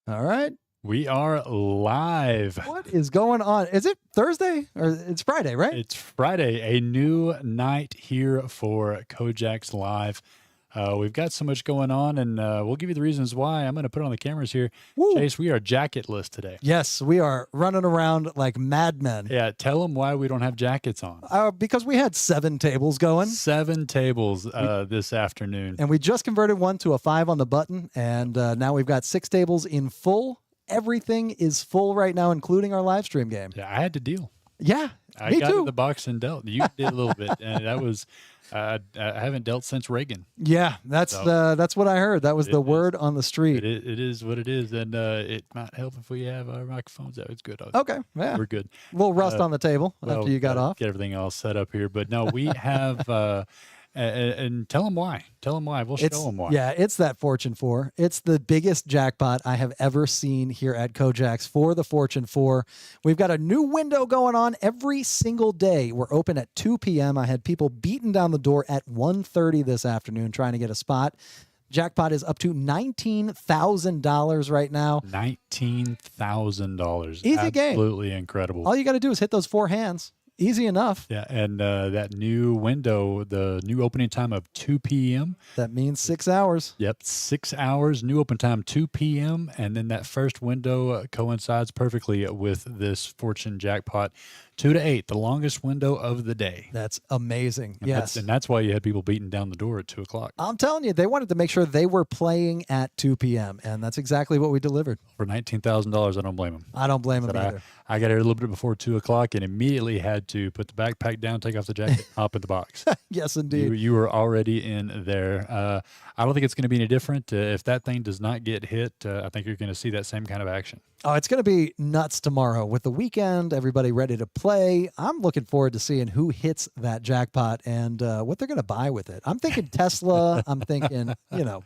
All right. We are live. What is going on? Is it Thursday or it's Friday, right? It's Friday, a new night here for KoJack's Live. We've got so much going on, and we'll give you the reasons why. I'm going to put on the cameras here. Woo. Chase, we are jacketless today. Yes, we are running around like madmen. Yeah, tell them why we don't have jackets on. Because we had 7 tables going. 7 tables this afternoon. And we just converted one to a 5 on the button, and now we've got 6 tables in full. Everything is full right now, including our live stream game. Yeah, I had to deal. Yeah, I me got too. in the box and dealt. You did a little bit, and that was I haven't dealt since Reagan. Yeah, that's what I heard. That was the word on the street. It is what it is, and it might help if we have our microphones out. It's good. Okay, yeah, we're good. We'll rust on the table after you got off. Get everything all set up here, but no, we have. And tell them why. Tell them why. We'll show them why. Yeah, it's that Fortune 4. It's the biggest jackpot I have ever seen here at KoJack's for the Fortune 4. We've got a new window going on every single day. We're open at 2 p.m. I had people beating down the door at 1:30 this afternoon trying to get a spot. Jackpot is up to $19,000 right now. $19,000. Easy game. Absolutely incredible. All you got to do is hit those 4 hands. Easy enough. Yeah, and that new window, the new opening time of 2 p.m. That means 6 hours. Yep, 6 hours, new open time 2 p.m. And then that first window coincides perfectly with this Fortune jackpot. 2 to 8, the longest window of the day. That's amazing. And yes. that's why you had people beating down the door at 2 o'clock. I'm telling you, they wanted to make sure they were playing at 2 p.m. And that's exactly what we delivered. For $19,000, I don't blame them. I don't blame them either. I got here a little bit before 2 o'clock and immediately had to put the backpack down, take off the jacket, hop in the box. Yes, indeed. You were already in there. I don't think it's going to be any different. If that thing does not get hit, I think you're going to see that same kind of action. Oh, it's going to be nuts tomorrow with the weekend, everybody ready to play. I'm looking forward to seeing who hits that jackpot and what they're going to buy with it. I'm thinking Tesla. I'm thinking,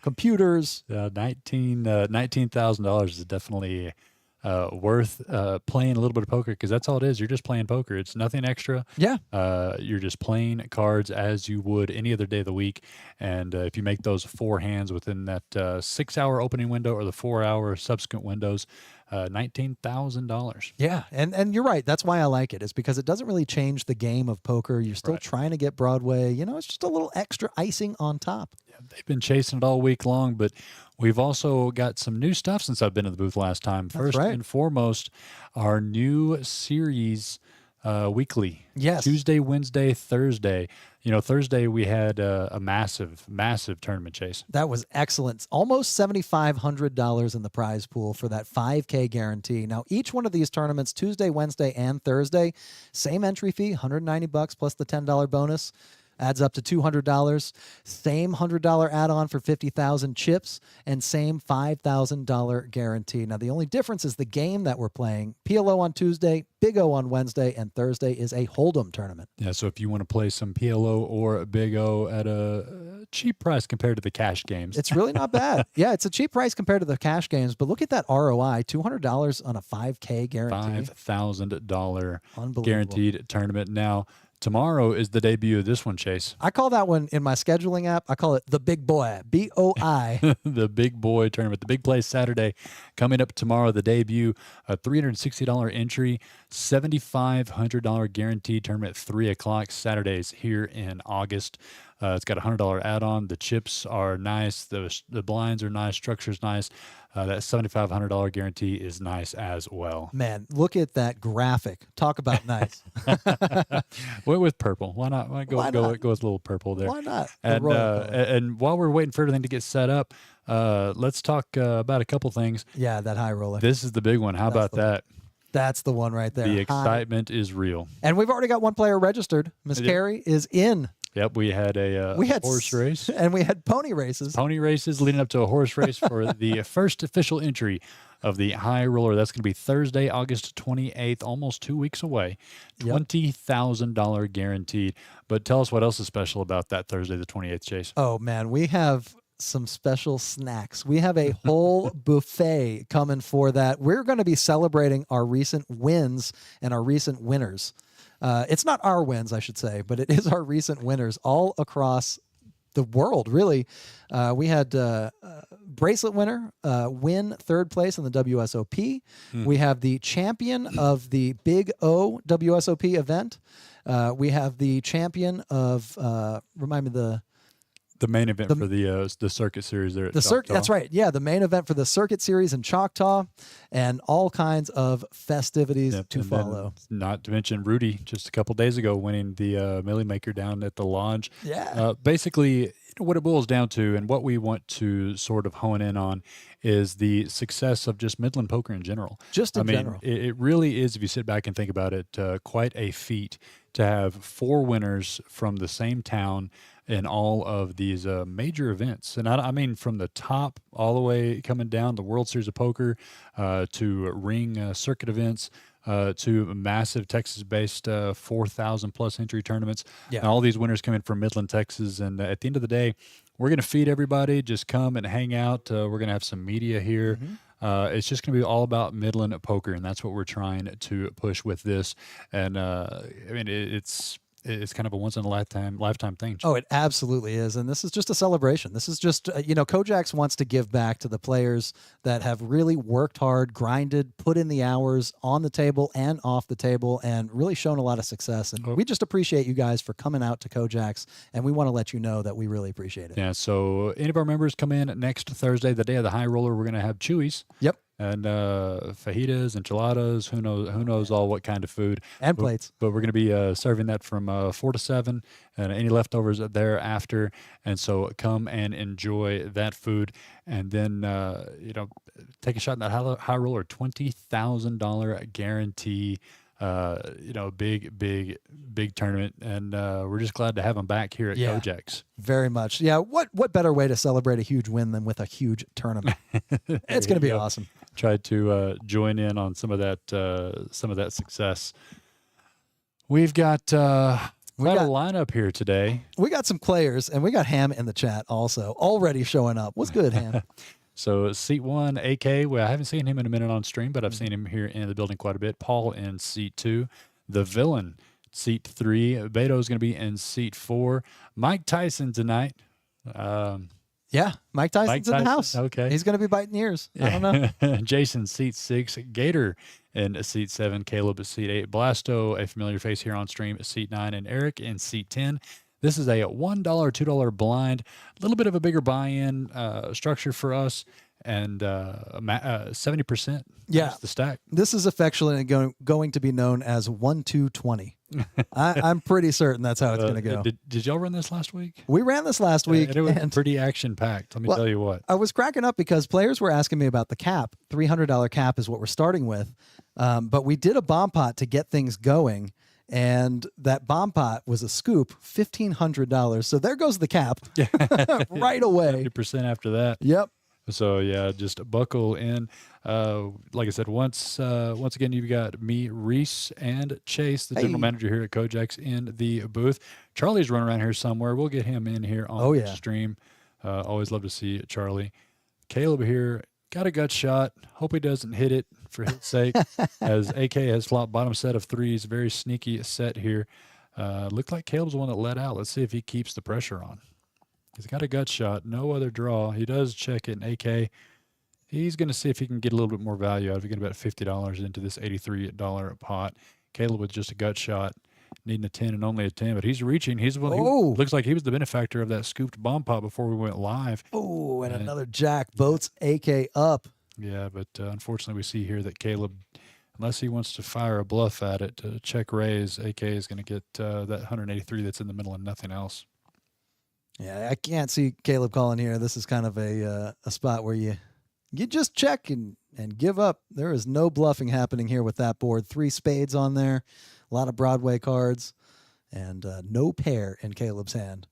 computers. $19,000 is definitely worth playing a little bit of poker because that's all it is. You're just playing poker. It's nothing extra. Yeah. You're just playing cards as you would any other day of the week. And if you make those 4 hands within that 6-hour opening window or the 4-hour subsequent windows, $19,000. Yeah, and you're right. That's why I like it. Is because it doesn't really change the game of poker. You're still trying to get Broadway. It's just a little extra icing on top. Yeah, they've been chasing it all week long, but we've also got some new stuff since I've been in the booth last time. First and foremost, our new series weekly. Yes. Tuesday, Wednesday, Thursday. Thursday we had a massive tournament, Chase. That was excellent. Almost $7,500 in the prize pool for that 5K guarantee. Now, each one of these tournaments, Tuesday, Wednesday, and Thursday, same entry fee, $190 plus the $10 bonus. Adds up to $200. Same $100 add-on for 50,000 chips and same $5,000 guarantee. Now, the only difference is the game that we're playing. PLO on Tuesday, Big O on Wednesday, and Thursday is a Hold'em tournament. Yeah, so if you want to play some PLO or Big O at a cheap price compared to the cash games. It's really not bad. Yeah, it's a cheap price compared to the cash games, but look at that ROI, $200 on a 5K guarantee. $5,000 guaranteed tournament. Now, tomorrow is the debut of this one, Chase. I call that one in my scheduling app, I call it the Big Boy, BOI. The Big Boy tournament, the Big Play Saturday coming up tomorrow, the debut, a $360 entry, $7,500 guaranteed tournament at 3 o'clock Saturdays here in August. It's got a $100 add-on. The chips are nice. The blinds are nice. Structure's nice. That $7,500 guarantee is nice as well. Man, look at that graphic. Talk about nice. Went with purple. Why not? Go with a little purple there. Why not? And while we're waiting for everything to get set up, let's talk about a couple things. Yeah, that high roller. This is the big one. How about that? That's the one right there. The excitement is real. And we've already got one player registered. Miss Carey is in. Yep, we had a horse race. And we had pony races. Pony races leading up to a horse race for the first official entry of the high roller. That's going to be Thursday, August 28th, almost 2 weeks away. $20,000 guaranteed. But tell us what else is special about that Thursday, the 28th, Chase. Oh, man, we have some special snacks. We have a whole buffet coming for that. We're going to be celebrating our recent wins and our recent winners. It's not our wins, I should say, but it is our recent winners all across the world, really. We had bracelet winner win third place in the WSOP. We have the champion of the Big O WSOP event. We have the champion of remind me the main event for the circuit series there at the circuit. Choctaw. That's right. Yeah, the main event for the circuit series in Choctaw, and all kinds of festivities to and follow. then, not to mention Rudy just a couple days ago winning the Millie Maker down at the lodge. Yeah. Basically, what it boils down to, and what we want to sort of hone in on, is the success of just Midland poker in general. Just in general. It really is, if you sit back and think about it, quite a feat to have 4 winners from the same town in all of these major events. And I mean from the top all the way coming down, the World Series of Poker, to ring circuit events, to massive Texas-based 4,000 plus entry tournaments. Yeah. And all these winners coming from Midland, Texas. And at the end of the day, we're going to feed everybody. Just come and hang out. We're going to have some media here. It's just going to be all about Midland poker, and that's what we're trying to push with this. And I mean, it's kind of a once in a lifetime thing. Oh, it absolutely is. And this is just a celebration. This is just, KoJack's wants to give back to the players that have really worked hard, grinded, put in the hours on the table and off the table, and really shown a lot of success. And we just appreciate you guys for coming out to KoJack's, and we want to let you know that we really appreciate it. Yeah, so any of our members come in next Thursday, the day of the high roller, we're going to have Chewies. Yep. And fajitas, enchiladas, who knows all what kind of food. And plates. But we're going to be serving that from 4 to 7, and any leftovers thereafter. And so come and enjoy that food. And then, take a shot in that high roller, $20,000 guarantee. Big tournament, and we're just glad to have them back here at KoJack's. Very much. Yeah. What better way to celebrate a huge win than with a huge tournament? It's going to be awesome. Tried to join in on some of that success. We've got a lineup here today. We got some players, and we got Ham in the chat also already showing up. What's good, Ham? So seat 1, AK. Well, I haven't seen him in a minute on stream, but I've seen him here in the building quite a bit. Paul in seat 2. The Villain, seat 3. Beto is going to be in seat 4. Mike Tyson tonight. Yeah, Mike Tyson's in the house. Okay. He's going to be biting ears. I don't know. Jason, seat 6. Gator in seat 7. Caleb at seat 8. Blasto, a familiar face here on stream, at seat 9. And Eric in seat 10. This is a $1, $2 blind, a little bit of a bigger buy-in structure for us, and 70%. Yeah, the stack. This is affectionately going to be known as 1-2-20. I'm pretty certain that's how it's going to go. Did y'all run this last week? We ran this last week. And it was pretty action-packed, let me tell you what. I was cracking up because players were asking me about the cap. $300 cap is what we're starting with. But we did a bomb pot to get things going. And that bomb pot was a scoop, $1,500. So there goes the cap right away. 50% after that. Yep. So yeah, just buckle in. Like I said, once again, you've got me, Reese, and Chase, the general manager here at KoJack's, in the booth. Charlie's running around here somewhere. We'll get him in here on the stream. Always love to see Charlie. Caleb here. Got a gut shot. Hope he doesn't hit it for his sake, as AK has flopped bottom set of 3s. Very sneaky set here. Looked like Caleb's the one that let out. Let's see if he keeps the pressure on. He's got a gut shot. No other draw. He does check it, and AK, he's going to see if he can get a little bit more value out of it. Get about $50 into this $83 pot. Caleb with just a gut shot, needing a 10 and only a 10, but he's reaching. He's the one who looks like he was the benefactor of that scooped bomb pot before we went live. Oh, and another jack boats AK up. Yeah, but unfortunately we see here that Caleb, unless he wants to fire a bluff at it to check raise, AK is going to get that 183 that's in the middle and nothing else. Yeah, I can't see Caleb calling here. This is kind of a spot where you just check and give up. There is no bluffing happening here with that board. 3 spades on there, a lot of Broadway cards, and no pair in Caleb's hand.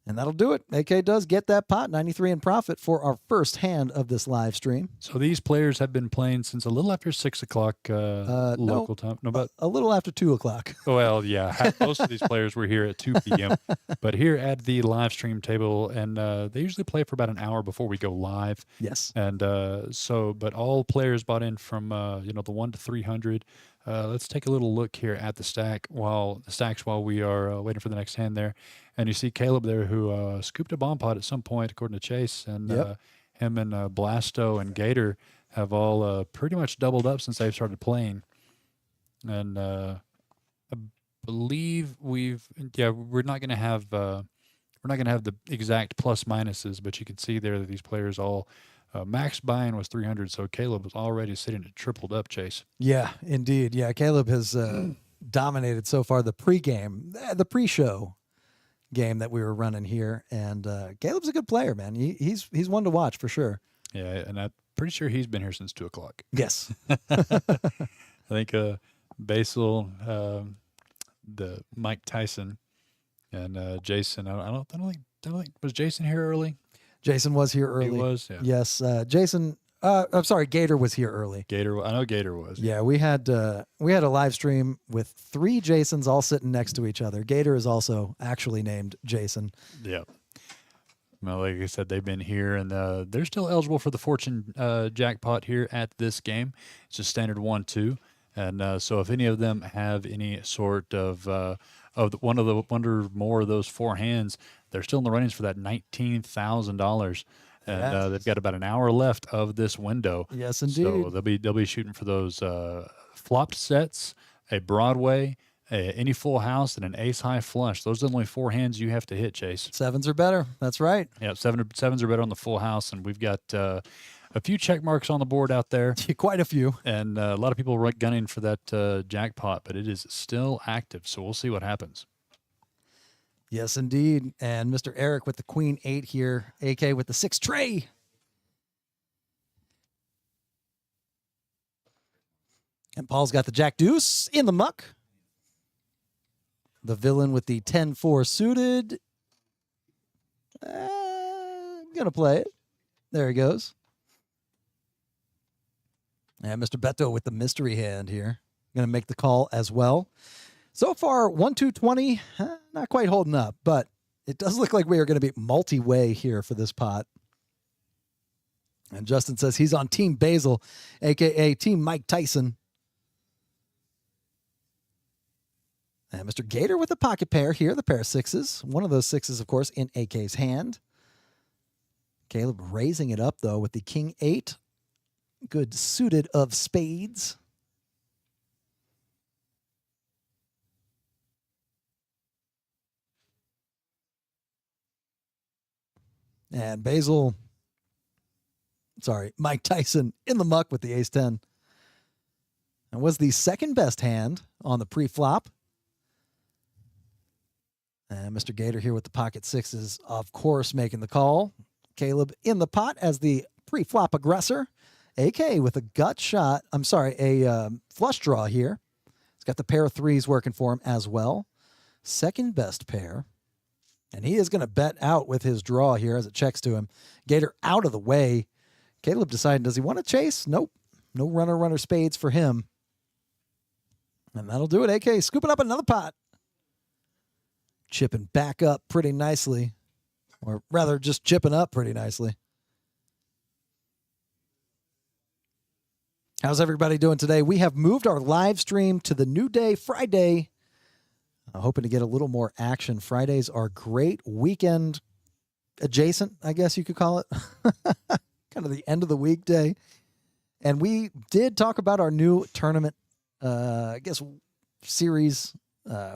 And that'll do it. AK does get that pot, 93 in profit for our first hand of this live stream. So these players have been playing since a little after 6 o'clock local time. No, but a little after 2 o'clock. Well, yeah. Most of these players were here at 2 p.m. But here at the live stream table, and they usually play for about an hour before we go live. Yes. And but all players bought in from the 1 to 300. Let's take a little look here at the stacks while we are waiting for the next hand there. And you see Caleb there who scooped a bomb pot at some point, according to Chase. And Yep. him and Blasto and Gator have all pretty much doubled up since they've started playing. And I believe we're not going to have the exact plus minuses, but you can see there that these players all max buy-in was 300, so Caleb was already sitting at tripled up, Chase. Yeah, indeed. Yeah, Caleb has dominated so far the pre-show game that we were running here, and Caleb's a good player, man. He's one to watch for sure. Yeah, and I'm pretty sure he's been here since 2:00. Yes. I think Basil, the Mike Tyson, and Jason. I don't think was Jason here early. Jason was here early. He was, yeah. Yes, Jason. I'm sorry, Gator was here early. Gator, I know Gator was. Yeah, we had a live stream with 3 Jasons all sitting next to each other. Gator is also actually named Jason. Yeah. Well, like I said, they've been here, and they're still eligible for the Fortune jackpot here at this game. It's just standard 1-2, and so if any of them have any sort of one or more of those 4 hands, they're still in the runnings for that $19,000. And they've got about an hour left of this window. Yes, indeed. So they'll be shooting for those flopped sets, a Broadway, any full house, and an ace high flush. Those are the only 4 hands you have to hit, Chase. 7s are better. That's right. Yeah, sevens are better on the full house, and we've got a few check marks on the board out there. Quite a few. And a lot of people gunning for that jackpot, but it is still active, so we'll see what happens. Yes, indeed. And Mr. Eric with the Queen 8 here, AK with the 6 tray. And Paul's got the Jack Deuce in the muck. The villain with the 10-4 suited. Gonna play it. There he goes. And Mr. Beto with the mystery hand here. Gonna make the call as well. So far, 1-2-20, not quite holding up, but it does look like we are going to be multi-way here for this pot. And Justin says he's on Team Basil, a.k.a. Team Mike Tyson. And Mr. Gator with a pocket pair here, the pair of 6s. One of those 6s, of course, in AK's hand. Caleb raising it up, though, with the King 8. Good suited of spades. And Mike Tyson in the muck with the ace-10. And was the second best hand on the pre-flop. And Mr. Gator here with the pocket 6s, of course, making the call. Caleb in the pot as the pre-flop aggressor. AK with a gut shot. A flush draw here. He's got the pair of 3s working for him as well. Second best pair. And he is going to bet out with his draw here as it checks to him. Gator out of the way. Caleb deciding, does he want to chase? Nope. No runner spades for him. And that'll do it. AK scooping up another pot. Chipping back up pretty nicely. Or rather, just chipping up pretty nicely. How's everybody doing today? We have moved our live stream to the new day, Friday. Hoping to get a little more action. Fridays are great weekend adjacent, I guess you could call it. Kind of the end of the weekday. And we did talk about our new tournament, series.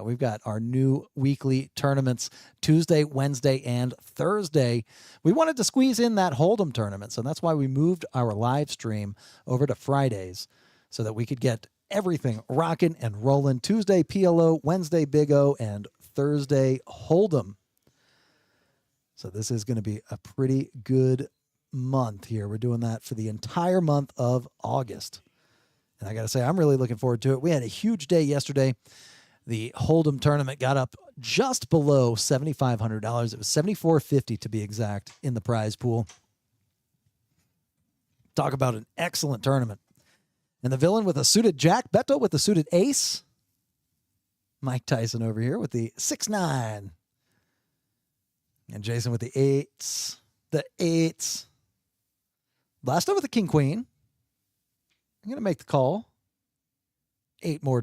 We've got our new weekly tournaments Tuesday, Wednesday, and Thursday. We wanted to squeeze in that Hold'em tournament, so that's why we moved our live stream over to Fridays so that we could get everything rocking and rolling. Tuesday PLO, Wednesday Big O, and Thursday Hold'em. So this is going to be a pretty good month here. We're doing that for the entire month of August. And I got to say, I'm really looking forward to it. We had a huge day yesterday. The Hold'em tournament got up just below $7,500. It was $7,450 to be exact in the prize pool. Talk about an excellent tournament. And the villain with a suited jack, Beto with the suited ace. Mike Tyson over here with the 6-9. And Jason with the 8s. The 8s. Last over the king queen. I'm going to make the call. $8 more.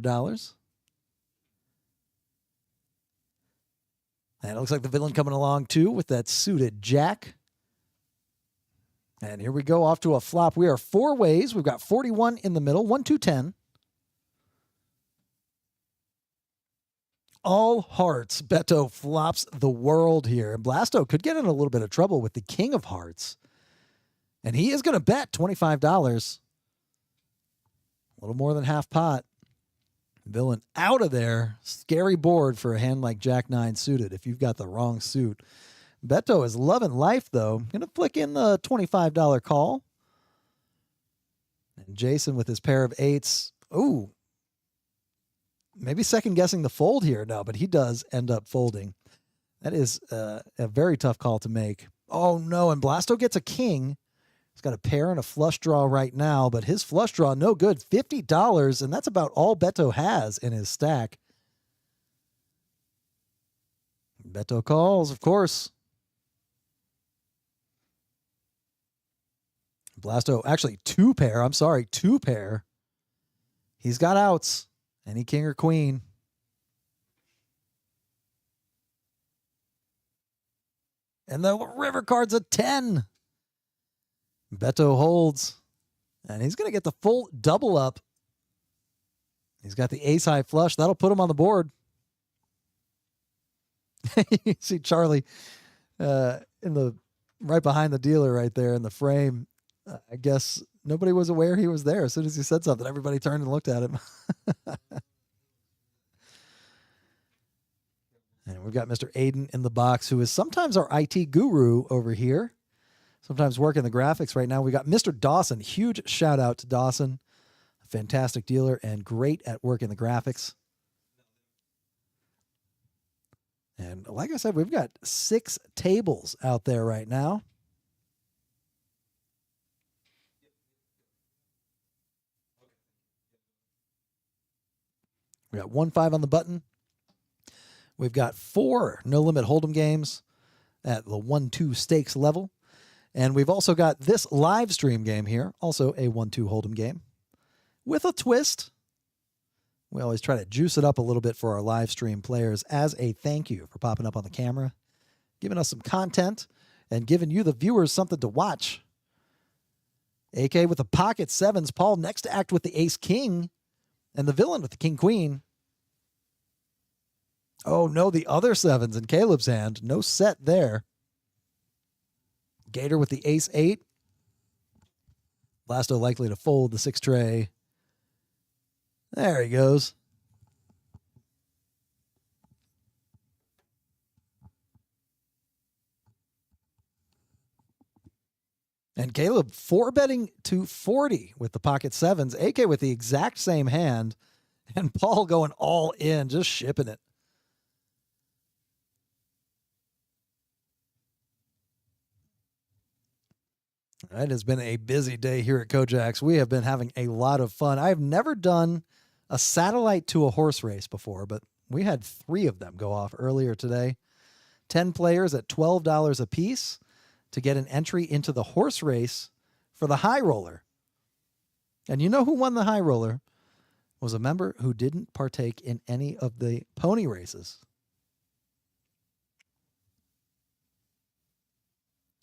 And it looks like the villain coming along too with that suited jack. And here we go off to a flop. We are 4 ways. We've got 41 in the middle, 1, 2, 10. All hearts. Beto flops the world here. And Blasto could get in a little bit of trouble with the king of hearts. And he is going to bet $25. A little more than half pot. Villain out of there. Scary board for a hand like Jack 9 suited if you've got the wrong suit. Beto is loving life, though. Going to flick in the $25 call. And Jason with his pair of 8s. Ooh. Maybe second guessing the fold here. No, but he does end up folding. That is a very tough call to make. Oh, no. And Blasto gets a king. He's got a pair and a flush draw right now, but his flush draw, no good. $50, and that's about all Beto has in his stack. Beto calls, of course. Blasto, actually 2 pair. I'm sorry, 2 pair. He's got outs. Any king or queen. And the river card's a 10. Beto holds. And he's going to get the full double up. He's got the ace high flush. That'll put him on the board. You see Charlie right behind the dealer right there in the frame. I guess nobody was aware he was there. As soon as he said something, everybody turned and looked at him. And we've got Mr. Aiden in the box, who is sometimes our IT guru over here. Sometimes working the graphics right now. We got Mr. Dawson. Huge shout out to Dawson. A fantastic dealer and great at working the graphics. And like I said, we've got 6 tables out there right now. We got 1-5 on the button. We've got 4 no limit hold'em games at the 1-2 stakes level. And we've also got this live stream game here, also a 1-2 hold'em game with a twist. We always try to juice it up a little bit for our live stream players as a thank you for popping up on the camera, giving us some content, and giving you, the viewers, something to watch. AK with the pocket 7s. Paul next to act with the ace king, and the villain with the king queen. Oh, no, the other 7s in Caleb's hand. No set there. Gator with the ace 8. Blasto likely to fold the 6 tray. There he goes. And Caleb 4-betting to 40 with the pocket 7s. AK with the exact same hand. And Paul going all in, just shipping it. It has been a busy day here at KoJack's. We have been having a lot of fun. I've never done a satellite to a horse race before, but we had 3 of them go off earlier today. 10 players at $12 a piece to get an entry into the horse race for the high roller. And you know who won the high roller? Was a member who didn't partake in any of the pony races.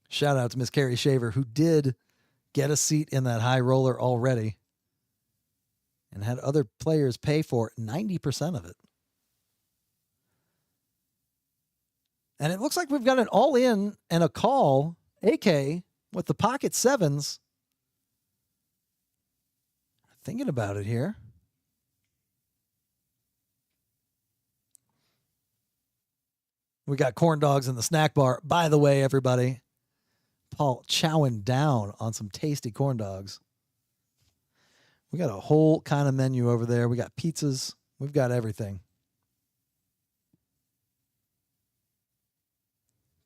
Shout out to Miss Carrie Shaver, who did get a seat in that high roller already and had other players pay for 90% of it. And it looks like we've got an all-in and a call, AK, with the pocket 7s. Thinking about it here. We got corn dogs in the snack bar. By the way, everybody, Paul chowing down on some tasty corn dogs. We got a whole kind of menu over there. We got pizzas. We've got everything.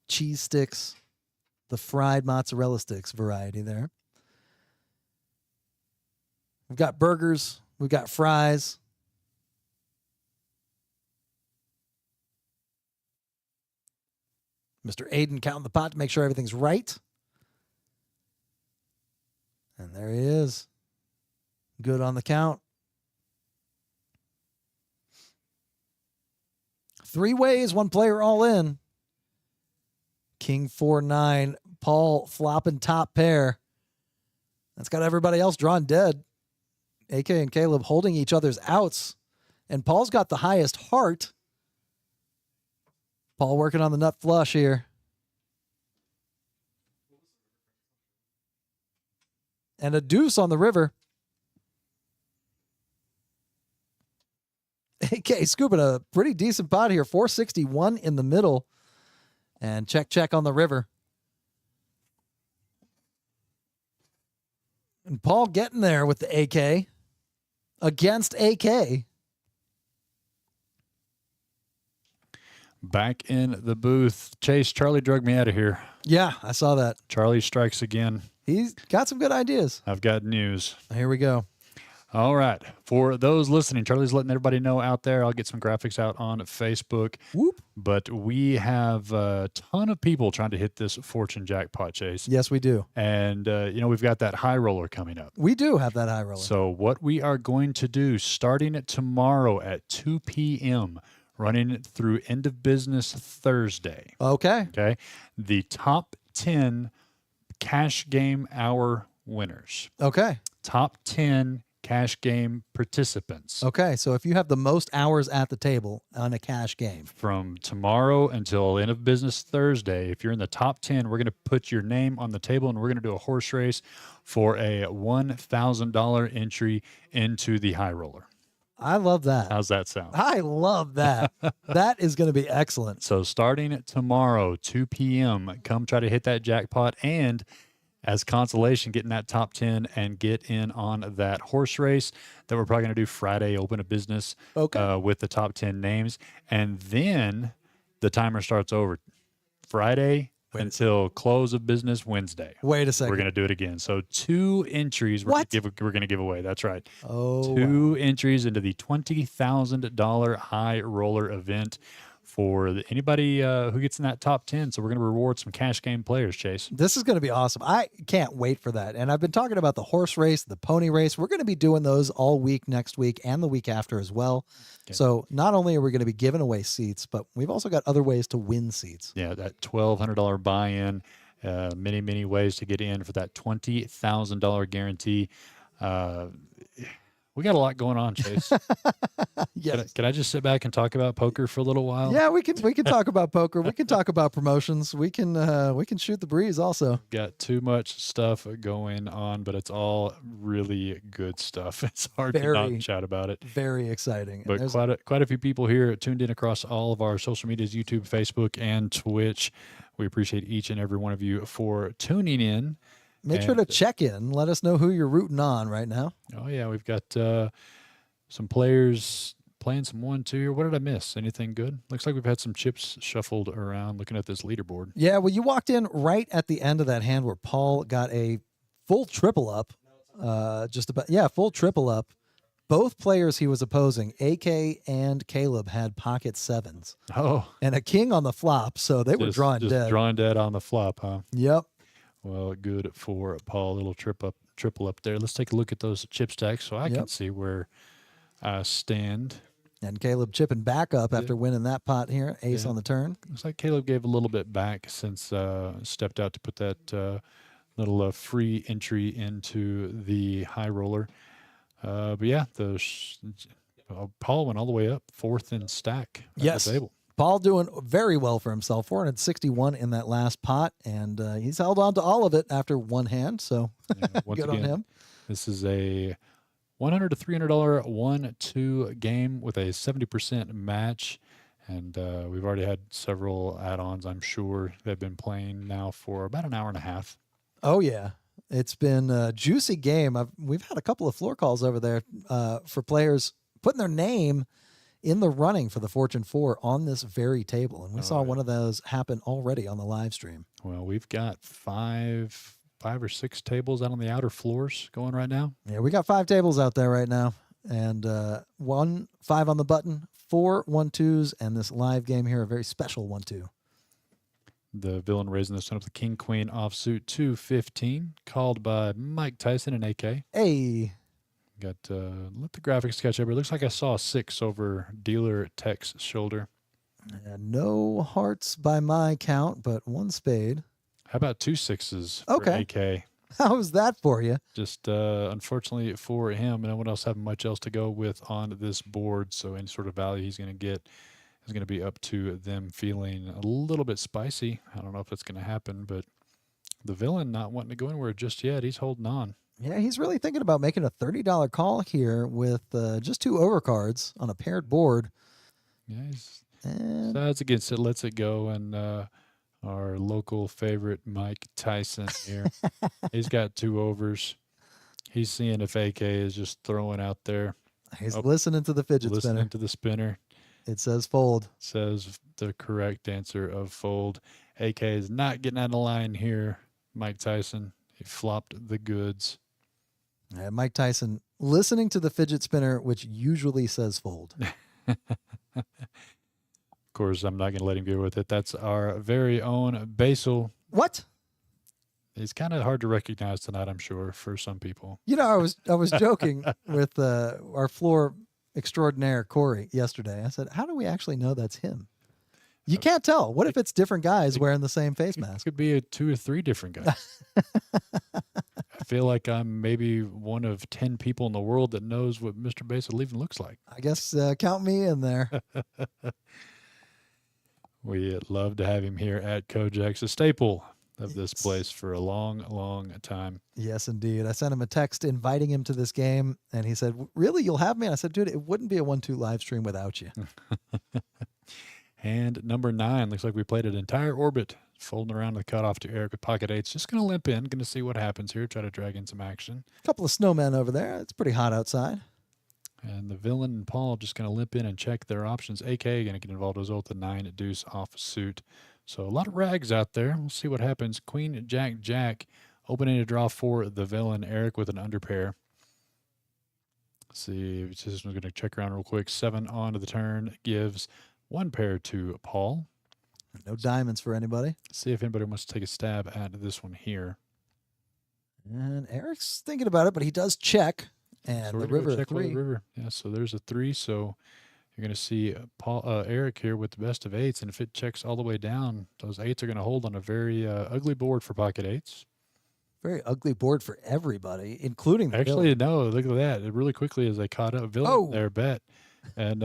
Cheese sticks, the fried mozzarella sticks variety there. We've got burgers. We've got fries. Mr. Aiden counting the pot to make sure everything's right. And there he is. Good on the count. 3 ways, 1 player all in. King 4-9. Paul flopping top pair. That's got everybody else drawn dead. AK and Caleb holding each other's outs. And Paul's got the highest heart. Paul working on the nut flush here. And a deuce on the river. AK scooping a pretty decent pot here. 461 in the middle. And check on the river. And Paul getting there with the AK. Against AK. Back in the booth. Chase, Charlie drug me out of here. Yeah, I saw that. Charlie strikes again. He's got some good ideas. I've got news. Here we go. All right. For those listening, Charlie's letting everybody know out there. I'll get some graphics out on Facebook. Whoop. But we have a ton of people trying to hit this fortune jackpot, Chase. Yes, we do. And, we've got that high roller coming up. We do have that high roller. So what we are going to do, starting tomorrow at 2 p.m., running through end of business Thursday. Okay. Okay. The top 10 cash game hour winners. Okay. Top 10 cash game participants. Okay. So if you have the most hours at the table on a cash game. From tomorrow until end of business Thursday, if you're in the top 10, we're going to put your name on the table and we're going to do a horse race for a $1,000 entry into the high roller. I love that. How's that sound? I love that. That is going to be excellent. So starting tomorrow, 2 p.m., come try to hit that jackpot and as consolation, get in that top 10 and get in on that horse race that we're probably going to do Friday, open a business with the top 10 names. And then the timer starts over Friday until close of business Wednesday. Wait a second. We're going to do it again. So 2 entries we're going to give away. That's right. Oh, 2 entries into the $20,000 high roller event for anybody who gets in that top 10. So we're going to reward some cash game players, Chase. This is going to be awesome. I can't wait for that. And I've been talking about the horse race, the pony race. We're going to be doing those all week next week and the week after as well. Okay. So not only are we going to be giving away seats, but we've also got other ways to win seats. Yeah, that $1,200 buy-in, many ways to get in for that $20,000 guarantee. We got a lot going on, Chase. Yes. Can I just sit back and talk about poker for a little while? Yeah, we can talk about poker. We can talk about promotions. We can shoot the breeze also. Got too much stuff going on, but it's all really good stuff. It's hard to not chat about it. Very exciting. But quite a few people here tuned in across all of our social medias, YouTube, Facebook, and Twitch. We appreciate each and every one of you for tuning in. Make sure to check in. Let us know who you're rooting on right now. Oh, yeah. We've got some players playing some 1-2. What did I miss? Anything good? Looks like we've had some chips shuffled around looking at this leaderboard. Yeah, well, you walked in right at the end of that hand where Paul got a full triple up. Full triple up. Both players he was opposing, AK and Caleb, had pocket 7s. Oh. And a king on the flop, so they were drawing dead. Drawing dead on the flop, huh? Yep. Well, good for Paul. A little triple up there. Let's take a look at those chip stacks so I can see where I stand. And Caleb chipping back up after winning that pot here. Ace on the turn. Looks like Caleb gave a little bit back since stepped out to put that little free entry into the high roller. But yeah, Paul went all the way up, 4th in stack at the table. Paul doing very well for himself, 461 in that last pot, and he's held on to all of it after one hand, so good on him. This is a $100 to $300 1-2 game with a 70% match, and we've already had several add-ons, I'm sure. They've been playing now for about an hour and a half. Oh, yeah. It's been a juicy game. We've had a couple of floor calls over there for players putting their name in the running for the Fortune 4 on this very table. And we saw one of those happen already on the live stream. Well, we've got five or six tables out on the outer floors going right now. Yeah, we got 5 tables out there right now. And 5 on the button, 4 1-2s, and this live game here, a very special 1-2. The villain raising the sun up the king, queen offsuit 215, called by Mike Tyson and AK. Hey. Got let the graphics catch up. It looks like I saw a 6 over dealer Tech's shoulder. No hearts by my count, but one spade. How about 2 6s for Okay. AK? How's that for you? Just unfortunately for him, no one else having much else to go with on this board. So any sort of value he's going to get is going to be up to them feeling a little bit spicy. I don't know if it's going to happen, but the villain not wanting to go anywhere just yet. He's holding on. Yeah, he's really thinking about making a $30 call here with just 2 overcards on a paired board. Yeah, he's And decides against it, lets it go, and our local favorite Mike Tyson here. He's got 2 overs. He's seeing if AK is just throwing out there. he's listening to the fidget Listening spinner. to the spinner. It says fold. Says the correct answer of fold. AK is not getting out of line here. Mike Tyson, he flopped the goods. Mike Tyson listening to the fidget spinner, which usually says fold. Of course, I'm not going to let him get with it. That's our very own Basil. What? He's kind of hard to recognize tonight, I'm sure, for some people. You know, I was joking with our floor extraordinaire Corey yesterday. I said, "How do we actually know that's him?" You can't tell. What if it's different guys wearing the same face It mask? could be 2 or 3 different guys. I feel like I'm maybe one of 10 people in the world that knows what Mr. Basil even looks like. I guess count me in there. We'd love to have him here at KoJack's, a staple of this place for a long, long time. Yes, indeed. I sent him a text inviting him to this game, and he said, "Really, you'll have me?" And I said, "Dude, it wouldn't be a 1-2 live stream without you." And number 9, looks like we played an entire orbit, folding around the cutoff to Eric with pocket 8s. Just going to limp in, going to see what happens here, try to drag in some action. A couple of snowmen over there. It's pretty hot outside. And the villain and Paul just going to limp in and check their options. AK going to get involved as well with the 9 deuce off suit. So a lot of rags out there. We'll see what happens. Queen, Jack, Jack, opening a draw for the villain. Eric with an underpair. Let's see, just going to check around real quick. 7 on to the turn gives 1 pair to Paul. No diamonds for anybody. See if anybody wants to take a stab at this one here. And Eric's thinking about it, but he does check. And So the we're gonna go river check with 3. the river. Yeah, so there's a 3. So you're going to see Eric here with the best of 8s. And if it checks all the way down, those 8s are going to hold on a very ugly board for pocket 8s. Very ugly board for everybody, including the Actually, villain. no, look at that. It really quickly as they caught up. Villain there bet. And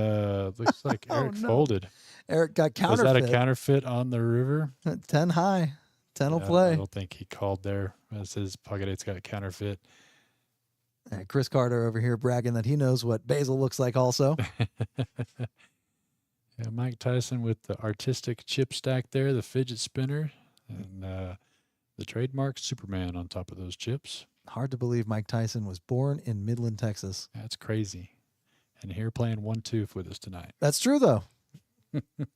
looks like Eric folded. Eric got Was that counterfeit. a counterfeit on the river? 10 high. 10 will I play. don't think he called there. It says pocket 8's got a counterfeit. And Chris Carter over here bragging that he knows what Basil looks like also. Yeah, Mike Tyson with the artistic chip stack there, the fidget spinner, and the trademark Superman on top of those chips. Hard to believe Mike Tyson was born in Midland, Texas. That's crazy. And here playing 1-2 with us tonight. That's true, though.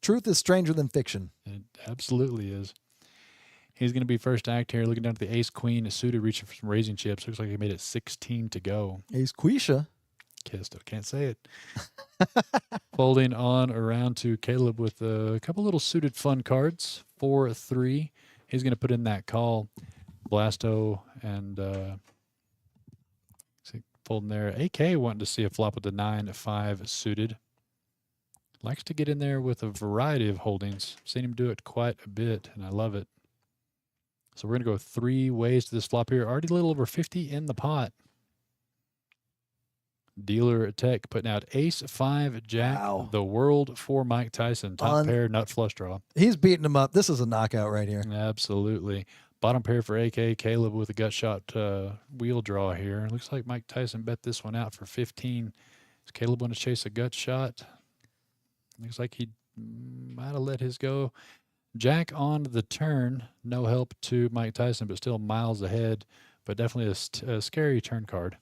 Truth is stranger than fiction. It absolutely is. He's going to be first act here, looking down at the ace queen suited, reaching for some raising chips. Looks like he made it 16 to go. Ace Quisha. Still can't say it. Folding on around to Caleb with a couple little suited fun cards. 4-3. He's going to put in that call. Blasto and folding there. AK wanting to see a flop with the 9-5 suited. Likes to get in there with a variety of holdings. Seen him do it quite a bit, and I love it. So we're going to go 3 ways to this flop here. Already a little over 50 in the pot. Dealer Tech putting out ace-5 jack. Wow. The world for Mike Tyson. Top pair, nut flush draw. He's beating him up. This is a knockout right here. Absolutely. Bottom pair for AK. Caleb with a gut shot wheel draw here. Looks like Mike Tyson bet this one out for 15. Does Caleb want to chase a gut shot? Looks like he might have let his go. Jack on the turn. No help to Mike Tyson, but still miles ahead. But definitely a scary turn card.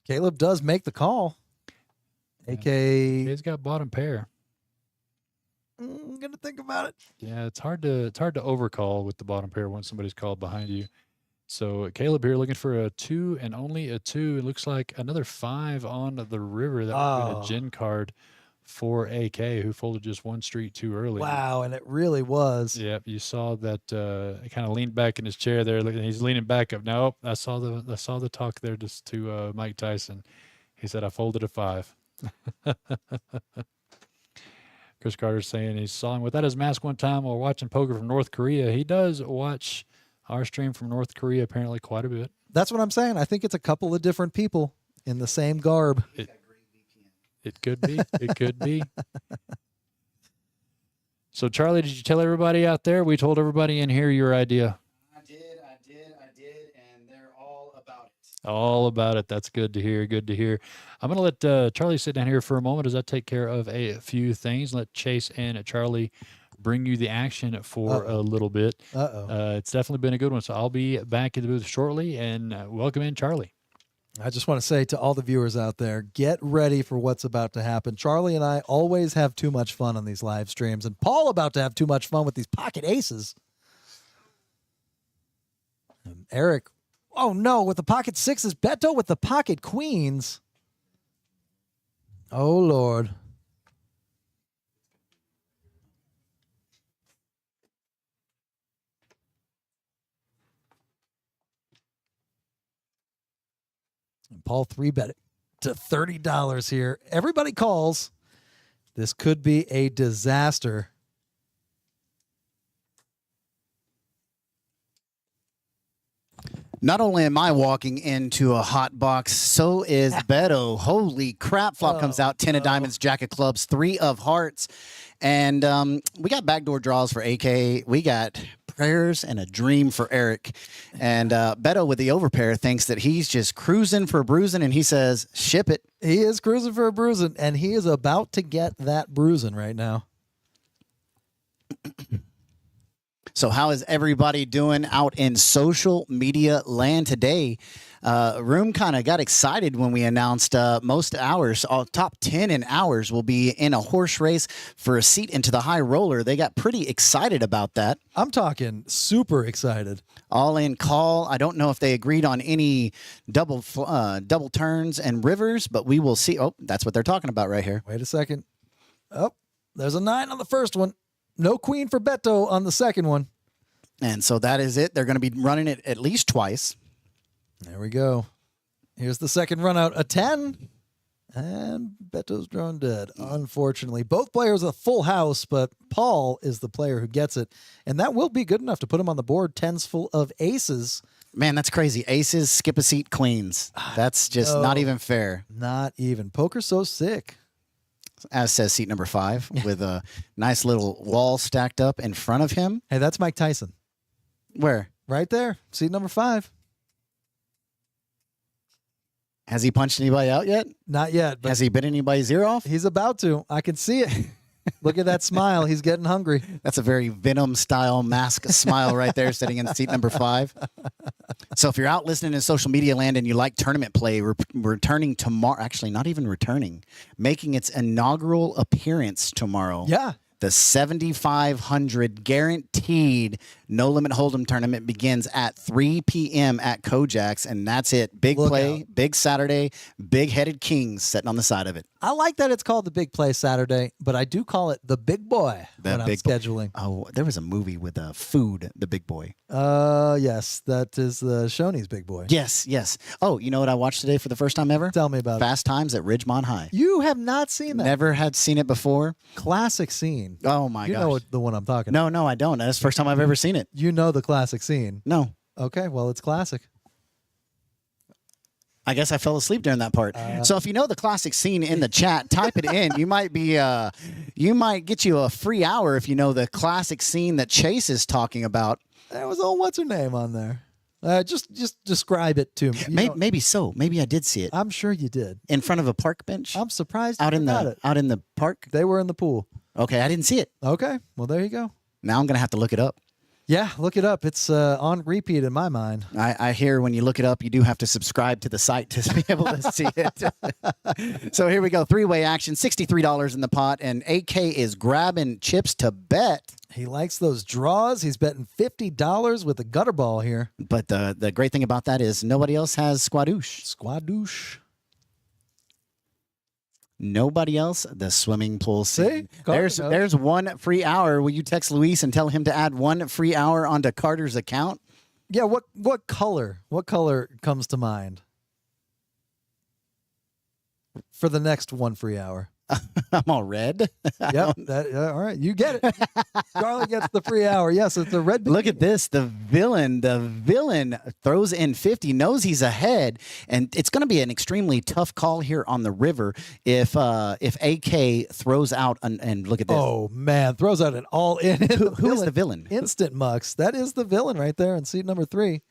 Caleb does make the call. AK. He's got bottom pair. I'm going to think about it. Yeah, it's hard to overcall with the bottom pair once somebody's called behind you. So Caleb here looking for a 2 and only a 2. It looks like another 5 on the river. That would be a gin card for AK, who folded just 1 street too early. Wow, and it really was. Yep, you saw that he kind of leaned back in his chair there. He's leaning back up. Nope, I saw the talk there just to Mike Tyson. He said, I folded a 5. Chris Carter's saying he saw him without his mask one time while watching poker from North Korea. He does watch our stream from North Korea apparently quite a bit. That's what I'm saying. I think it's a couple of different people in the same garb. It could be. It could be. So, Charlie, did you tell everybody out there? We told everybody in here your idea. I did, and they're all about it. All about it. That's good to hear. Good to hear. I'm going to let Charlie sit down here for a moment as I take care of a few things. Let Chase and Charlie bring you the action for a little bit. It's definitely been a good one. So I'll be back in the booth shortly, and welcome in, Charlie. I just want to say to all the viewers out there, get ready for what's about to happen. Charlie and I always have too much fun on these live streams, and Paul about to have too much fun with these pocket aces. And Eric, oh no, with the pocket sixes. Beto with the pocket queens. Oh, Lord. And Paul 3-bet it to $30 here. Everybody calls. This could be a disaster. Not only am I walking into a hot box, so is Beto. Holy crap. Flop comes out. 10 of diamonds, jack of clubs, 3 of hearts. And we got backdoor draws for AK. We got prayers and a dream for Eric. And Beto with the overpair thinks that he's just cruising for bruising, and he says, ship it. He is cruising for a bruising, and he is about to get that bruising right now. So how is everybody doing out in social media land today? Room kind of got excited when we announced most hours, top 10 in hours will be in a horse race for a seat into the high roller. They got pretty excited about that. I'm talking super excited. All in call. I don't know if they agreed on any double turns and rivers, but we will see. Oh, that's what they're talking about right here. Wait a second. Oh, there's a 9 on the first one. No queen for Beto on the second one. And so that is it. They're going to be running it at least twice. There we go. Here's the second run out. A 10. And Beto's drawn dead, unfortunately. Both players a full house, but Paul is the player who gets it. And that will be good enough to put him on the board. 10's full of aces. Man, that's crazy. Aces, skip a seat, queens. That's just not even fair. Not even. Poker's so sick. As says seat number 5, with a nice little wall stacked up in front of him. Hey, that's Mike Tyson. Where? Right there. Seat number 5. Has he punched anybody out yet? Not yet. But has he bit anybody's ear off? He's about to. I can see it. Look at that smile. He's getting hungry. That's a very Venom-style mask smile right there, sitting in seat number 5. So if you're out listening in social media land and you like tournament play, we're returning tomorrow. Actually, not even returning. Making its inaugural appearance tomorrow. Yeah. The 7,500 guaranteed No Limit Hold'em tournament begins at 3 p.m. at KoJack's, and that's it. Big play, big Saturday, big-headed kings sitting on the side of it. I like that it's called the Big Play Saturday, but I do call it the Big Boy when I'm scheduling. Oh, there was a movie with food, the Big Boy. Yes, that is Shoney's Big Boy. Yes, yes. Oh, you know what I watched today for the first time ever? Tell me about Fast Times at Ridgemont High. You have not seen that? Never had seen it before. Classic scene. Oh, my gosh. You know the one I'm talking about. No, I don't. That's the first time I've ever seen it. You know the classic scene. No. Okay, well, it's classic. I guess I fell asleep during that part. So if you know the classic scene in the chat, type it in. You might get you a free hour if you know the classic scene that Chase is talking about. There was old what's her name on there. Just describe it to me. Maybe so. Maybe I did see it. I'm sure you did. In front of a park bench. I'm surprised out you in got it. Out in the park. They were in the pool. Okay, I didn't see it. Okay, well there you go. Now I'm gonna have to look it up. Yeah, look it up. It's on repeat in my mind. I hear when you look it up, you do have to subscribe to the site to be able to see it. So here we go. 3-way action, $63 in the pot, and AK is grabbing chips to bet. He likes those draws. He's betting $50 with a gutter ball here. But the great thing about that is nobody else has squadouche. Squadouche. Nobody else, the swimming pool scene. See? There's 1 free hour. Will you text Luis and tell him to add 1 free hour onto Carter's account? Yeah, what color? What color comes to mind? for the next one free hour. I'm all red. Yep. All right. You get it. Charlie gets the free hour. Yes, it's a red. Look at this. The villain throws in 50, knows he's ahead, and it's going to be an extremely tough call here on the river if AK throws out and look at this. Oh man, throws out an all in. Who is the villain? Instant Mux. That is the villain right there in seat number 3.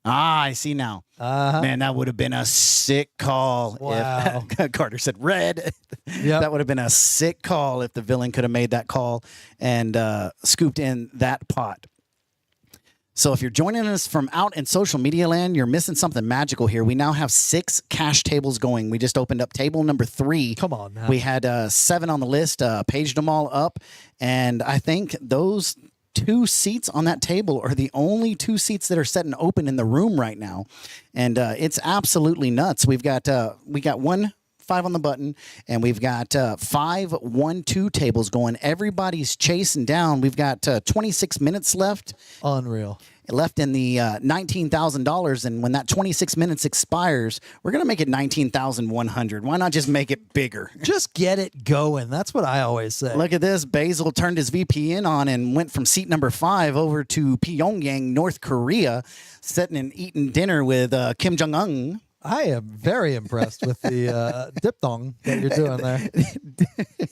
Ah, I see now. Man, that would have been a sick call. Wow. If Carter said red. Yep. That would have been a sick call if the villain could have made that call and scooped in that pot. So if you're joining us from out in social media land, you're missing something magical here. We now have 6 cash tables going. We just opened up table number 3. Come on now. We had 7 on the list, paged them all up. And I think those 2 seats on that table are the only 2 seats that are set and open in the room right now. And it's absolutely nuts. We got 1 5 on the button, and we've got 5 1-2 tables going. Everybody's chasing down. We've got 26 minutes left. Unreal. Left in the $19,000, and when that 26 minutes expires, we're gonna make it 19,100. Why not just make it bigger? Just get it going. That's what I always say. Look at this. Basil turned his VPN on and went from seat number 5 over to Pyongyang, North Korea, sitting and eating dinner with Kim Jong-un. I am very impressed with the diphthong that you're doing there.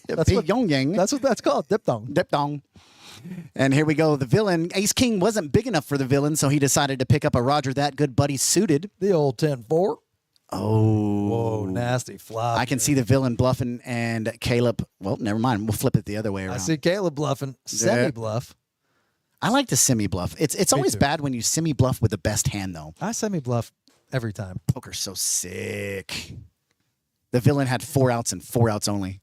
Pyongyang. That's what that's called, diphthong. Diphthong. And here we go. The villain, Ace King, wasn't big enough for the villain, so he decided to pick up a Roger That Good Buddy suited. The old 10-4. Oh. Whoa, nasty flop. I can see the villain bluffing and Caleb. Well, never mind. We'll flip it the other way around. I see Caleb bluffing. Semi-bluff. I like the semi-bluff. It's always too. bad when you semi-bluff with the best hand, though. I semi-bluff every time. Poker's so sick. The villain had 4 outs and 4 outs only.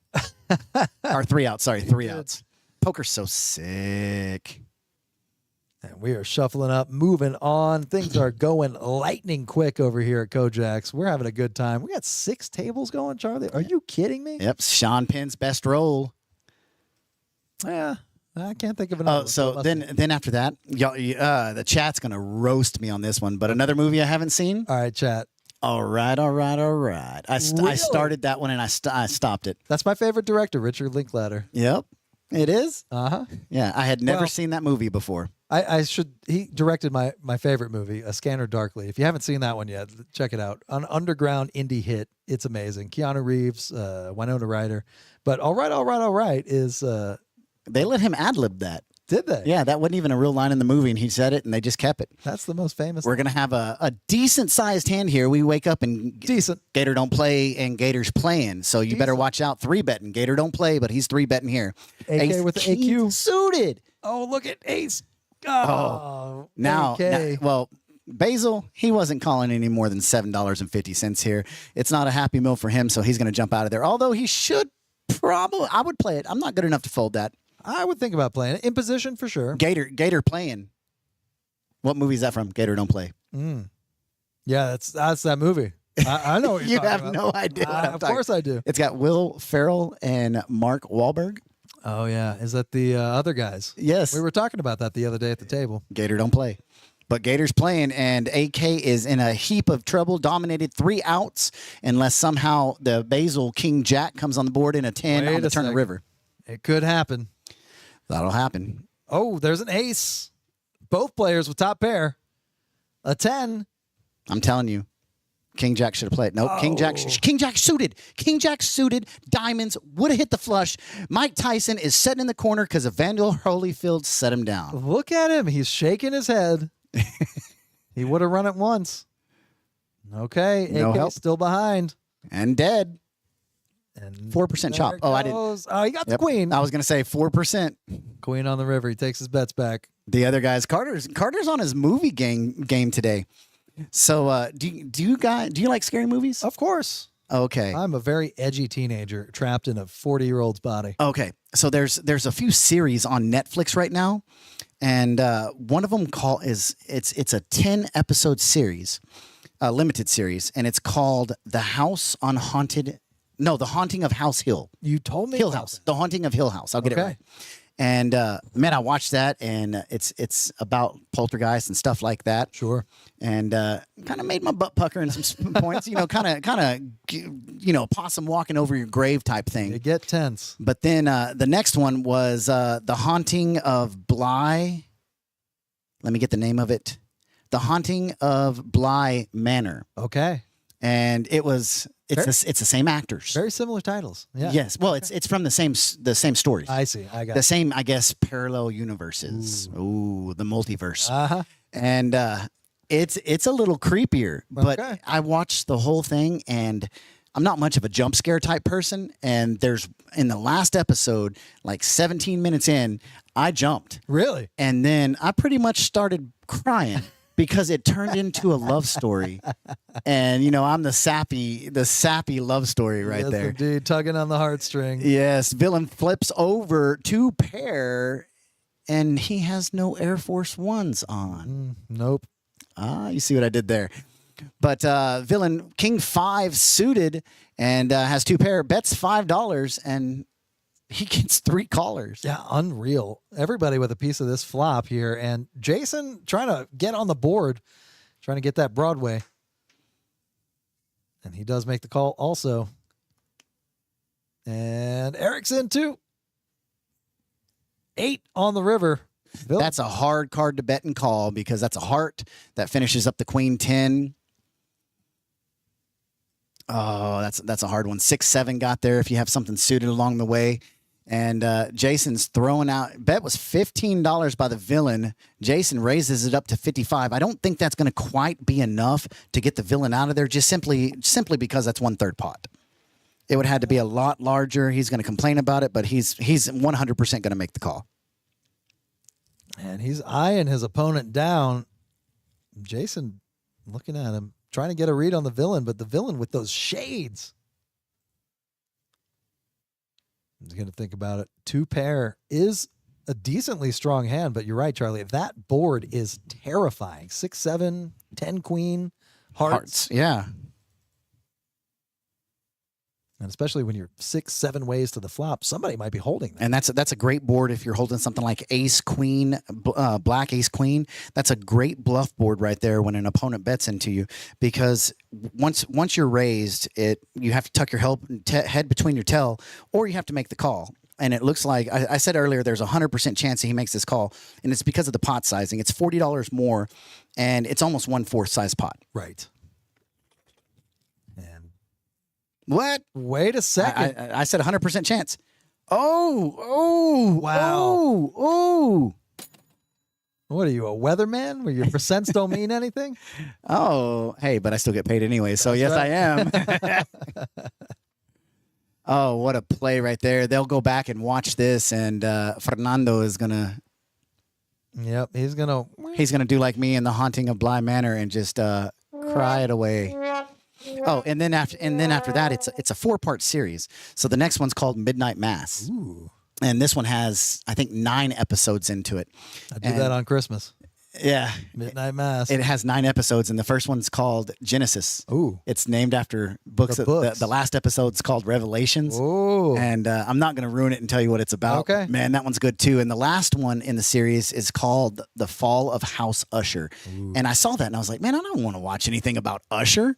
Or 3 outs. Sorry, 3 outs. Poker's so sick. And we are shuffling up, moving on. Things are going lightning quick over here at KoJack's. We're having a good time. We got 6 tables going, Charlie. Are you kidding me? Yep, Sean Penn's best roll. Yeah, I can't think of another. Oh, so then after that, y'all, the chat's gonna roast me on this one. But another movie I haven't seen. All right, chat. All right. I Really? started that one and I stopped it. That's my favorite director, Richard Linklater. Yep, it is. Uh-huh. Yeah, I had never seen that movie before. He directed my favorite movie, A Scanner Darkly. If you haven't seen that one yet, check it out. An underground indie hit. It's amazing. Keanu Reeves, Winona Ryder. But All Right is... They let him ad-lib that. Did they? Yeah, that wasn't even a real line in the movie, and he said it, and they just kept it. That's the most famous. We're going to have a decent-sized hand here. We wake up and... Decent. Gator don't play, and Gator's playing, so you better watch out. 3-betting. Gator don't play, but he's 3-betting here. AK with the AQ. Suited. Oh, look at Ace. Oh. Now, well, Basil, he wasn't calling any more than $7.50 here. It's not a happy meal for him, so he's going to jump out of there. Although he should probably... I would play it. I'm not good enough to fold that. I would think about playing it. In position for sure. Gator playing. What movie is that from? Gator don't play. Yeah, that's that movie. I know what you're You talking have about. no idea what I'm Of talking course I do. It's got Will Ferrell and Mark Wahlberg. Oh, yeah. Is that the other guys? Yes. We were talking about that the other day at the table. Gator don't play. But Gator's playing, and AK is in a heap of trouble, dominated 3 outs, unless somehow the Basil King Jack comes on the board in a 10 on the turn of river. It could happen. That'll happen. Oh, there's an ace. Both players with top pair. A 10. I'm telling you. King Jack should have played. Nope. Oh. King Jack suited. King Jack suited. Diamonds would have hit the flush. Mike Tyson is sitting in the corner because Evander Holyfield set him down. Look at him. He's shaking his head. He would have run it once. Okay. No AK help. still behind. And dead. And 4% chop. there Oh, I goes. didn't. Oh, he got the queen. I was going to say 4%. Queen on the river. He takes his bets back. The other guys, Carter's on his movie game today. So, do you like scary movies? Of course. Okay. I'm a very edgy teenager trapped in a 40-year-old's body. Okay. So there's a few series on Netflix right now, and one of them it's a 10-episode series, a limited series, and it's called The Haunting of House Hill. You told me Hill about House. that. The Haunting of Hill House. I'll get it Okay. right. And man, I watched that, and it's about poltergeist and stuff like that. Sure. And kind of made my butt pucker in some points. Kind of possum walking over your grave type thing. You get tense. But then the next one was The Haunting of Bly. Let me get the name of it. The Haunting of Bly Manor. Okay. And it's the same actors. Very similar titles. Yeah. Yes. Well, it's from the same stories. I see. I got the same, I guess, parallel universes. Ooh, the multiverse. Uh-huh. And it's a little creepier. But Okay. I watched the whole thing, and I'm not much of a jump scare type person. And there's in the last episode, like 17 minutes in, I jumped. Really? And then I pretty much started crying because it turned into a love story. And, I'm the sappy love story right Yes, there. indeed. Tugging on the heartstring. Yes. Villain flips over to Pear, and he has no Air Force Ones on. Nope. You see what I did there. But villain King 5 suited and has 2 pair, bets $5, and he gets 3 callers. Yeah, unreal. Everybody with a piece of this flop here. And Jason trying to get on the board, trying to get that Broadway. And he does make the call also. And Eric's in too. 8 on the river. That's a hard card to bet and call because that's a heart that finishes up the Queen 10. Oh, that's a hard one. 6-7 got there if you have something suited along the way. And Jason's throwing out. Bet was $15 by the villain. Jason raises it up to $55. I don't think that's going to quite be enough to get the villain out of there. Just simply because that's 1/3 pot. It would have to be a lot larger. He's going to complain about it, but he's 100% going to make the call. And he's eyeing his opponent down. Jason looking at him, trying to get a read on the villain, but the villain with those shades. He's going to think about it. 2 pair is a decently strong hand, but you're right, Charlie. That board is terrifying. 6-7, 10 queen, hearts. Yeah. And especially when you're 6-7 ways to the flop, somebody might be holding that. And that's a great board if you're holding something like Ace Queen, Black Ace Queen. That's a great bluff board right there when an opponent bets into you, because once you're raised, you have to tuck your head between your tail, or you have to make the call. And it looks like I said earlier, there's a 100% chance that he makes this call, and it's because of the pot sizing. It's $40 more, and it's almost 1/4 size pot. Right. And what? Wait a second. I said 100% chance. Oh, wow. Oh. What are you, a weatherman where your percents don't mean anything? Oh, hey, but I still get paid anyway, so That's yes, right. I am. Oh, what a play right there. They'll go back and watch this, and Fernando is going to... Yep, he's going to do like me in The Haunting of Bly Manor and just cry it away. Oh, and then after that, it's a 4-part series. So the next one's called Midnight Mass. Ooh. And this one has, I think, 9 episodes into it. I do that on Christmas. Yeah. Midnight Mass. It has 9 episodes, and the first one's called Genesis. Ooh. It's named after books. The last episode's called Revelations. Ooh. And I'm not going to ruin it and tell you what it's about. Okay. Man, that one's good too. And the last one in the series is called The Fall of House Usher. Ooh. And I saw that, and I was like, man, I don't want to watch anything about Usher.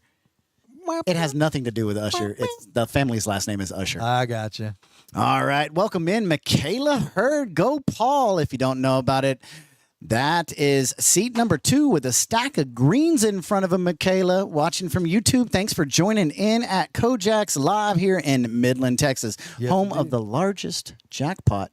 It has nothing to do with Usher. The family's last name is Usher. I got you. All right. Welcome in, Michaela Hurd. Go Paul, if you don't know about it. That is seat number 2 with a stack of greens in front of him, Michaela, watching from YouTube. Thanks for joining in at KoJack's live here in Midland, Texas, home of the largest jackpot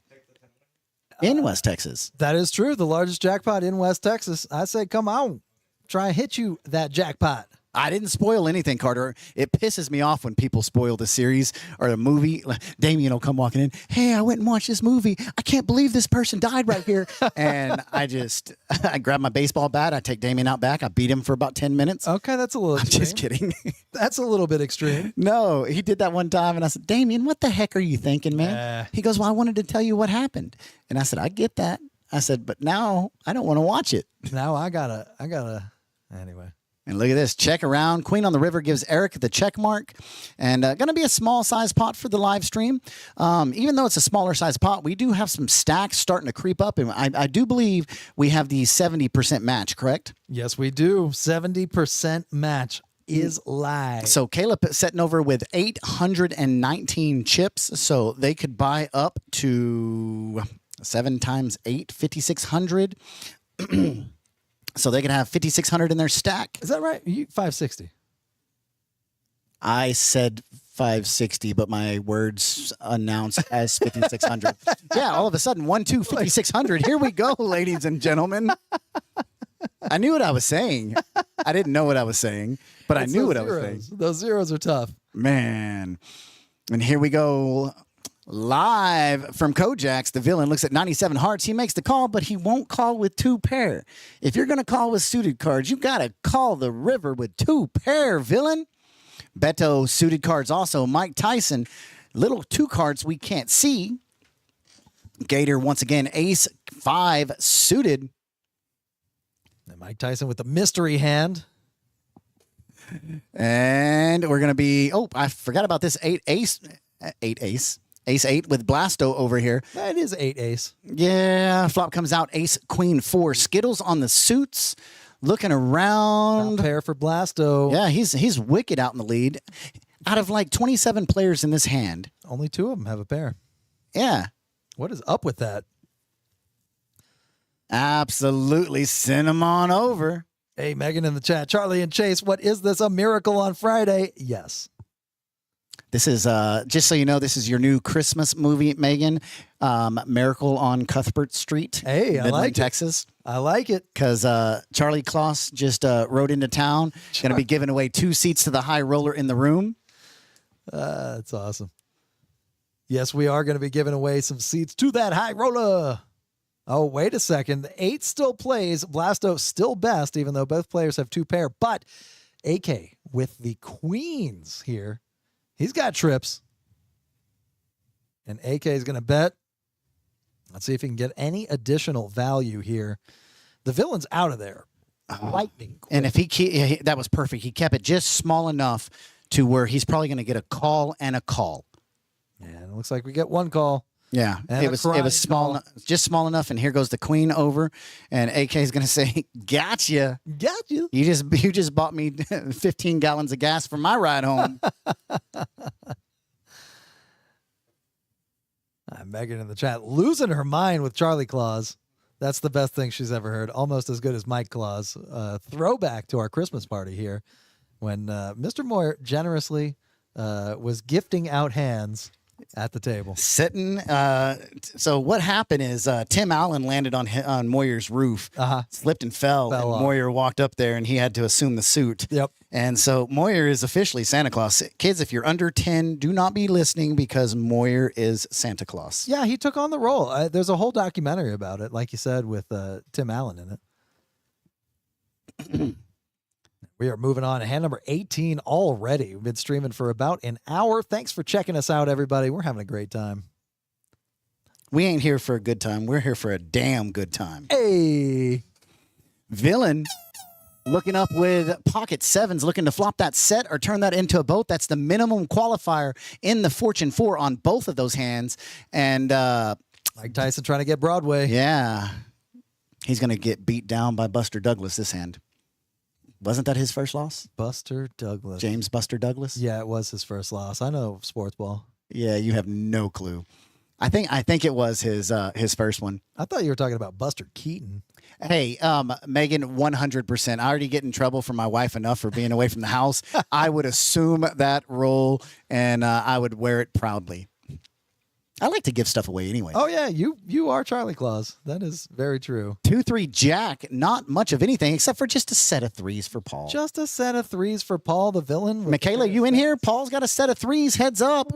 in West Texas. That is true. The largest jackpot in West Texas. I say, come on, try and hit you that jackpot. I didn't spoil anything, Carter. It pisses me off when people spoil the series or the movie. Damien will come walking in. Hey, I went and watched this movie. I can't believe this person died right here. And I grab my baseball bat. I take Damien out back. I beat him for about 10 minutes. Okay, that's a little extreme. I'm just kidding. That's a little bit extreme. No, he did that one time. And I said, Damien, what the heck are you thinking, man? He goes, well, I wanted to tell you what happened. And I said, I get that. I said, but now I don't want to watch it. Now I gotta, anyway. And look at this, check around. Queen on the river gives Eric the check mark. And going to be a small size pot for the live stream. Even though it's a smaller size pot, we do have some stacks starting to creep up. And I do believe we have the 70% match, correct? Yes, we do. 70% match is live. So Caleb setting over with 819 chips. So they could buy up to 7 times 8, 5,600. So they can have 5,600 in their stack. Is that right? 560. I said 560, but my words announced as 5,600. Yeah, all of a sudden, 1, 2, 5,600. Here we go, ladies and gentlemen. I knew what I was saying. I didn't know what I was saying, but I knew what I was saying. Those zeros are tough. Man. And here we go. Live from KoJack's, the villain looks at 97 hearts. He makes the call, but he won't call with 2 pair. If you're going to call with suited cards, you got to call the river with 2 pair, villain. Beto suited cards also. Mike Tyson, little 2 cards we can't see. Gator once again, ace 5 suited. And Mike Tyson with the mystery hand. And we're going to be, I forgot about this ace 8 with Blasto over here. That is 8 ace. Yeah, flop comes out ace queen 4. Skittles on the suits, looking around. Top pair for Blasto. Yeah, he's wicked out in the lead. Out of like 27 players in this hand, only 2 of them have a pair. Yeah. What is up with that? Absolutely. Send them on over. Hey, Megan in the chat. Charlie and Chase, what is this? A miracle on Friday? Yes. This is, just so you know, this is your new Christmas movie, Megan. Miracle on Cuthbert Street. Hey, I Midland, like Texas. I like it. Because Charlie Kloss just rode into town. Going to be giving away 2 seats to the high roller in the room. That's awesome. Yes, we are going to be giving away some seats to that high roller. Oh, wait a second. The 8 still plays. Blasto still best, even though both players have 2 pair. But AK with the queens here. He's got trips. And AK is going to bet. Let's see if he can get any additional value here. The villain's out of there. Lightning quick. And if that was perfect. He kept it just small enough to where he's probably going to get a call and a call. And it looks like we get 1 call. Yeah, and it was small, just small enough. And here goes the queen over, and AK is going to say, "Gotcha, gotcha." You just bought me 15 gallons of gas for my ride home." Megan in the chat losing her mind with Charlie Claus. That's the best thing she's ever heard. Almost as good as Mike Claus. Throwback to our Christmas party here, when Mr. Moyer generously was gifting out hands at the table. Sitting. So what happened is Tim Allen landed on Moyer's roof, slipped and fell and off. Moyer walked up there and he had to assume the suit. Yep. And so Moyer is officially Santa Claus. Kids, if you're under 10, do not be listening because Moyer is Santa Claus. Yeah, he took on the role. There's a whole documentary about it, like you said, with Tim Allen in it. We are moving on to hand number 18 already. We've been streaming for about an hour. Thanks for checking us out, everybody. We're having a great time. We ain't here for a good time. We're here for a damn good time. Hey. Villain looking up with pocket 7s, looking to flop that set or turn that into a boat. That's the minimum qualifier in the Fortune 4 on both of those hands. And Mike Tyson trying to get Broadway. Yeah. He's going to get beat down by Buster Douglas this hand. Wasn't that his first loss? Buster Douglas. James Buster Douglas? Yeah, it was his first loss. I know sports ball. Yeah, you have no clue. I think it was his first one. I thought you were talking about Buster Keaton. Hey, Megan, 100%. I already get in trouble from my wife enough for being away from the house. I would assume that role, and I would wear it proudly. I like to give stuff away anyway. Oh, yeah, you are Charlie Claus. That is very true. 2-3 Jack, not much of anything except for just a set of 3s for Paul. Just a set of 3s for Paul, the villain. Michaela, you in here? Paul's got a set of 3s. Heads up.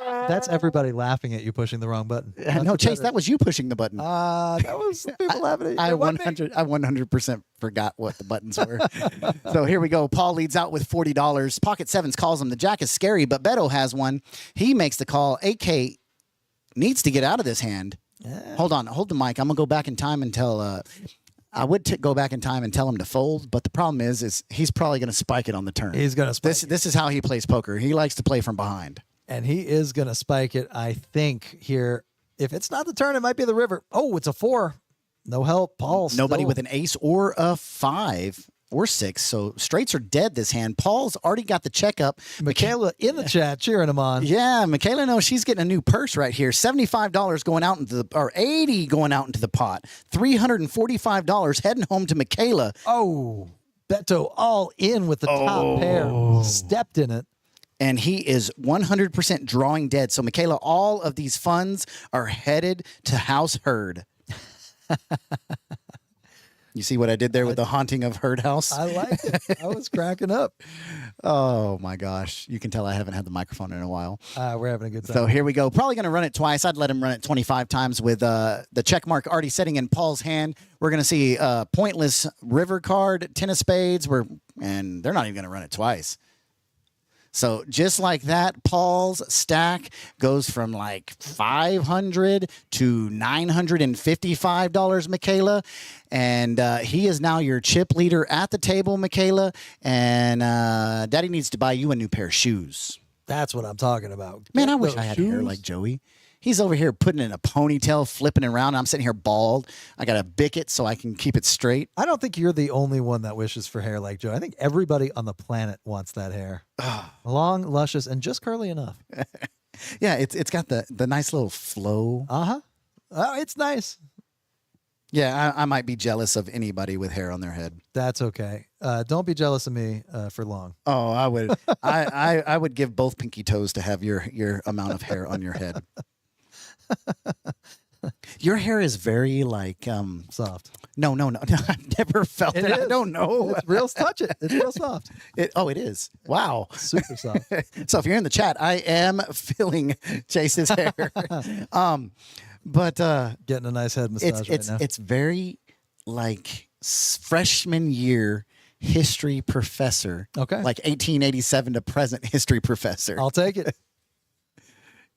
That's everybody laughing at you pushing the wrong button. No, Chase, that was you pushing the button. That was people laughing at you. I 100% forgot what the buttons were. So here we go. Paul leads out with $40. Pocket 7s calls him. The Jack is scary, but Beto has one. He makes the call. AK needs to get out of this hand. Yeah. Hold on. Hold the mic. I'm going to go back in time and tell I would go back in time and tell him to fold, but the problem is he's probably going to spike it on the turn. He's going to spike it. This is how he plays poker. He likes to play from behind. And he is going to spike it, I think, here. If it's not the turn, it might be the river. Oh, it's a 4. No help. Paul Nobody still. with an ace or a 5 or 6. So straights are dead this hand. Paul's already got the checkup. Michaela in the chat cheering him on. Yeah, Michaela knows she's getting a new purse right here. $75 going out into the, or $80 going out into the pot. $345 heading home to Michaela. Oh, Beto all in with the top pair. Stepped in it. And he is 100% drawing dead. So, Michaela, all of these funds are headed to House Herd. You see what I did there with the haunting of Herd House? I liked it. I was cracking up. Oh, my gosh. You can tell I haven't had the microphone in a while. We're having a good time. So here we go. Probably going to run it twice. I'd let him run it 25 times with the check mark already setting in Paul's hand. We're going to see pointless river card, 10 of spades, and they're not even going to run it twice. So just like that, Paul's stack goes from like $500 to $955, Michaela. And he is now your chip leader at the table, Michaela. And Daddy needs to buy you a new pair of shoes. That's what I'm talking about. Man, Get I wish those I had shoes. hair like Joey. He's over here putting in a ponytail, flipping it around. I'm sitting here bald. I got to bick it so I can keep it straight. I don't think you're the only one that wishes for hair like Joe. I think everybody on the planet wants that hair. Long, luscious, and just curly enough. Yeah, it's got the nice little flow. Uh-huh. It's nice. Yeah, I might be jealous of anybody with hair on their head. That's okay. Don't be jealous of me for long. Oh, I would. I would give both pinky toes to have your amount of hair on your head. Your hair is very like Soft. No. I've never felt it. I don't know. It's real. Touch it. It's real soft. It is. Wow. Super soft. So if you're in the chat, I am feeling Chase's hair. But Getting a nice head massage right now. it's very like freshman year history professor. Okay. Like 1887 to present history professor. I'll take it.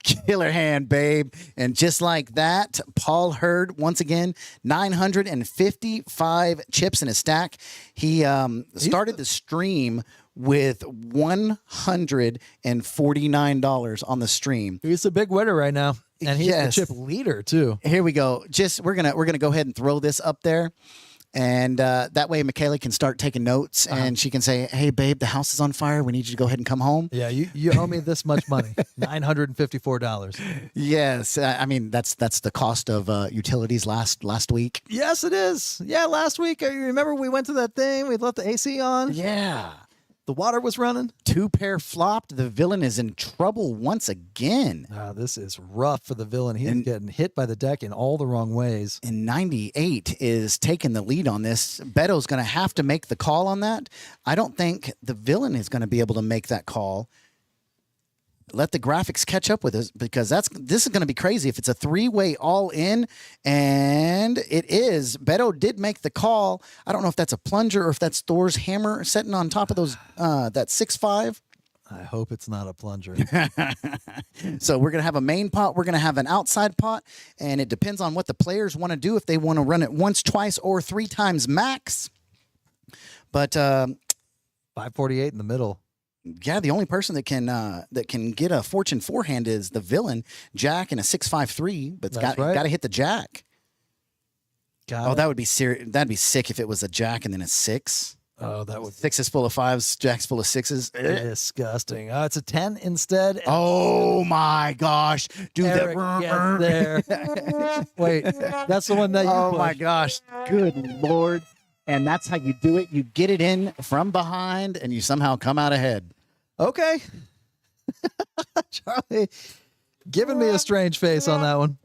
Killer hand, babe. And just like that, Paul Hurd, once again, 955 chips in his stack. He started the stream with $149 on the stream. He's a big winner right now. And he's Yes. the chip leader, too. Here we go. We're gonna go ahead and throw this up there. And that way, Michaela can start taking notes, and she can say, "Hey, babe, the house is on fire. We need you to go ahead and come home." Yeah, you owe me this much money, $954. Yes, I mean that's the cost of utilities last week. Yes, it is. Yeah, last week, you remember we went to that thing, we left the AC on, Yeah, the water was running. 2 pair flopped. The villain is in trouble once again. This is rough for the villain. He's getting hit by the deck in all the wrong ways. And 98 is taking the lead on this. Beto's going to have to make the call on that. I don't think the villain is going to be able to make that call. Let the graphics catch up with us, because this is going to be crazy if it's a 3-way all in, and it is. Beto did make the call. I don't know if that's a plunger or if that's Thor's hammer sitting on top of those that 6-5. I hope it's not a plunger. So we're going to have a main pot. We're going to have an outside pot, and it depends on what the players want to do, if they want to run it once, twice, or 3 times max. But 548 in the middle. yeah, the only person that can get a fortune forehand is the villain, Jack, and a 6-5-3, but it's got to hit the Jack. That would be that'd be sick if it was a Jack and then a 6. Oh, that would 6 is full of 5s, Jack's full of 6s. disgusting. Oh, it's a 10 instead. Oh my gosh, dude! Eric gets there. Wait, that's the one that you Oh pushed. my gosh, good Lord. And that's how you do it. You get it in from behind, and you somehow come out ahead. Okay. Charlie giving me a strange face on that one.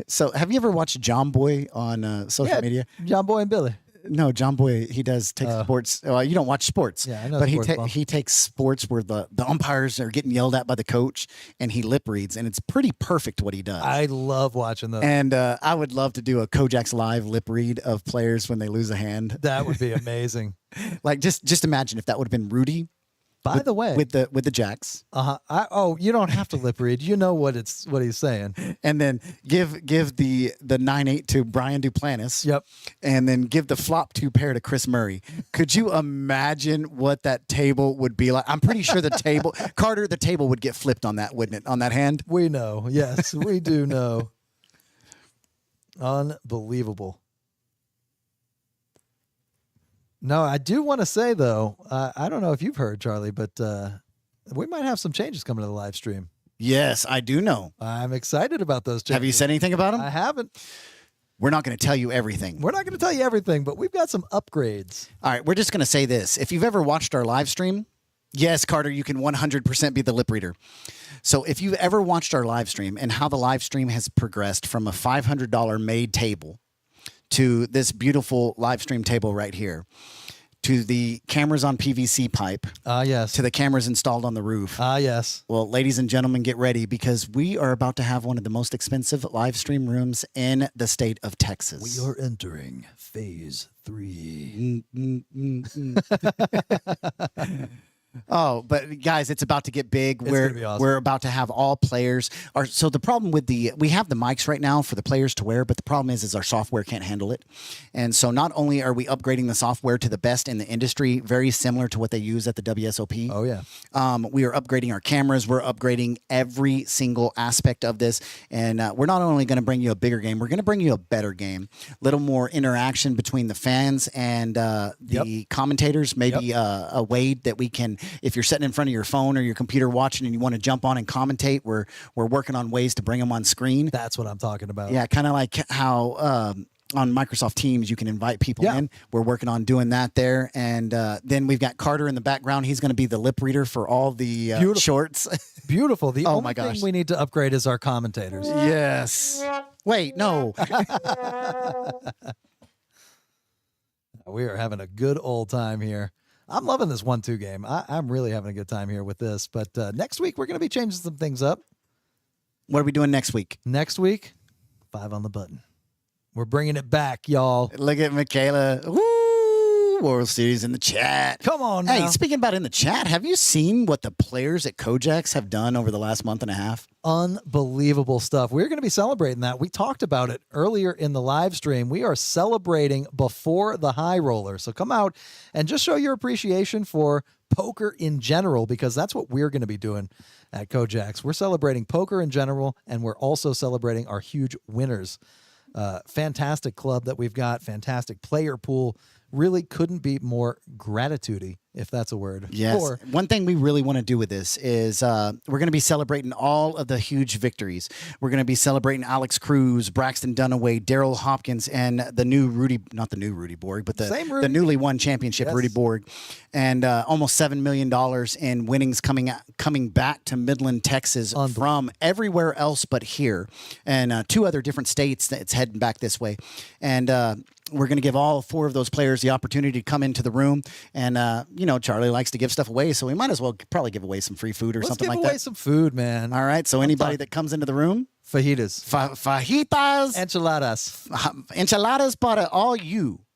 So, have you ever watched John Boy on social media? John Boy and Billy. No, John Boy, he does take sports. Well, you don't watch sports. Yeah, I know But sports ball. he takes sports where the umpires are getting yelled at by the coach, and he lip reads, and it's pretty perfect what he does. I love watching those. And I would love to do a KoJack's live lip read of players when they lose a hand. That would be amazing. Like just imagine if that would have been Rudy, By the way, with the jacks, you don't have to lip read. You know what he's saying. and then give the 9-8 to Brian Duplantis. Yep. And then give the flop 2 pair to Chris Murray. Could you imagine what that table would be like? I'm pretty sure the table would get flipped on that, wouldn't it? On that hand. We know. Yes, we do know. Unbelievable. No, I do want to say, though, I don't know if you've heard, Charlie, but we might have some changes coming to the live stream. Yes, I do know. I'm excited about those changes. Have you said anything about them? I haven't. We're not going to tell you everything. We're not going to tell you everything, but we've got some upgrades. All right, we're just going to say this. If you've ever watched our live stream, yes, Carter, you can 100% be the lip reader. So if you've ever watched our live stream and how the live stream has progressed from a $500 made table to this beautiful live stream table right here, to the cameras on PVC pipe, Yes. to the cameras installed on the roof. Yes. Well, ladies and gentlemen, get ready because we are about to have one of the most expensive live stream rooms in the state of Texas. We are entering phase 3. Oh, but guys, it's about to get big. It's gonna be awesome. We're about to have all players. So the problem with we have the mics right now for the players to wear, but the problem is our software can't handle it. And so not only are we upgrading the software to the best in the industry, very similar to what they use at the WSOP. Oh, yeah. We are upgrading our cameras. We're upgrading every single aspect of this. And we're not only going to bring you a bigger game, we're going to bring you a better game. A little more interaction between the fans and the commentators. Maybe a way that we can, if you're sitting in front of your phone or your computer watching and you want to jump on and commentate, we're working on ways to bring them on screen. That's what I'm talking about. Yeah, kind of like how on Microsoft Teams you can invite people in. We're working on doing that there. And then we've got Carter in the background. He's going to be the lip reader for all the shorts. Beautiful. The only my gosh. thing we need to upgrade is our commentators. Yes. Wait, no. We are having a good old time here. I'm loving this 1-2 game. I'm really having a good time here with this. But next week, we're going to be changing some things up. What are we doing next week? Next week, 5 on the button. We're bringing it back, y'all. Look at Michaela. Woo! World Series in the chat. Come on now. Hey, speaking about in the chat, have you seen what the players at KoJack's have done over the last month and a half? Unbelievable stuff. We're going to be celebrating that. We talked about it earlier in the live stream. We are celebrating before the high roller. So come out and just show your appreciation for poker in general, because that's what we're going to be doing at KoJack's. We're celebrating poker in general, and we're also celebrating our huge winners. Fantastic club that we've got, fantastic player pool. Really couldn't be more gratitude-y, if that's a word. Yes. One thing we really want to do with this is we're going to be celebrating all of the huge victories. We're going to be celebrating Alex Cruz, Braxton Dunaway, Daryl Hopkins, and the new not the new Rudy Borg, but the newly won championship Rudy Borg, and almost $7 million in winnings coming back to Midland, Texas from everywhere else but here, and 2 other different states that's heading back this way. And we're going to give all 4 of those players the opportunity to come into the room. And, Charlie likes to give stuff away, so we might as well probably give away some free food or something like that. Let's give away some food, man. All right, so anybody that comes into the room. Fajitas. Fajitas. Enchiladas. Enchiladas para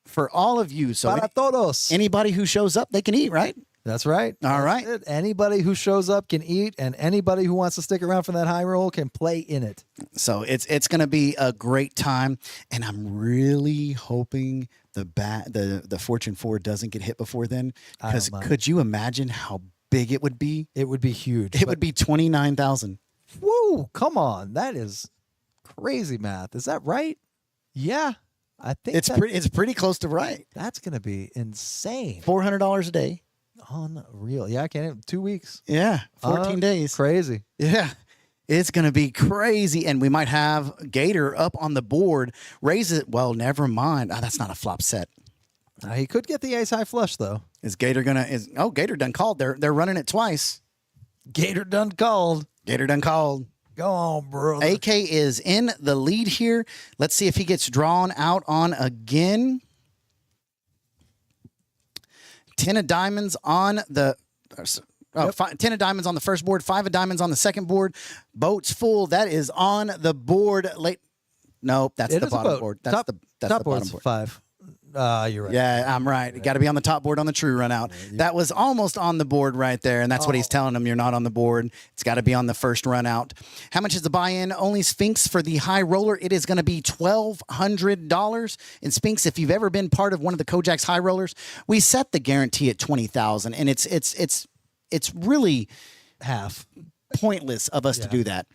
for all of you. So para todos. Anybody who shows up, they can eat, right? That's right. All right. It. Anybody who shows up can eat, and anybody who wants to stick around for that high roll can play in it. So it's going to be a great time, and I'm really hoping the Fortune 4 doesn't get hit before then. Because could you imagine how big it would be? It would be huge. It would be 29,000. Whoa! Come on, that is crazy math. Is that right? Yeah, I think it's pretty close to right. That's going to be insane. $400 a day. Unreal. Yeah, I can't. 2 weeks. Yeah, 14 days. Crazy. Yeah. It's going to be crazy. And we might have Gator up on the board. Raise it. Well, never mind. That's not a flop set. He could get the ace high flush, though. Is Gator going to... Gator done called. They're running it twice. Gator done called. Gator done called. Go on, bro. AK is in the lead here. Let's see if he gets drawn out on again. 10 of diamonds on the... 10 of diamonds on the first board, 5 of diamonds on the second board. Boat's full. That is on the board late. No, that's the bottom board. That's the bottom board. 5. You're right. Yeah, I'm right. You got to be on the top board on the true run out. That was almost on the board right there, and that's what he's telling them. You're not on the board. It's got to be on the first run out. How much is the buy-in? Only Sphinx for the high roller. It is going to be $1,200. And Sphinx, if you've ever been part of one of the KoJack's high rollers, we set the guarantee at $20,000, and it's really Half. pointless of us to do that.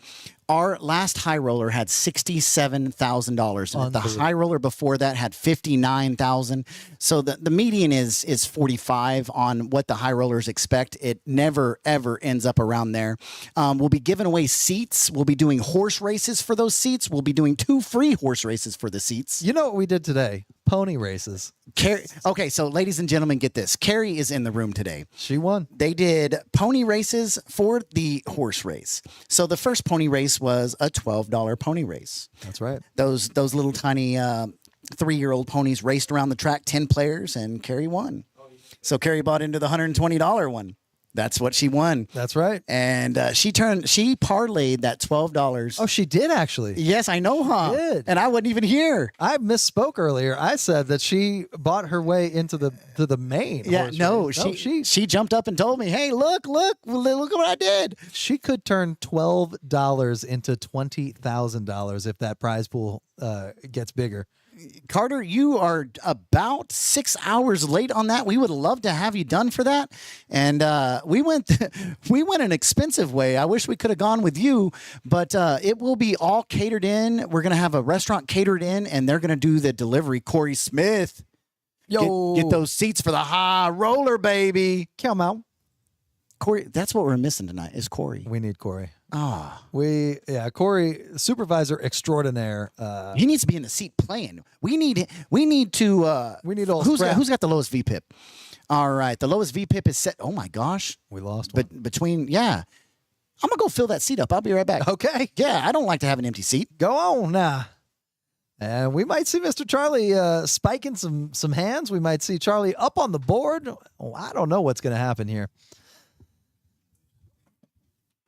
Our last high roller had $67,000. And the high roller before that had $59,000. So the median is 45 on what the high rollers expect. It never ever ends up around there. We'll be giving away seats. We'll be doing horse races for those seats. We'll be doing 2 free horse races for the seats. You know what we did today? Pony races. Okay, so ladies and gentlemen, get this. Carrie is in the room today. She won. They did pony races for the horse race. So the first pony race was a $12 pony race. That's right. Those little tiny 3-year-old ponies raced around the track, 10 players, and Carrie won. So Carrie bought into the $120 one. That's what she won. That's right. And she parlayed that $12. Oh, she did actually. Yes, I know, huh? She did. And I wasn't even here. I misspoke earlier. I said that she bought her way into the main. Yeah, horse no, race. she jumped up and told me, "Hey, look what I did." She could turn $12 into $20,000 if that prize pool gets bigger. Carter, you are about 6 hours late on that. We would love to have you done for that. And we went an expensive way. I wish we could have gone with you, but it will be all catered in. We're going to have a restaurant catered in, and they're going to do the delivery. Corey Smith, get those seats for the high roller, baby. Come out. Corey, that's what we're missing tonight is Corey. We need Corey. Ah, Corey, supervisor extraordinaire. he needs to be in the seat playing. We need old who's got the lowest VPIP? All right, the lowest VPIP is set. Oh my gosh, we lost one. But I'm gonna go fill that seat up. I'll be right back. Okay. Yeah, I don't like to have an empty seat. Go on now. And we might see Mr. Charlie spiking some hands. We might see Charlie up on the board. Oh, I don't know what's going to happen here.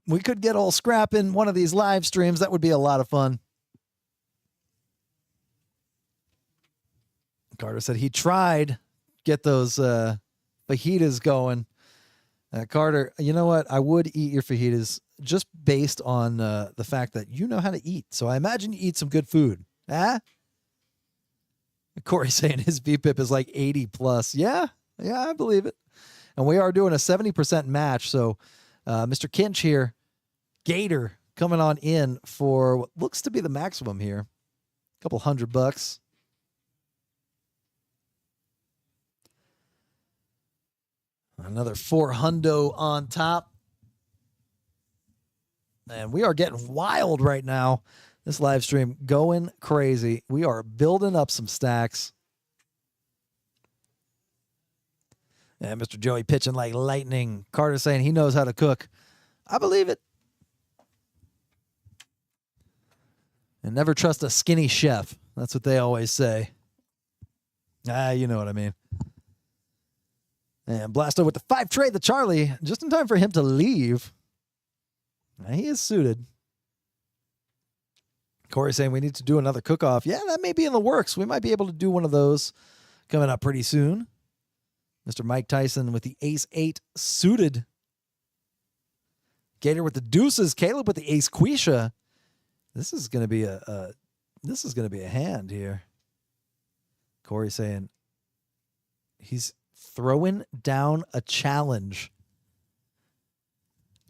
We could get old Scrap in one of these live streams. That would be a lot of fun. Carter said he tried get those fajitas going. Carter, you know what? I would eat your fajitas just based on the fact that you know how to eat. So I imagine you eat some good food. Huh? Corey saying his VPIP is like 80 plus. Yeah, I believe it. And we are doing a 70% match. So Mr. Kinch here, Gator coming on in for what looks to be the maximum here. A couple $100. Another $400 on top. And we are getting wild right now. This live stream going crazy. We are building up some stacks. And Mr. Joey pitching like lightning. Carter saying he knows how to cook. I believe it. And never trust a skinny chef. That's what they always say. You know what I mean. And Blasto with the 5 trade the Charlie. Just in time for him to leave. He is suited. Corey saying we need to do another cook-off. Yeah, that may be in the works. We might be able to do one of those coming up pretty soon. Mr. Mike Tyson with the ace-8 suited. Gator with the deuces. Caleb with the ace Quisha. This is going to be a hand here. Corey saying he's throwing down a challenge.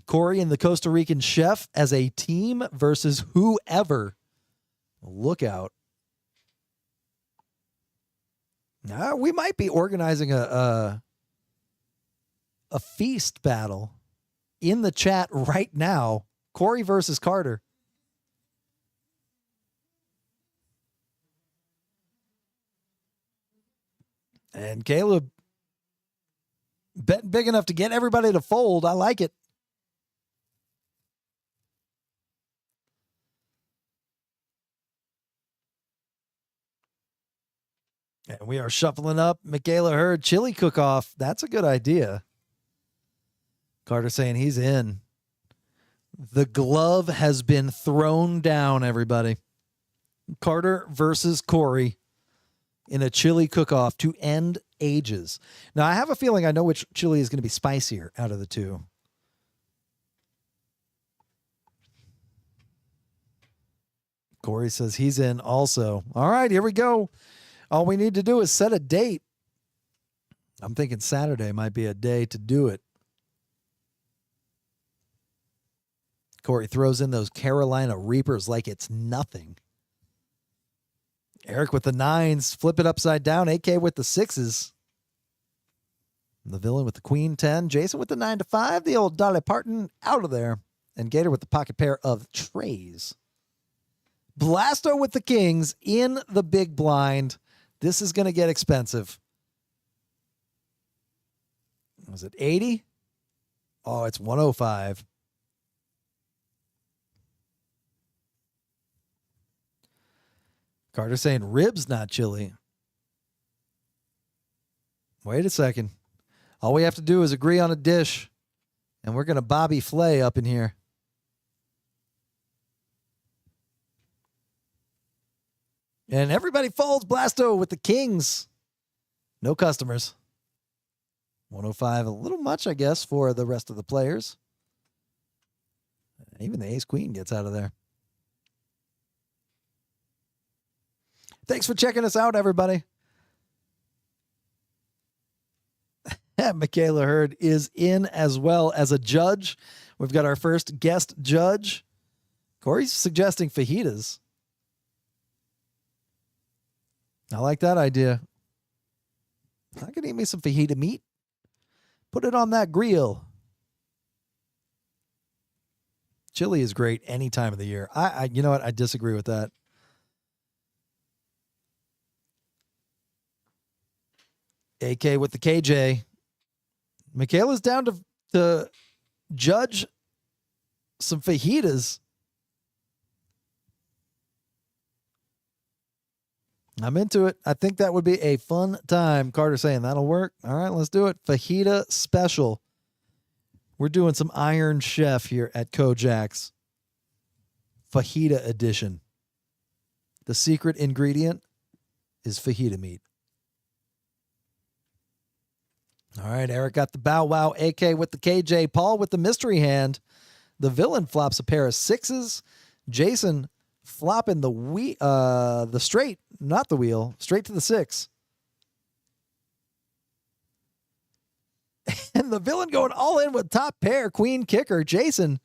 Corey and the Costa Rican chef as a team versus whoever. Look out. We might be organizing a feast battle in the chat right now. Corey versus Carter. And Caleb betting big enough to get everybody to fold. I like it. And we are shuffling up Michaela Hurd chili cook-off. That's a good idea. Carter saying he's in. The glove has been thrown down, everybody. Carter versus Corey. in a chili cook-off to end ages. Now, I have a feeling I know which chili is going to be spicier out of the two. Corey says he's in also. All right, here we go. All we need to do is set a date. I'm thinking Saturday might be a day to do it. Corey throws in those Carolina Reapers like it's nothing. Eric with the 9s. Flip it upside down. AK with the 6s. The villain with the queen 10. Jason with the 9 to 5. The old Dolly Parton out of there. And Gator with the pocket pair of trays. Blasto with the kings in the big blind. This is going to get expensive. Was it 80? Oh, it's 105. Carter saying ribs, not chili. Wait a second. All we have to do is agree on a dish, and we're going to Bobby Flay up in here. And everybody folds Blasto with the kings. No customers. 105, a little much, I guess, for the rest of the players. Even the ace-queen gets out of there. Thanks for checking us out, everybody. Michaela Hurd is in as well as a judge. We've got our first guest judge. Corey's suggesting fajitas. I like that idea. I could eat me some fajita meat. Put it on that grill. Chili is great any time of the year. You know what? I disagree with that. AK with the KJ. Michaela's down to judge some fajitas. I'm into it. I think that would be a fun time. Carter saying that'll work. All right, let's do it. Fajita special. We're doing some Iron Chef here at KoJack's. Fajita edition. The secret ingredient is fajita meat. All right, Eric got the Bow Wow. AK with the KJ. Paul with the mystery hand. The villain flops a pair of 6s. Jason flopping the straight, not the wheel, straight to the 6. And the villain going all in with top pair, queen kicker. Jason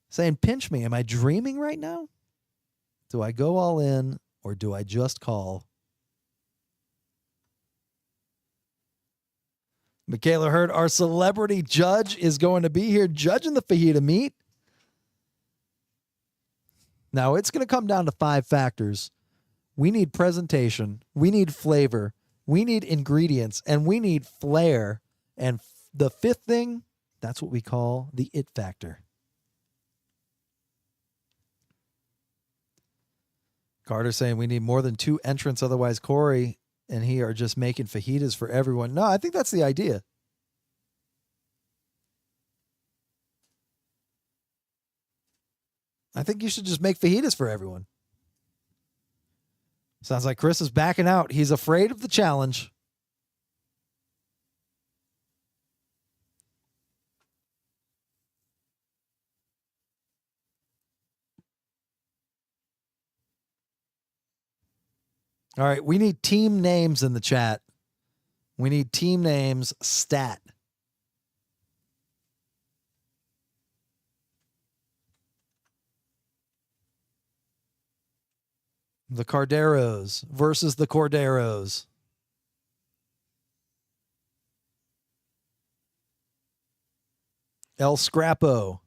saying, pinch me. Am I dreaming right now? Do I go all in or do I just call? Michaela Hurd, our celebrity judge, is going to be here judging the fajita meat. Now, it's going to come down to 5 factors. We need presentation. We need flavor. We need ingredients. And we need flair. And the 5th thing, that's what we call the it factor. Carter saying we need more than 2 entrants. Otherwise, Corey and he are just making fajitas for everyone. No, I think that's the idea. I think you should just make fajitas for everyone. Sounds like Chris is backing out. He's afraid of the challenge. All right, we need team names in the chat. We need team names stat. The Carderos versus the Corderos. El Scrapo.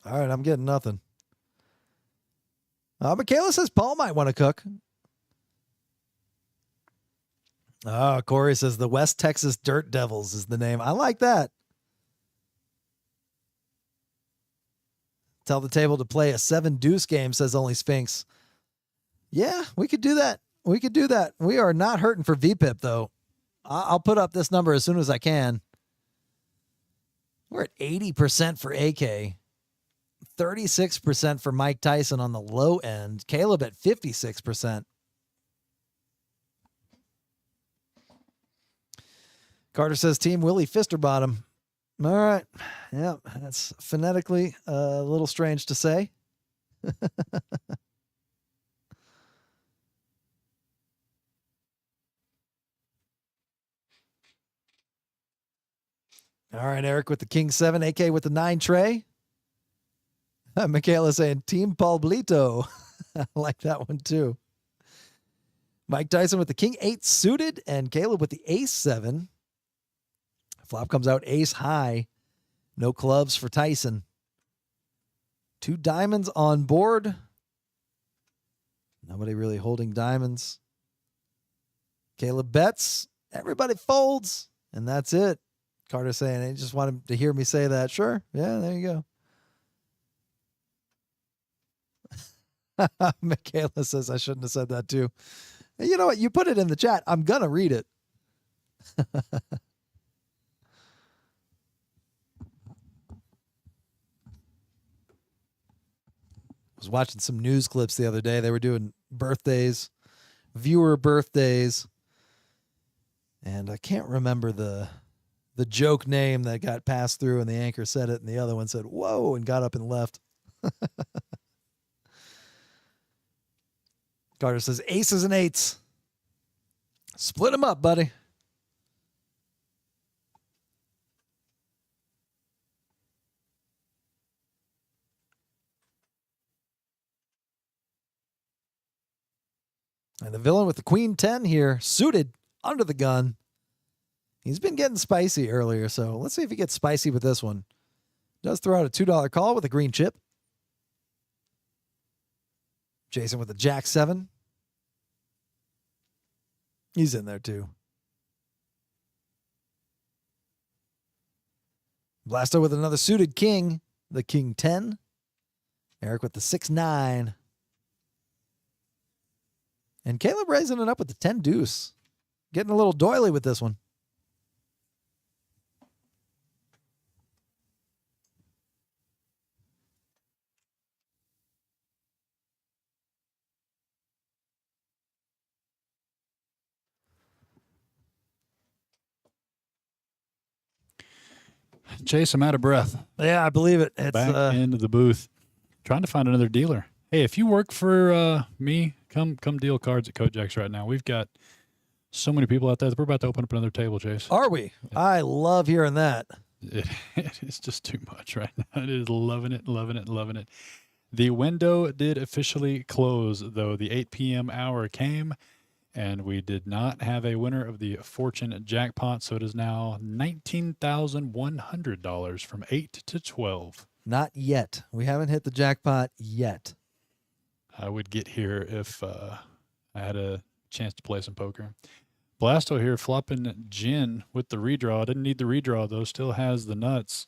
All right, I'm getting nothing. Michaela says Paul might want to cook. Corey says the West Texas Dirt Devils is the name. I like that. Tell the table to play a 7 deuce game, says Only Sphinx. Yeah, we could do that. we could do that. We are not hurting for VPIP, though. I'll put up this number as soon as I can. We're at 80% for AK, 36% for Mike Tyson on the low end, Caleb at 56%. Carter says Team Willie Fisterbottom. All right. Yeah, that's phonetically a little strange to say. All right, Eric with the King 7, AK with the 9 tray. Michaela saying Team Pablito. I like that one too. Mike Tyson with the King 8 suited and Caleb with the Ace 7. Flop comes out ace high. No clubs for Tyson. 2 diamonds on board. Nobody really holding diamonds. Caleb bets. Everybody folds. And that's it. Carter saying, I just wanted to hear me say that. Sure. Yeah, there you go. Michaela says I shouldn't have said that too. You know what? You put it in the chat. I'm going to read it. Was watching some news clips the other day. They were doing birthdays, viewer birthdays. And I can't remember the joke name that got passed through and the anchor said it and the other one said, whoa, and got up and left. Carter says aces and 8s. Split them up, buddy. And the villain with the Queen 10 here, suited under the gun. He's been getting spicy earlier, so let's see if he gets spicy with this one. Does throw out a $2 call with a green chip. Jason with the Jack 7. He's in there too. Blasto with another suited king, the King 10. Eric with the 6-9. And Caleb raising it up with the 10 deuce. Getting a little doily with this one. Chase, I'm out of breath. Yeah, I believe it. It's Back into the booth. Trying to find another dealer. Hey, if you work for me, come deal cards at KoJack's right now. We've got so many people out there. We're about to open up another table, Chase. Are we? I love hearing that. It's just too much right now. It is loving it, loving it, loving it. The window did officially close, though. The 8 p.m. hour came, and we did not have a winner of the Fortune jackpot, so it is now $19,100 from 8 to 12. Not yet. We haven't hit the jackpot yet. I would get here if I had a chance to play some poker. Blasto here flopping gin with the redraw. Didn't need the redraw, though. Still has the nuts.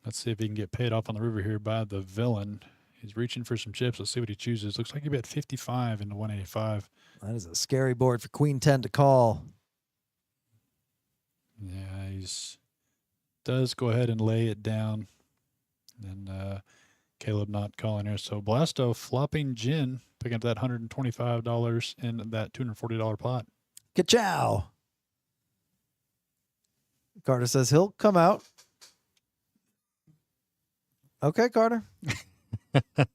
Let's see if he can get paid off on the river here by the villain. He's reaching for some chips. Let's see what he chooses. Looks like he bet 55 into 185. That is a scary board for Queen 10 to call. Yeah, does go ahead and lay it down. And Caleb not calling here. So Blasto flopping gin, picking up that $125 in that $240 pot. Ka-chow. Carter says he'll come out. Okay, Carter.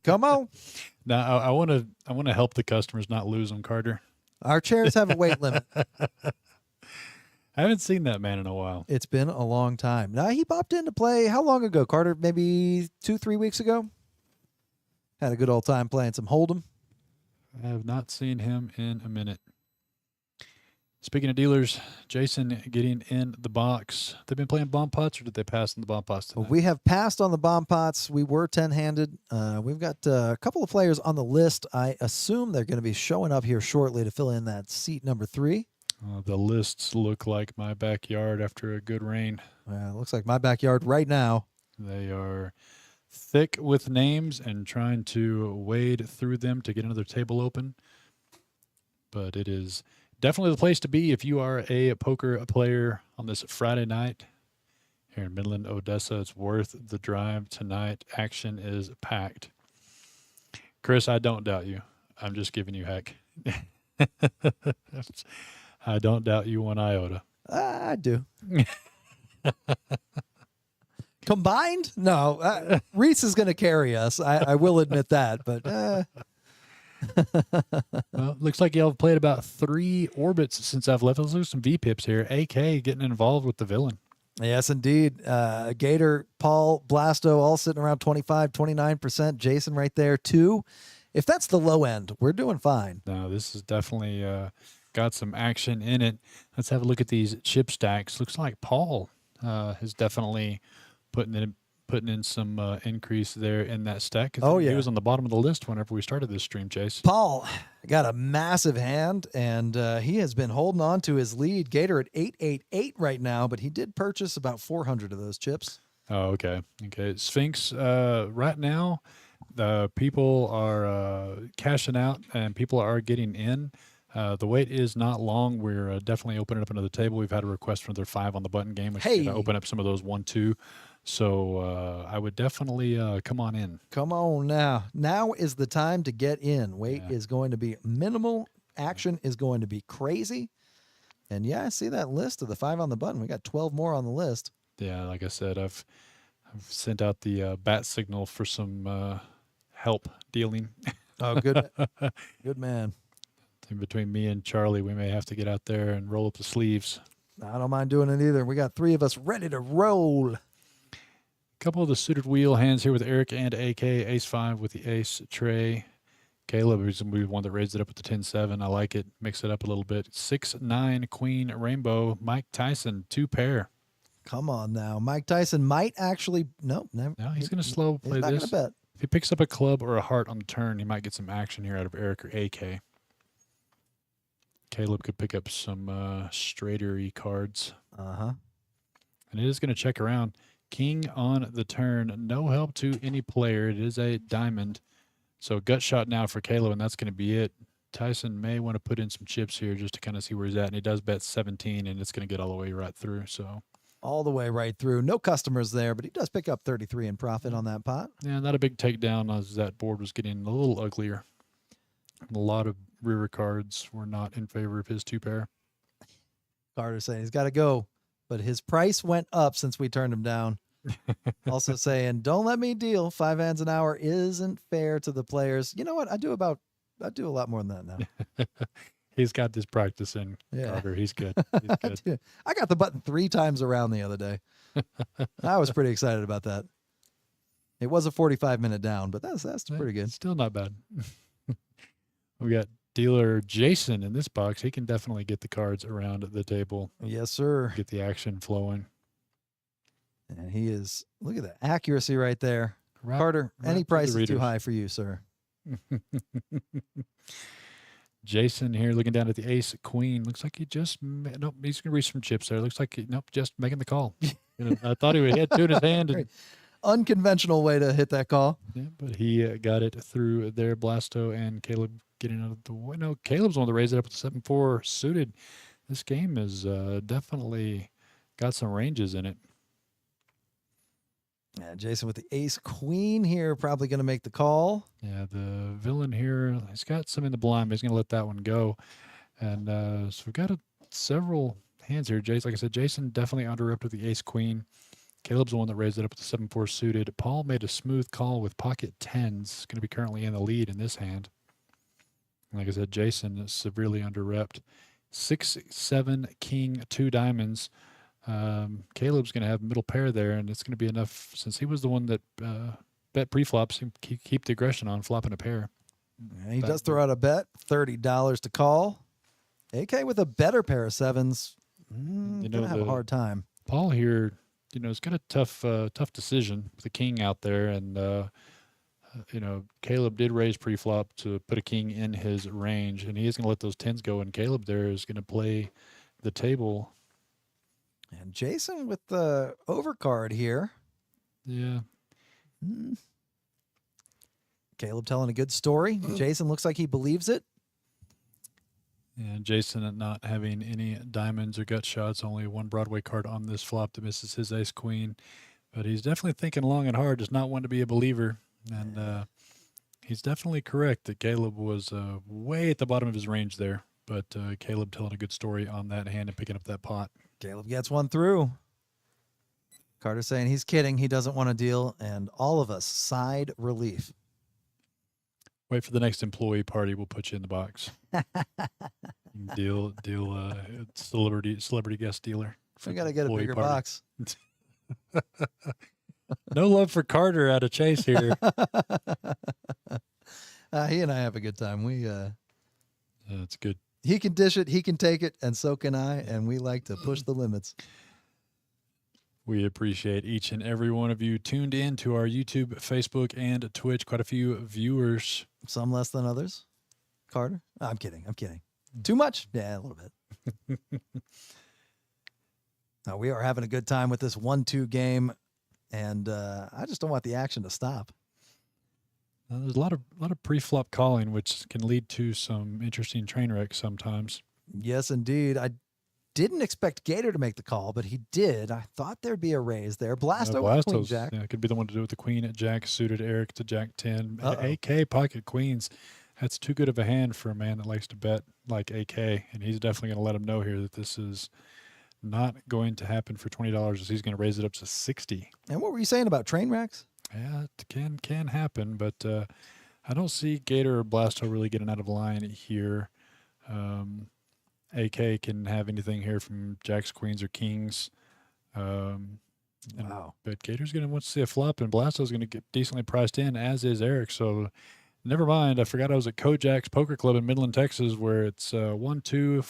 Come on. Now I want to help the customers not lose them, Carter. Our chairs have a weight limit. I haven't seen that man in a while. It's been a long time. Now, he popped in to play how long ago, Carter? Maybe 2-3 weeks ago? Had a good old time playing some Hold'em. I have not seen him in a minute. Speaking of dealers, Jason getting in the box. They've been playing bomb pots, or did they pass in the bomb pots tonight? We have passed on the bomb pots. We were 10-handed. We've got a couple of players on the list. I assume they're going to be showing up here shortly to fill in that seat number 3. The lists look like my backyard after a good rain. Looks like my backyard right now. They are thick with names and trying to wade through them to get another table open. But it is definitely the place to be if you are a poker player on this Friday night here in Midland, Odessa. It's worth the drive tonight. Action is packed. Chris, I don't doubt you. I'm just giving you heck. I don't doubt you one iota. I do. Combined? No. Reese is going to carry us. I will admit that, but well, looks like y'all have played about 3 orbits since I've left. Let's do some V-pips here. AK getting involved with the villain. yes, indeed. Gator, Paul, Blasto, all sitting around 25, 29%. Jason right there, 2. If that's the low end, we're doing fine. No, this has definitely got some action in it. Let's have a look at these chip stacks. Looks like Paul is definitely putting in some increase there in that stack. Oh, yeah. He was on the bottom of the list whenever we started this stream, Chase. Paul got a massive hand, and he has been holding on to his lead. Gator at 888 right now, but he did purchase about 400 of those chips. Oh, okay. Okay. Sphinx, right now, people are cashing out and people are getting in. The wait is not long. We're definitely opening up another table. We've had a request for another 5 on the button game, which is going to open up some of those 1-2. So I would definitely come on in. Come on now. Now is the time to get in. Wait is going to be minimal. Action is going to be crazy. And yeah, I see that list of the 5 on the button. We got 12 more on the list. Yeah, like I said, I've sent out the bat signal for some help dealing. Oh, good. Good man. In between me and Charlie, we may have to get out there and roll up the sleeves. I don't mind doing it either. We got 3 of us ready to roll. Couple of the suited wheel hands here with Eric and AK. Ace-5 with the ace tray. Caleb is the one that raised it up with the 10-7. I like it. Mix it up a little bit. 6-9 queen rainbow. Mike Tyson, 2 pair. Come on now. Mike Tyson might actually... Nope. Never. No, he's going to slow play He's not this. going to bet. If he picks up a club or a heart on the turn, he might get some action here out of Eric or AK. Caleb could pick up some straighter-y cards. Uh-huh. And it is going to check around. King on the turn. No help to any player. It is a diamond. So gut shot now for Caleb, and that's going to be it. Tyson may want to put in some chips here just to kind of see where he's at. And he does bet 17, and it's going to get all the way right through. So all the way right through. No customers there, but he does pick up 33 in profit on that pot. Yeah, not a big takedown as that board was getting a little uglier. A lot of river cards were not in favor of his 2 pair. Carter saying he's got to go, but his price went up since we turned him down. Also saying, don't let me deal. 5 hands an hour isn't fair to the players. You know what? I do a lot more than that now. He's got this practice in, Yeah. Carter. He's good. He's good. I got the button 3 times around the other day. I was pretty excited about that. It was a 45-minute down, but that's pretty good. Still not bad. We got dealer Jason in this box. He can definitely get the cards around the table. Yes, sir. Get the action flowing. And he is, look at the accuracy right there. Right, Carter, right any to the price is too readers. high for you, sir. Jason here looking down at the ace queen. Looks like he just, nope, he's going to reach some chips there. Looks like, nope, just making the call. I thought he had 2 in his hand. And, Unconventional way to hit that call. yeah, but he got it through there. Blasto and Caleb getting out of the way. No, Caleb's one that raised it up with the 7-4 suited. This game has definitely got some ranges in it. Yeah, Jason with the ace queen here, probably going to make the call. Yeah, the villain here, he's got some in the blind, but he's going to let that one go. And so we've got several hands here. Jason, like I said, Jason definitely underripped with the ace queen. Caleb's the one that raised it up with the 7-4 suited. Paul made a smooth call with pocket 10s. Going to be currently in the lead in this hand. Like I said, Jason is severely underrepped. 6-7 king 2 diamonds. Caleb's going to have middle pair there, and it's going to be enough since he was the one that bet pre-flops. Keep the aggression on flopping a pair. And he does throw out a bet, $30 to call. AK with a better pair of 7s. Gonna have a hard time. Paul here, has got a tough decision with the king out there, and Caleb did raise pre-flop to put a king in his range, and he is going to let those 10s go, and Caleb there is going to play the table. And Jason with the overcard here. Yeah. Caleb telling a good story. Jason looks like he believes it. And Jason not having any diamonds or gut shots, only one Broadway card on this flop that misses his ace queen. But he's definitely thinking long and hard, does not want to be a believer. And he's definitely correct that Caleb was way at the bottom of his range there. But Caleb telling a good story on that hand and picking up that pot. Caleb gets one through. Carter saying he's kidding. He doesn't want to deal. And all of us sighed relief. Wait for the next employee party. We'll put you in the box. deal, celebrity guest dealer. We got to get a bigger box. No love for Carter out of Chase here. He and I have a good time. That's good. He can dish it, he can take it, and so can I, and we like to push the limits. We appreciate each and every one of you tuned in to our YouTube, Facebook, and Twitch. Quite a few viewers. Some less than others. Carter? I'm kidding. Too much? Yeah, a little bit. Now, we are having a good time with this 1-2 game, and I just don't want the action to stop. There's a lot of pre-flop calling, which can lead to some interesting train wrecks sometimes. Yes, indeed. I didn't expect Gator to make the call, but he did. I thought there'd be a raise there. Blasto with Queen Jack. Yeah, could be the one to do with the Queen at Jack, suited Eric to Jack 10. AK pocket queens. That's too good of a hand for a man that likes to bet like AK, and he's definitely going to let him know here that this is not going to happen for $20 as he's going to raise it up to 60. And what were you saying about train wrecks? Yeah, it can happen, but I don't see Gator or Blasto really getting out of line here. AK can have anything here from jacks, queens, or kings. Wow. But Gator's going to want to see a flop, and Blasto's going to get decently priced in, as is Eric. So never mind. I forgot I was at KoJack's Poker Club in Midland, Texas, where it's 1, 2,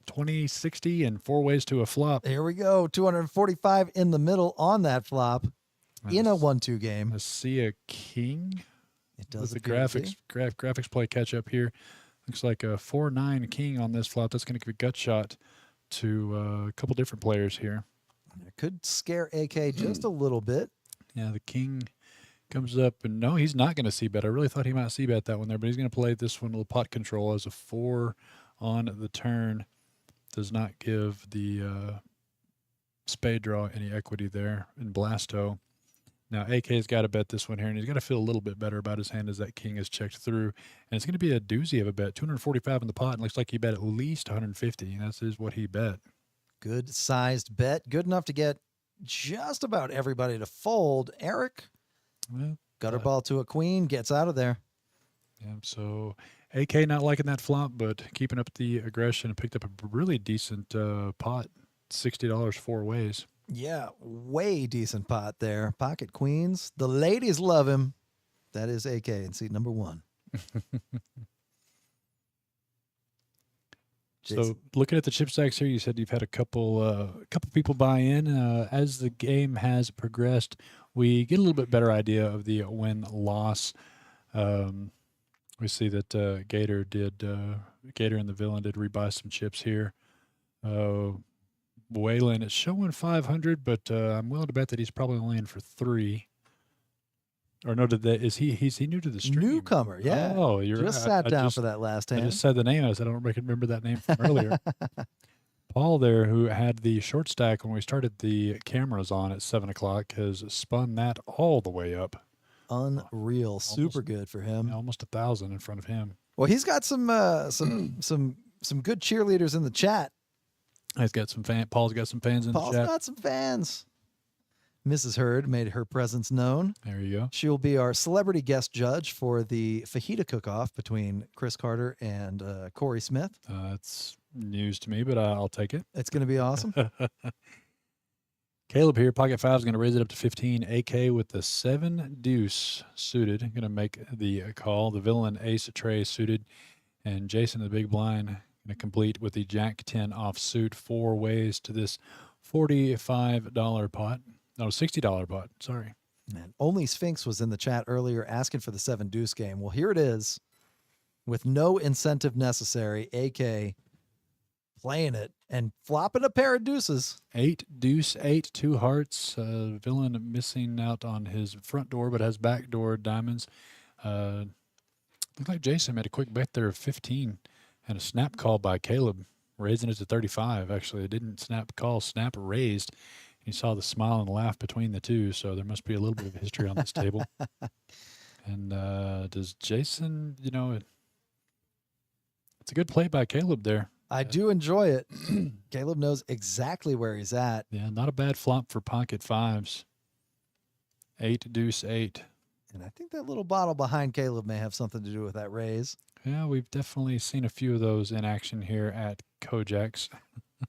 20, 60, and 4 ways to a flop. Here we go. 245 in the middle on that flop in a 1-2 game. I see a king. It does with the graphics play catch up here. Looks like a 4-9 king on this flop. That's going to give a gut shot to a couple different players here. It could scare AK just a little bit. Yeah, the king comes up, and no, he's not going to c-bet. I really thought he might c-bet that one there, but he's going to play this one with pot control as a 4 on the turn. Does not give the spade draw any equity there in Blasto. Now, AK's got to bet this one here, and he's got to feel a little bit better about his hand as that king is checked through. And it's going to be a doozy of a bet. 245 in the pot, and looks like he bet at least 150, and that's what he bet. Good sized bet. Good enough to get just about everybody to fold. Eric, gutter ball to a queen, gets out of there. Yeah, so AK not liking that flop, but keeping up the aggression and picked up a really decent pot, $60 4 ways. Yeah, way decent pot there. Pocket queens. The ladies love him. That is AK in seat number 1. So looking at the chip stacks here, you said you've had a couple people buy in. As the game has progressed, we get a little bit better idea of the win-loss. We see that Gator and the villain did rebuy some chips here. Waylon is showing 500, but I'm willing to bet that he's probably only in for 3. Or no, is he new to the stream? Newcomer, yeah. Oh, you're just sat down for that last hand. I just said the name. I said I don't remember that name from earlier. Paul there, who had the short stack when we started the cameras on at 7 o'clock, has spun that all the way up. Unreal, super good for him. Almost 1,000 in front of him. Well, he's got some good cheerleaders in the chat. He's got some Paul's got some fans in the chat. Paul's got some fans. Mrs. Hurd made her presence known. There you go. She will be our celebrity guest judge for the fajita cook-off between Chris Carter and Corey Smith. That's news to me, but I'll take it. It's going to be awesome. Caleb here, pocket 5 is going to raise it up to 15. AK with the 7 deuce suited, going to make the call. The villain ace tray suited, and Jason the big blind going to complete with the jack 10 offsuit. 4 ways to this $45 pot. No, $60 pot. Sorry. Man, only Sphinx was in the chat earlier asking for the 7 deuce game. Well, here it is. With no incentive necessary, AK playing it and flopping a pair of deuces. 8, deuce, 8, 2 hearts. Villain missing out on his front door, but has back door diamonds. Looked like Jason made a quick bet there of 15 and a snap call by Caleb, raising it to 35. Actually, it didn't snap call, snap raised. You saw the smile and laugh between the two, so there must be a little bit of history on this table. And does Jason, it's a good play by Caleb there. I do enjoy it. Caleb knows exactly where he's at. Yeah, not a bad flop for pocket fives. 8, deuce, 8. And I think that little bottle behind Caleb may have something to do with that raise. Yeah, we've definitely seen a few of those in action here at KoJack's.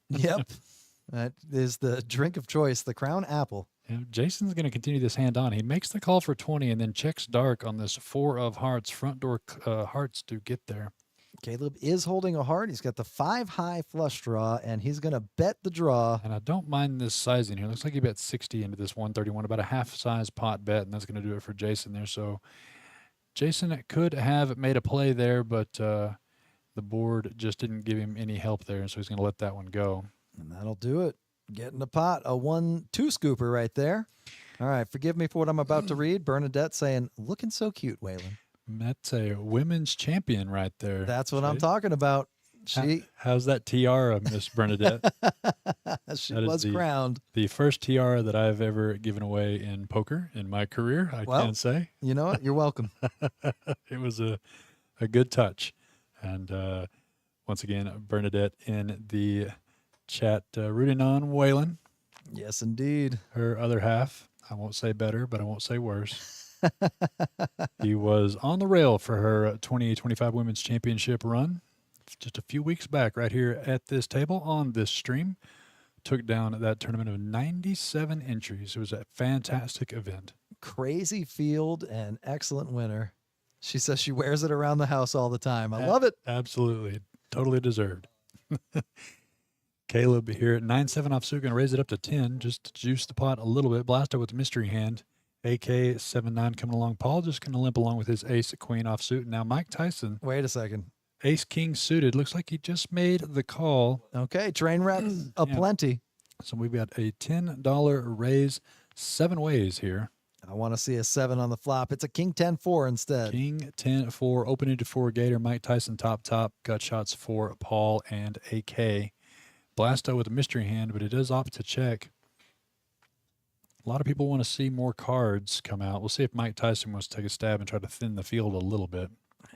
Yep. That is the drink of choice, the Crown Apple. Yeah, Jason's going to continue this hand on. He makes the call for 20 and then checks dark on this 4 of hearts, front door hearts to get there. Caleb is holding a heart. He's got the 5 high flush draw, and he's going to bet the draw. And I don't mind this sizing here. Looks like he bet 60 into this 131, about a half-size pot bet, and that's going to do it for Jason there. So Jason could have made a play there, but the board just didn't give him any help there, so he's going to let that one go. And that'll do it. Get in the pot. A 1-2 scooper right there. All right, forgive me for what I'm about to read. Bernadette saying, looking so cute, Waylon. That's a women's champion right there. That's what I'm talking about. How's that tiara, Miss Bernadette? She was crowned. The first tiara that I've ever given away in poker in my career, I can say. You know what? You're welcome. It was a good touch. And once again, Bernadette in the chat rooting on Waylon. Yes, indeed. Her other half, I won't say better, but I won't say worse. He was on the rail for her 2025 Women's Championship run just a few weeks back right here at this table on this stream. Took down that tournament of 97 entries. It was a fantastic event. Crazy field and excellent winner. She says she wears it around the house all the time. I love it. Absolutely. Totally deserved. Caleb here at 9-7 offsuit, going to raise it up to 10 just to juice the pot a little bit. Blaster with the mystery hand. AK 7-9 coming along. Paul just going to limp along with his ace queen offsuit. Now Mike Tyson. Wait a second. Ace king suited. Looks like he just made the call. Okay, train wreck aplenty. So we've got a $10 raise 7 ways here. I want to see a 7 on the flop. It's a king 10-4 instead. King 10-4, open into 4 Gator. Mike Tyson top. Gut shots for Paul and AK. Blasto with a mystery hand, but it does opt to check. A lot of people want to see more cards come out. We'll see if Mike Tyson wants to take a stab and try to thin the field a little bit.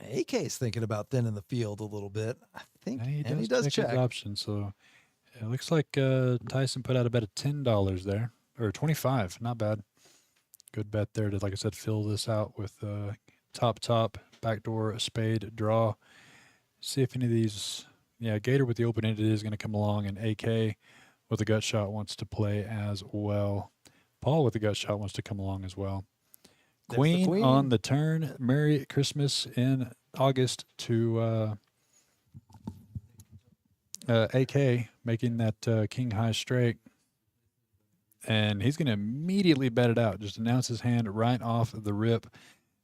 AK's thinking about thinning the field a little bit, I think, and he does check. His option, so it looks like Tyson put out a bet of $10 there, or 25. Not bad. Good bet there to, like I said, fill this out with top, backdoor, spade, draw. See if any of these, Gator with the open-ended is going to come along, and AK with the gut shot wants to play as well. Paul with the gut shot wants to come along as well. Queen on the turn. Merry Christmas in August to AK, making that king high straight. And he's going to immediately bet it out. Just announce his hand right off the rip.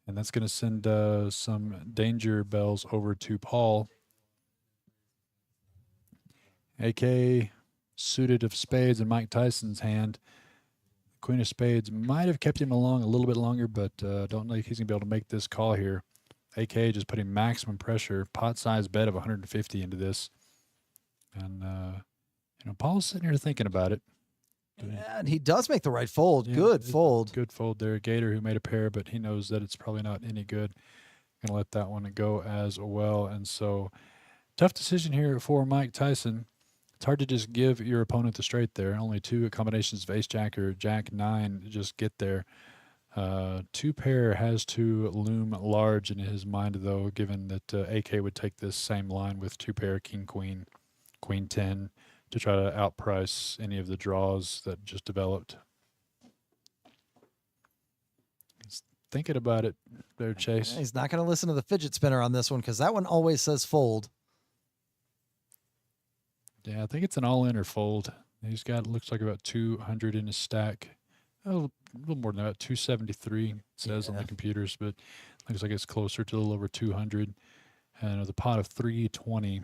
And that's going to send some danger bells over to Paul. AK suited of spades in Mike Tyson's hand. Queen of spades might have kept him along a little bit longer, but don't know if he's going to be able to make this call here. AK just putting maximum pressure, pot size bet of 150 into this. And, Paul's sitting here thinking about it. Yeah, and he does make the right fold. Yeah, good fold. Good fold there. Gator who made a pair, but he knows that it's probably not any good. Going to let that one go as well. And so tough decision here for Mike Tyson. It's hard to just give your opponent the straight there. Only 2 combinations of ace-jack or jack-9 just get there. 2 pair has to loom large in his mind, though, given that AK would take this same line with 2 pair, king-queen, queen-10, to try to outprice any of the draws that just developed. He's thinking about it there, Chase. He's not going to listen to the fidget spinner on this one because that one always says fold. Yeah, I think it's an all-in or fold. He's got, looks like about 200 in his stack. A little more than that, 273 it says on the computers, but looks like it's closer to a little over 200. And the pot of 320.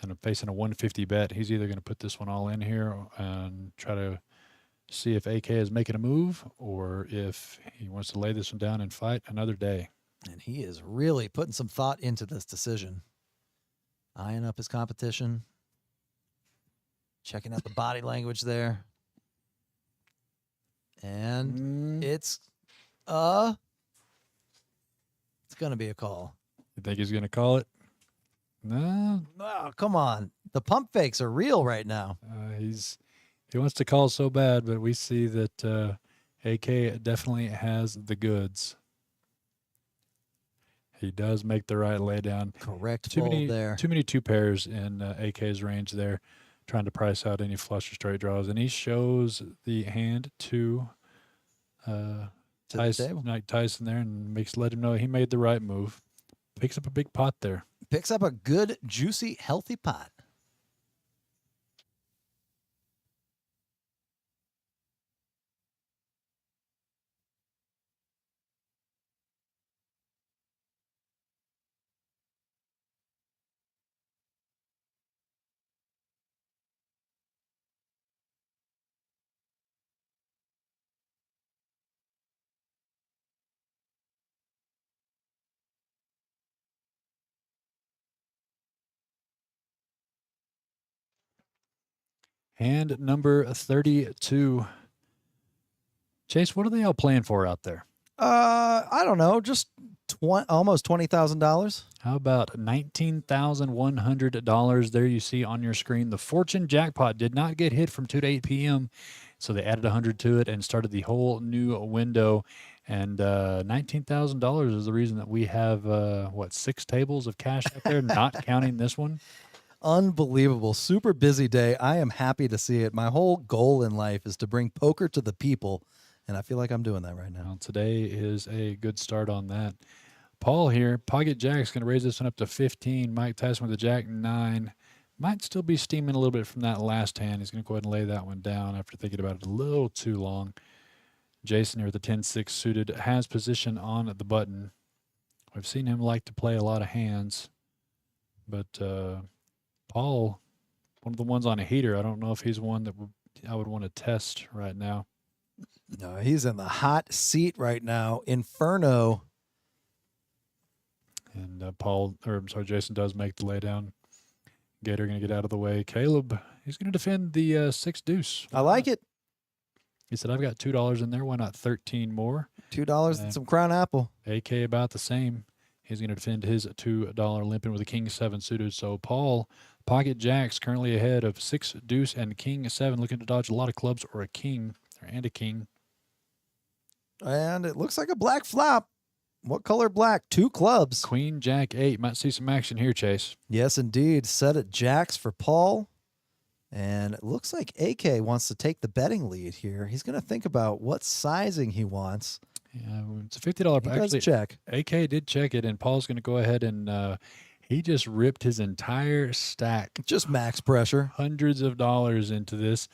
and I'm facing a 150 bet. He's either going to put this one all in here and try to see if AK is making a move or if he wants to lay this one down and fight another day. And he is really putting some thought into this decision. Eyeing up his competition. Checking out the body language there. And it's going to be a call. You think he's going to call it? No. Oh, come on. The pump fakes are real right now. He wants to call so bad, but we see that AK definitely has the goods. He does make the right lay down. Correct Too fold many there. Too many two pairs in AK's range there, trying to price out any flush or straight draws. And he shows the hand to Tyson there and let him know he made the right move. Picks up a big pot there. Picks up a good, juicy, healthy pot. Hand number 32. Chase, what are they all playing for out there? I don't know. Just almost $20,000. How about $19,100? There you see on your screen. The Fortune jackpot did not get hit from 2 to 8 p.m., so they added 100 to it and started the whole new window. And $19,000 is the reason that we have, 6 tables of cash out there, not counting this one. Unbelievable. Super busy day. I am happy to see it. My whole goal in life is to bring poker to the people, and I feel like I'm doing that right now. Well, today is a good start on that. Paul here, KoJack's going to raise this one up to 15. Mike Tyson with a jack 9. Might still be steaming a little bit from that last hand. He's going to go ahead and lay that one down after thinking about it a little too long. Jason here with the 10-6 suited has position on the button. We've seen him like to play a lot of hands, but Paul, one of the ones on a heater, I don't know if he's one that I would want to test right now. No, he's in the hot seat right now. Inferno. And Jason does make the laydown. Gator going to get out of the way. Caleb, he's going to defend the 6 deuce. I like it. He said, I've got $2 in there. Why not 13 more? $2 and some Crown Apple. AK about the same. He's going to defend his $2 limp in with a king 7 suited. So Paul, KoJack's currently ahead of 6 deuce and king 7, looking to dodge a lot of clubs or a king and a king. And it looks like a black flop. What color black? 2 clubs. Queen jack 8. Might see some action here, Chase. Yes, indeed. Set at jacks for Paul. And it looks like AK wants to take the betting lead here. He's going to think about what sizing he wants. Yeah, it's a $50. He does check. AK did check it, and Paul's going to go ahead and he just ripped his entire stack. Just max pressure. Hundreds of dollars into this,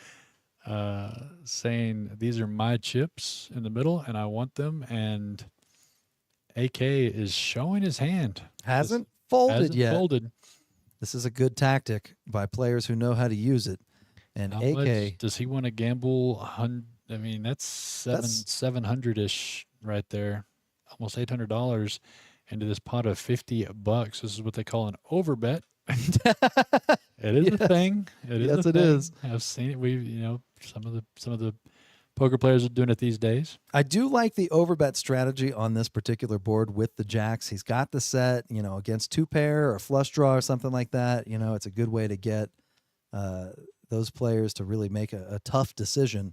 saying these are my chips in the middle, and I want them. And AK is showing his hand. Hasn't folded yet. Folded. This is a good tactic by players who know how to use it. And How AK, much does he want to gamble? I mean, that's 700-ish right there, almost $800 into this pot of $50. This is what they call an overbet. It is a thing. Yes, it is. I've seen it. Some of the poker players are doing it these days. I do like the overbet strategy on this particular board with the jacks. He's got the set, against 2 pair or a flush draw or something like that. It's a good way to get those players to really make a tough decision.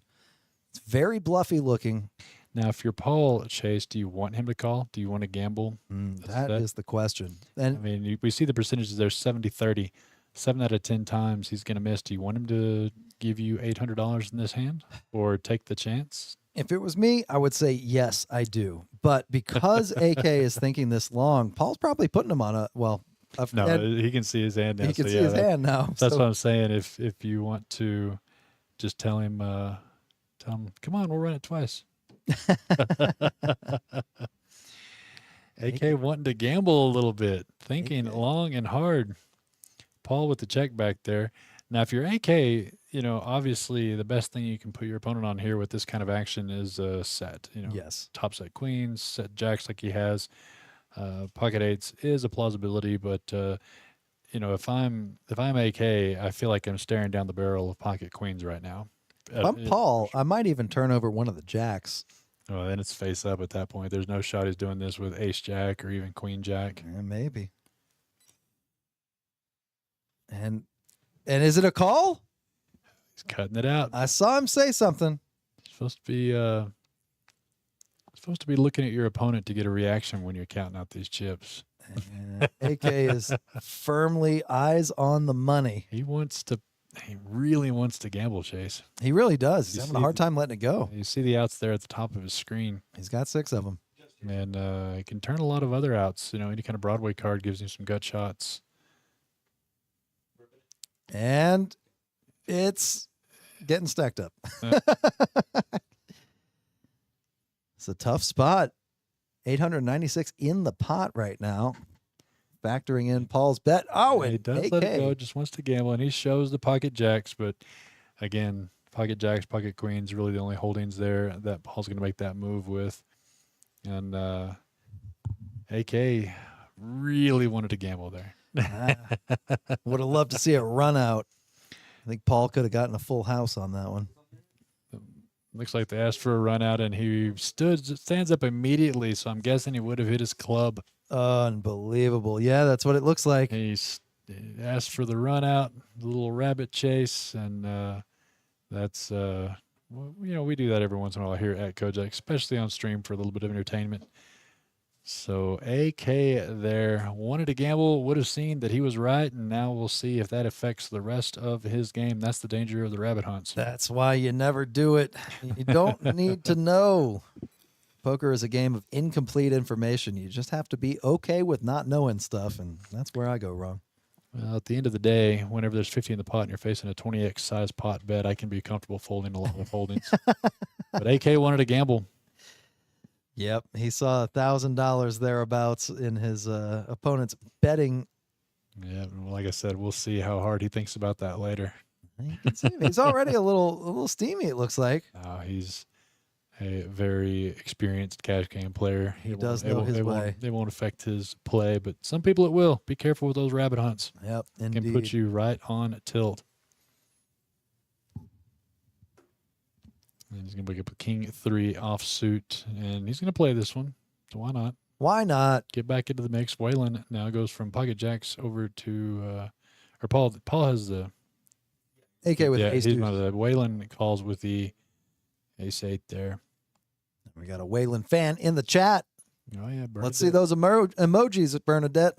It's very bluffy looking. Now, if you're Paul Chase, do you want him to call? Do you want to gamble? That is the question. And I mean, we see the percentages there, 70-30. 7 out of 10 times he's going to miss. Do you want him to give you $800 in this hand or take the chance? if it was me, I would say yes, I do. But because AK is thinking this long, Paul's probably putting him on a he can see his hand now. He can see his hand now. That's what I'm saying. If you want to just tell him, come on, we'll run it twice. AK wanting to gamble a little bit, thinking long and hard. Paul with the check back there. Now, if you're AK, you know, obviously the best thing you can put your opponent on here with this kind of action is a set. You know, Yes. top set queens, set jacks like he has. Pocket eights is a plausibility, but you know, if I'm AK, I feel like I'm staring down the barrel of pocket queens right now. If I'm Paul, I might even turn over one of the jacks. Well, then it's face up at that point. There's no shot he's doing this with ace jack or even queen jack. Yeah, maybe. And is it a call? He's cutting it out. I saw him say something. Supposed to be looking at your opponent to get a reaction when you're counting out these chips. AK is firmly eyes on the money. He really wants to gamble, Chase. He really does. He's You having a see hard time letting it go. You see the outs there at the top of his screen. He's got 6 of them. And he can turn a lot of other outs. You know, any kind of Broadway card gives him some gut shots. And it's getting stacked up. It's a tough spot. 896 in the pot right now. Factoring in Paul's bet. Oh, and he does AK. let it go, just wants to gamble, and he shows the pocket jacks. But again, pocket jacks, pocket queens, really the only holdings there that Paul's going to make that move with. And AK really wanted to gamble there. Would have loved to see it run out. I think Paul could have gotten a full house on that one. Looks like they asked for a run out, and he stands up immediately. So I'm guessing he would have hit his club. Unbelievable. Yeah, that's what it looks like. He asked for the run out, the little rabbit chase, and that's well, you know, we do that every once in a while here at KoJack's, especially on stream for a little bit of entertainment. So AK there wanted to gamble, would have seen that he was right, and now we'll see if that affects the rest of his game. That's the danger of the rabbit hunts. That's why you never do it. You don't need to know. Poker is a game of incomplete information. You just have to be okay with not knowing stuff, and that's where I go wrong. Well, at the end of the day, whenever there's 50 in the pot and you're facing a 20x size pot bet, I can be comfortable folding a lot of holdings. But AK wanted to gamble. Yep, he saw $1,000 thereabouts in his opponent's betting. Yeah, well, like I said, we'll see how hard he thinks about that later. You can see him. He's already a little steamy, it looks like. He's a very experienced cash game player. He does know his way. They won't affect his play, but some people it will. Be careful with those rabbit hunts. Yep, It indeed. can put you right on tilt. And he's going to pick up a king 3 offsuit, and he's going to play this one. So why not? Why not? Get back into the mix. Waylon now goes from pocket jacks over to, or Paul has the AK with ace he's deuce. one of the Waylon calls with the ace 8 there. We got a Waylon fan in the chat. Oh yeah, Let's see those emojis at Bernadette.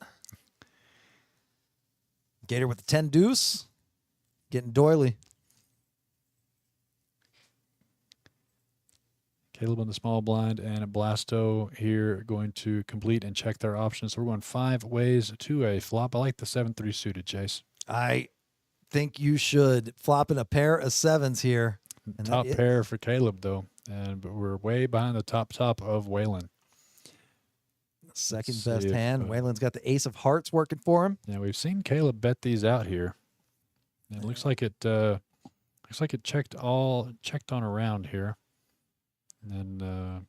Gator with the 10 deuce. Getting doily. Caleb on the small blind and Blasto here going to complete and check their options. So we're going 5 ways to a flop. I like the 7-3 suited, Chase. I think you should flopping a pair of 7s here. And Top pair for Caleb though, but we're way behind the top of Waylon. Second Let's best see if, hand. Waylon's got the ace of hearts working for him. Yeah, we've seen Caleb bet these out here. And it looks like it checked on around here. And then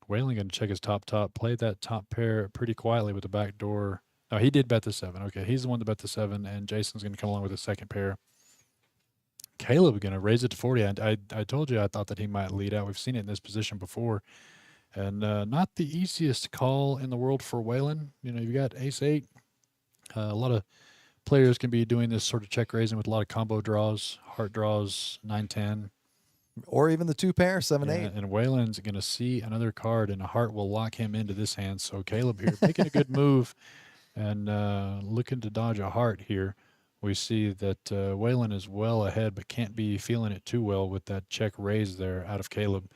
Waylon going to check his top, played that top pair pretty quietly with the back door. Oh, he did bet the 7. Okay, he's the one that bet the 7, and Jason's going to come along with the second pair. Caleb going to raise it to 40. I told you I thought that he might lead out. We've seen it in this position before. And not the easiest call in the world for Waylon. You know, you've got ace 8. A lot of players can be doing this sort of check raising with a lot of combo draws, heart draws, 9-10. Or even the 2 pair, 7-8. And Waylon's going to see another card, and a heart will lock him into this hand. So Caleb here making a good move and looking to dodge a heart here. We see that Waylon is well ahead, but can't be feeling it too well with that check raise there out of Caleb.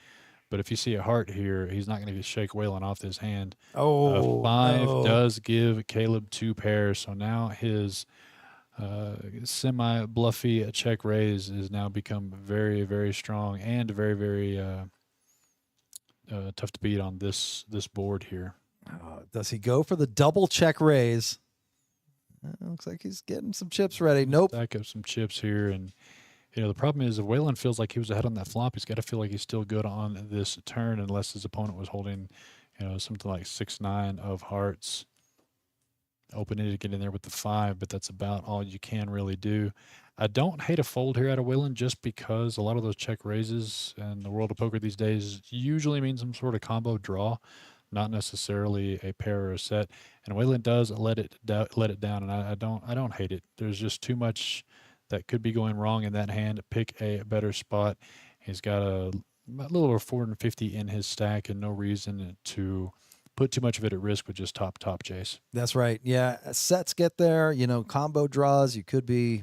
But if you see a heart here, he's not going to shake Waylon off this hand. Oh, 5 no. does give Caleb 2 pairs. So now his semi-bluffy check raise is now become very, very strong and very, very tough to beat on this board here. Does he go for the double check raise? Looks like he's getting some chips ready. Nope. Stack up some chips here. And, the problem is if Whalen feels like he was ahead on that flop, he's got to feel like he's still good on this turn unless his opponent was holding, something like 6-9 of hearts. Opening to get in there with the 5, but that's about all you can really do. I don't hate a fold here out of Whalen just because a lot of those check raises in the world of poker these days usually mean some sort of combo draw, not necessarily a pair or a set. And Whalen does let it down, and I don't hate it. There's just too much that could be going wrong in that hand. Pick a better spot. He's got a little over 450 in his stack, and no reason to put too much of it at risk with just top Jace. That's right. Yeah, sets get there. Combo draws. You could be,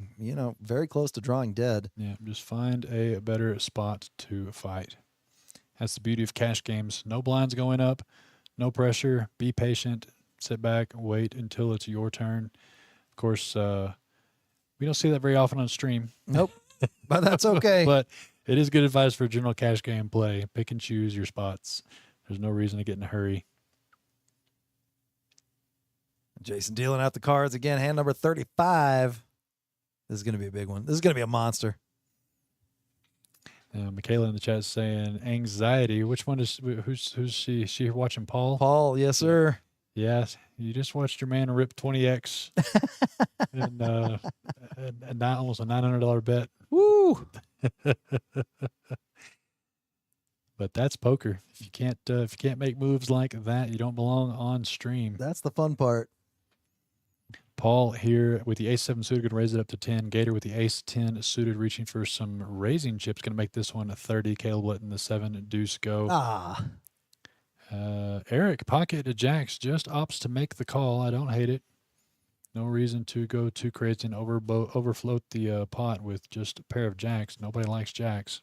very close to drawing dead. Yeah, just find a better spot to fight. That's the beauty of cash games. No blinds going up, no pressure. Be patient. Sit back, wait until it's your turn. Of course, we don't see that very often on stream. Nope, but that's okay. But it is good advice for general cash game play. Pick and choose your spots. There's no reason to get in a hurry. Jason dealing out the cards again. Hand number 35. This is going to be a big one. This is going to be a monster. Michaela in the chat is saying anxiety. Which one is who's she? Is she watching Paul? Paul, yes, sir. Yes, you just watched your man rip 20x and not almost a $900 bet. Woo! But that's poker. If you can't make moves like that, you don't belong on stream. That's the fun part. Paul here with the ace-7 suited, going to raise it up to 10. Gator with the ace-10 suited, reaching for some raising chips, going to make this one a 30. Caleb letting the 7 deuce go. Eric, pocket to jacks, just opts to make the call. I don't hate it. No reason to go too crazy and overfloat the pot with just a pair of jacks. Nobody likes jacks.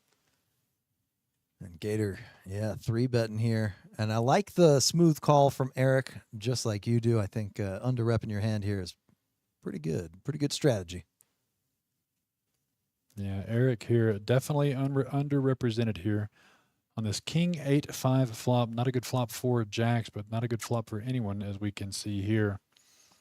And Gator, 3-betting here. And I like the smooth call from Eric, just like you do. I think under-repping your hand here is pretty good. Pretty good strategy. Yeah, Eric here, definitely underrepresented here on this King 8-5 flop. Not a good flop for jacks, but not a good flop for anyone, as we can see here.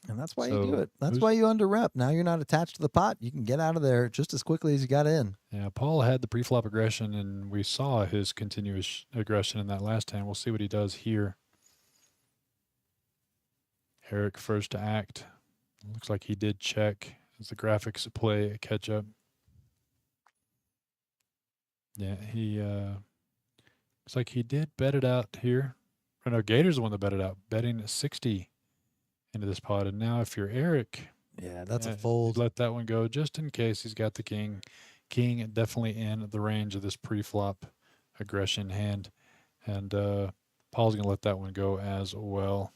And that's why you do it. That's why you under-rep. Now you're not attached to the pot. You can get out of there just as quickly as you got in. Yeah, Paul had the pre-flop aggression, and we saw his continuous aggression in that last hand. We'll see what he does here. Eric first to act. Looks like he did check as the graphics play a catch-up. Yeah, he looks like he did bet it out here. Or no, Gator's the one that bet it out, betting 60 into this pot. And now if you're Eric, that's a fold. Let that one go just in case he's got the king. King definitely in the range of this pre-flop aggression hand. And Paul's going to let that one go as well.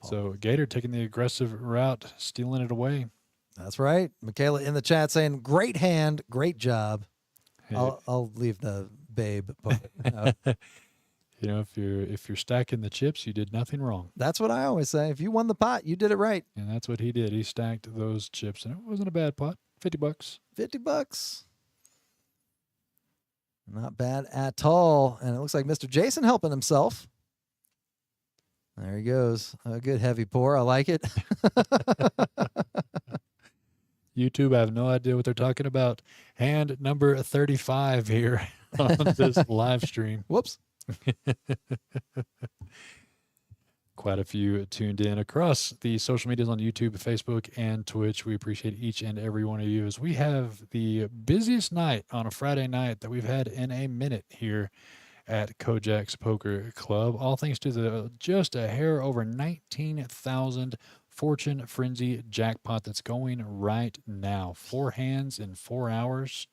So Gator taking the aggressive route, stealing it away. That's right. Michaela in the chat saying, great hand, great job. Hey. I'll leave the babe part. If you're stacking the chips, you did nothing wrong. That's what I always say. If you won the pot, you did it right. And that's what he did. He stacked those chips, and it wasn't a bad pot. $50. $50. Not bad at all. And it looks like Mr. Jason helping himself. There he goes. A good heavy pour. I like it. YouTube, I have no idea what they're talking about. Hand number 35 here on this live stream. Whoops. Quite a few tuned in across the social medias on YouTube, Facebook, and Twitch. We appreciate each and every one of you as we have the busiest night on a Friday night that we've had in a minute here at KoJack's Poker Club. All thanks to the just a hair over 19,000 Fortune Frenzy jackpot that's going right now. 4 hands in 4 hours.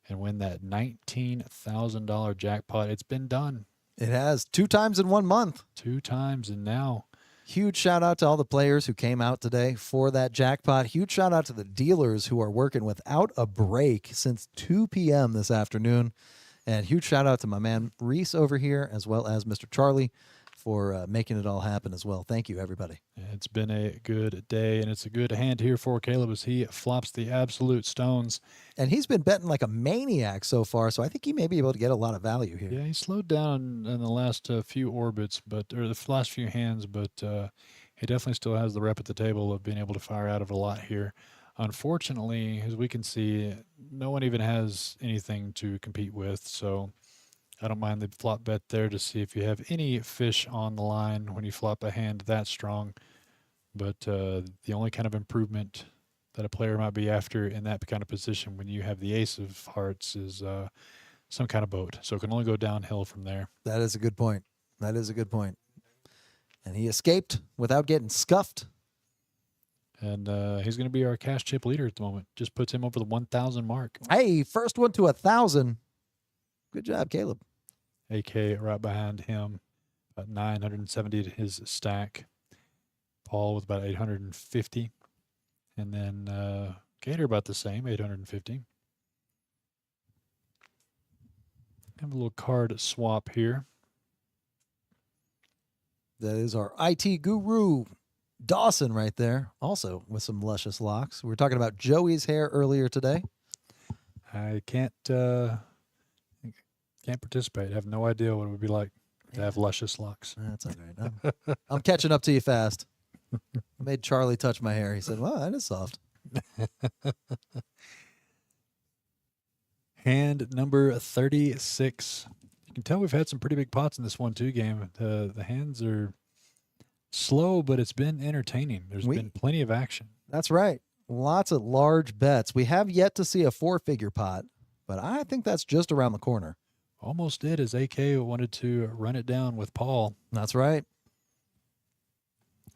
And win that $19,000 jackpot. It's been done. It has 2 times in 1 month. 2 times, and now. Huge shout out to all the players who came out today for that jackpot. Huge shout out to the dealers who are working without a break since 2 p.m. this afternoon. And huge shout out to my man Reese over here, as well as Mr. Charlie, for making it all happen as well. Thank you, everybody. It's been a good day, and it's a good hand here for Caleb as he flops the absolute stones. And he's been betting like a maniac so far, so I think he may be able to get a lot of value here. Yeah, he slowed down in the last few orbits, or the last few hands, but he definitely still has the rep at the table of being able to fire out of a lot here. Unfortunately, as we can see, no one even has anything to compete with, so I don't mind the flop bet there to see if you have any fish on the line when you flop a hand that strong. But the only kind of improvement that a player might be after in that kind of position when you have the ace of hearts is some kind of boat. So it can only go downhill from there. That is a good point. That is a good point. And he escaped without getting scuffed. And he's going to be our cash chip leader at the moment. Just puts him over the 1,000 mark. Hey, first one to 1,000. Good job, Caleb. AK right behind him, about 970 to his stack. Paul with about 850. And then Gator about the same, 850. Have a little card swap here. That is our IT guru, Dawson, right there. Also with some luscious locks. We were talking about Joey's hair earlier today. I can't participate. I have no idea what it would be like to have luscious locks. That's all right. I'm catching up to you fast. I made Charlie touch my hair. He said, well, that is soft. Hand number 36. You can tell we've had some pretty big pots in this 1-2 game. The hands are slow, but it's been entertaining. There's been plenty of action. That's right. Lots of large bets. We have yet to see a 4-figure pot, but I think that's just around the corner. Almost did, as AK wanted to run it down with Paul. That's right.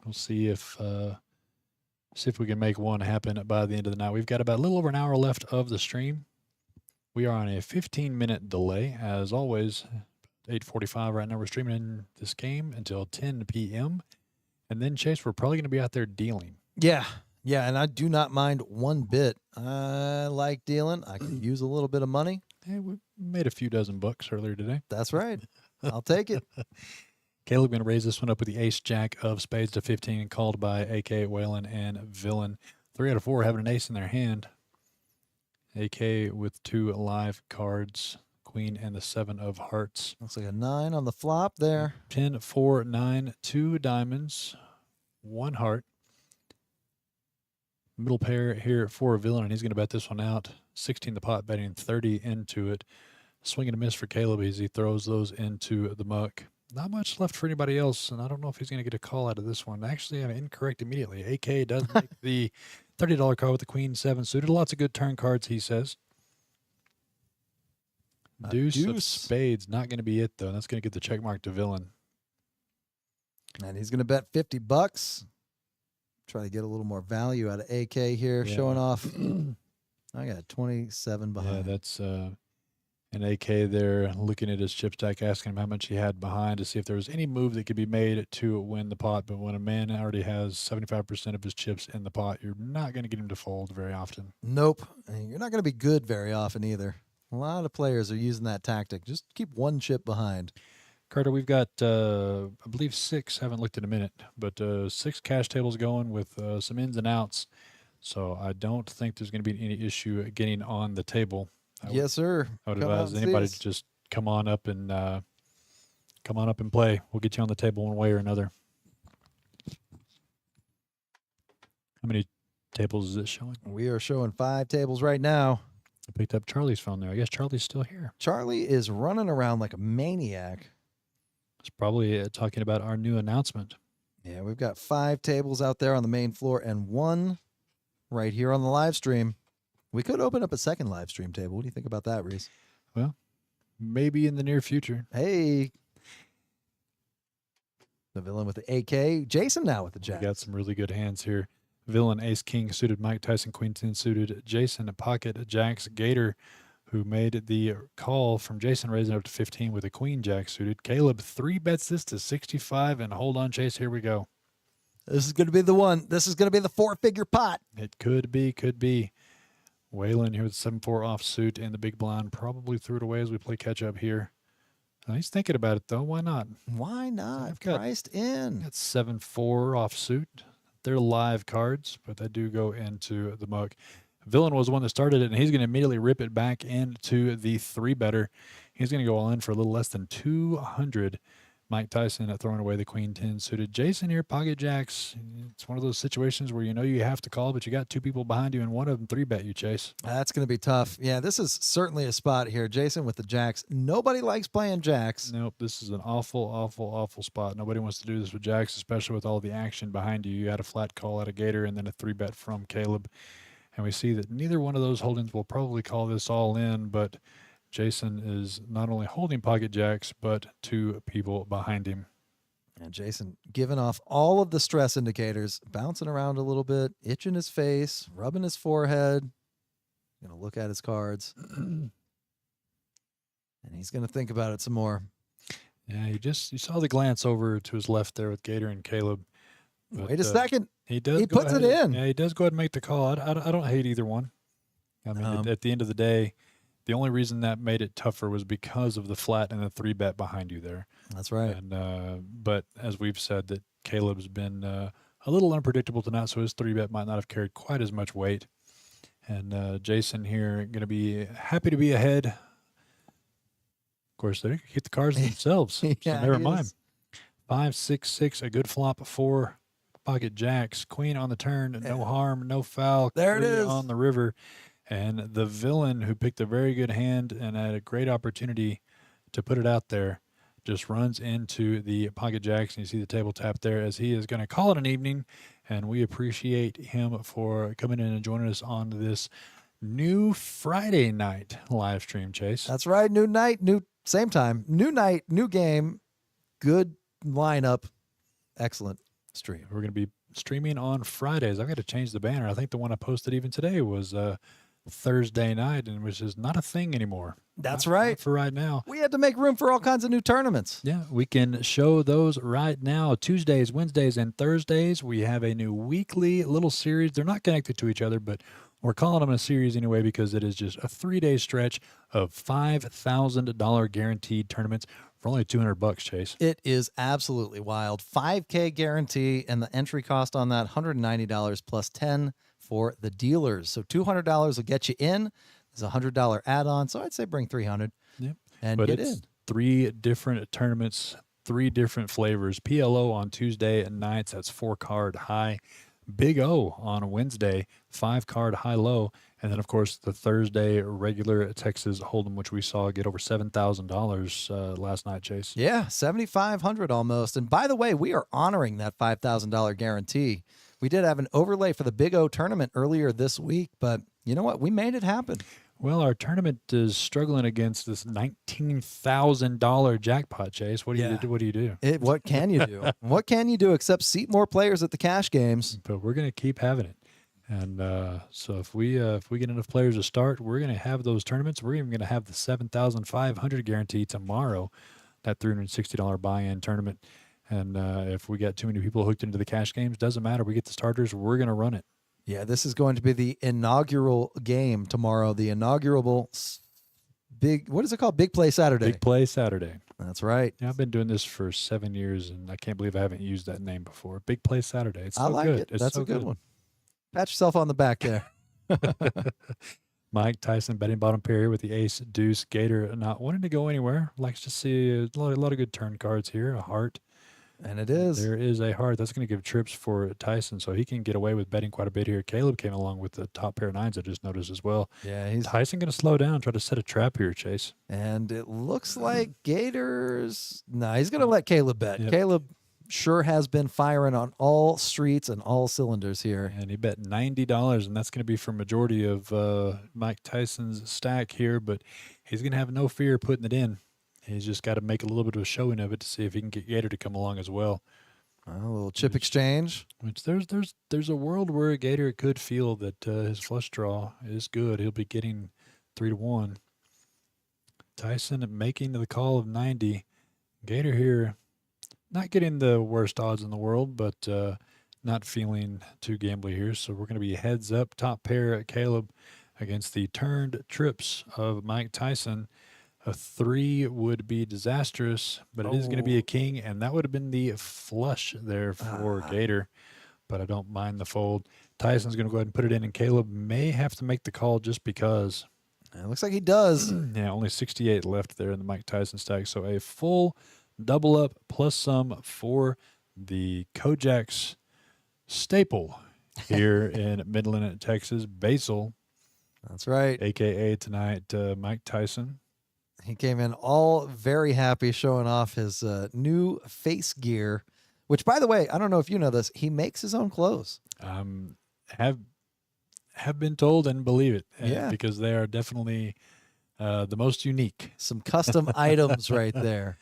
We'll see if we can make one happen by the end of the night. We've got about a little over an hour left of the stream. We are on a 15-minute delay, as always. 8:45 right now. We're streaming in this game until 10 p.m. And then, Chase, we're probably going to be out there dealing. Yeah, and I do not mind one bit. I like dealing. I could use a little bit of money. Hey, we made a few dozen bucks earlier today. That's right. I'll take it. Caleb going to raise this one up with the ace-jack of spades to 15, called by AK, Whalen, and Villain. 3 out of 4 having an ace in their hand. AK with 2 live cards, queen and the 7 of hearts. Looks like a 9 on the flop there. 10, 4, 9, 2 diamonds, 1 heart. Middle pair here for Villain, and he's going to bet this one out. 16 the pot, betting 30 into it. Swing and a miss for Caleb as he throws those into the muck. Not much left for anybody else, and I don't know if he's going to get a call out of this one. Actually, I'm incorrect immediately. AK does make the $30 card with the queen 7 suited. Lots of good turn cards, he says. Deuce of spades, not going to be it, though. That's going to get the check mark to Villain. And he's going to bet $50. Try to get a little more value out of AK here, showing off. I got 27 behind. Yeah, that's an AK there looking at his chip stack, asking him how much he had behind to see if there was any move that could be made to win the pot. But when a man already has 75% of his chips in the pot, you're not going to get him to fold very often. Nope. And you're not going to be good very often either. A lot of players are using that tactic. Just keep one chip behind. Carter, we've got, I believe 6, haven't looked in a minute, but 6 cash tables going with some ins and outs. So I don't think there's going to be any issue getting on the table. Yes, sir. I would advise anybody to just come on up and play. We'll get you on the table one way or another. How many tables is it showing? We are showing 5 tables right now. I picked up Charlie's phone there. I guess Charlie's still here. Charlie is running around like a maniac. It's probably talking about our new announcement. Yeah, we've got 5 tables out there on the main floor and 1 right here on the live stream. We could open up a second live stream table. What do you think about that, Reese? Well, maybe in the near future. Hey. The Villain with the AK. Jason now with the jack. We got some really good hands here. Villain, ace, king suited, Mike Tyson, queen 10 suited, Jason, pocket, jacks, Gator, who made the call from Jason raising up to 15 with a queen jack suited. Caleb 3 bets this to 65, and hold on, Chase, here we go. This is going to be the one. This is going to be the 4-figure pot. It could be. Whalen here with 7-4 offsuit and the big blind. Probably threw it away as we play catch up here. He's thinking about it, though. Why not? Why not? I've got, priced in. Got 7-4 offsuit. They're live cards, but they do go into the muck. Villain was the one that started it, and he's going to immediately rip it back into the 3-better. He's going to go all in for a little less than 200, Mike Tyson throwing away the queen 10 suited. Jason here, pocket jacks. It's one of those situations where you know you have to call, but you got two people behind you, and one of them 3-bet you, Chase. That's going to be tough. Yeah, this is certainly a spot here. Jason with the jacks. Nobody likes playing jacks. Nope, this is an awful, awful, awful spot. Nobody wants to do this with jacks, especially with all the action behind you. You had a flat call at a Gator and then a 3-bet from Caleb. And we see that neither one of those holdings will probably call this all in, but Jason is not only holding pocket jacks, but two people behind him. And Jason giving off all of the stress indicators, bouncing around a little bit, itching his face, rubbing his forehead. Going to look at his cards. And he's going to think about it some more. Yeah, you saw the glance over to his left there with Gator and Caleb. But, Wait a second. He does. He puts it in. Yeah, he does go ahead and make the call. I don't hate either one. I mean, at the end of the day, the only reason that made it tougher was because of the flat and the 3-bet behind you there. That's right. And but as we've said, that Caleb's been a little unpredictable tonight, so his 3-bet might not have carried quite as much weight. And Jason here going to be happy to be ahead. Of course, they keep the cards themselves, Yeah, so never he mind. is. 5, 6, 6, a good flop for pocket jacks. Queen on the turn, no harm, no foul. There it three is. on the river. And the villain, who picked a very good hand and had a great opportunity to put it out there, just runs into the pocket jacks. And you see the table tap there as he is going to call it an evening. And we appreciate him for coming in and joining us on this new Friday night live stream, Chase. That's right. New night, same time. New night, new game. Good lineup. Excellent stream. We're going to be streaming on Fridays. I've got to change the banner. I think the one I posted even today was Thursday night, and which is not a thing anymore. That's Not right. for right now. We had to make room for all kinds of new tournaments. Yeah, we can show those right now. Tuesdays, Wednesdays, and Thursdays, we have a new weekly little series. They're not connected to each other, but we're calling them a series anyway because it is just a 3-day stretch of $5,000 guaranteed tournaments for only $200, Chase. It is absolutely wild. 5K guarantee, and the entry cost on that $190 plus 10 for the dealers. So $200 will get you in. There's a $100 add-on, so I'd say bring $300 and But get it's in. 3 different tournaments, 3 different flavors. PLO on Tuesday and nights, that's 4-card high. Big O on Wednesday, 5-card high-low. And then, of course, the Thursday regular Texas Hold'em, which we saw get over $7,000 last night, Chase. Yeah, $7,500 almost. And by the way, we are honoring that $5,000 guarantee. We did have an overlay for the Big O tournament earlier this week, but you know what? We made it happen. Well, our tournament is struggling against this $19,000 jackpot, Chase. What do you do? What do you do? What can you do? What can you do except seat more players at the cash games? But we're going to keep having it. And so if we get enough players to start, we're going to have those tournaments. We're even going to have the $7,500 guarantee tomorrow, that $360 buy-in tournament. And if we got too many people hooked into the cash games, doesn't matter. We get the starters. We're going to run it. Yeah, this is going to be the inaugural game tomorrow. The inaugural what is it called? Big Play Saturday. Big Play Saturday. That's right. Yeah, I've been doing this for 7 years, and I can't believe I haven't used that name before. Big Play Saturday. It's so I like good. it. It's That's so a good one. Pat yourself on the back there. Mike Tyson betting bottom pair here with the ace, deuce, Gator not wanting to go anywhere. Likes to see a lot of good turn cards here. A heart. And it is. There is a heart. That's going to give trips for Tyson, so he can get away with betting quite a bit here. Caleb came along with the top pair of nines, I just noticed as well. Yeah, he's Tyson going to slow down, try to set a trap here, Chase. and it looks like Gators. No, he's going to let Caleb bet. Yep. Caleb sure has been firing on all streets and all cylinders here. And he bet $90, and that's going to be for majority of Mike Tyson's stack here, but he's going to have no fear putting it in. He's just got to make a little bit of a showing of it to see if he can get Gator to come along as well. A little chip exchange. Which there's a world where Gator could feel that his flush draw is good. He'll be getting 3-1. Tyson making the call of 90. Gator here, not getting the worst odds in the world, but not feeling too gambly here. So we're going to be heads up, top pair at Caleb against the turned trips of Mike Tyson. A 3 would be disastrous, but it is going to be a king, and that would have been the flush there for Gator, but I don't mind the fold. Tyson's going to go ahead and put it in, and Caleb may have to make the call just because. It looks like he does. Yeah, only 68 left there in the Mike Tyson stack, so a full double up plus some for the KoJack's staple here in Midland, Texas. Basil, That's right. a.k.a. tonight, Mike Tyson. He came in all very happy, showing off his new face gear, which, by the way, I don't know if you know this, he makes his own clothes. Have been told and believe it. Yeah. Because they are definitely the most unique. Some custom items right there.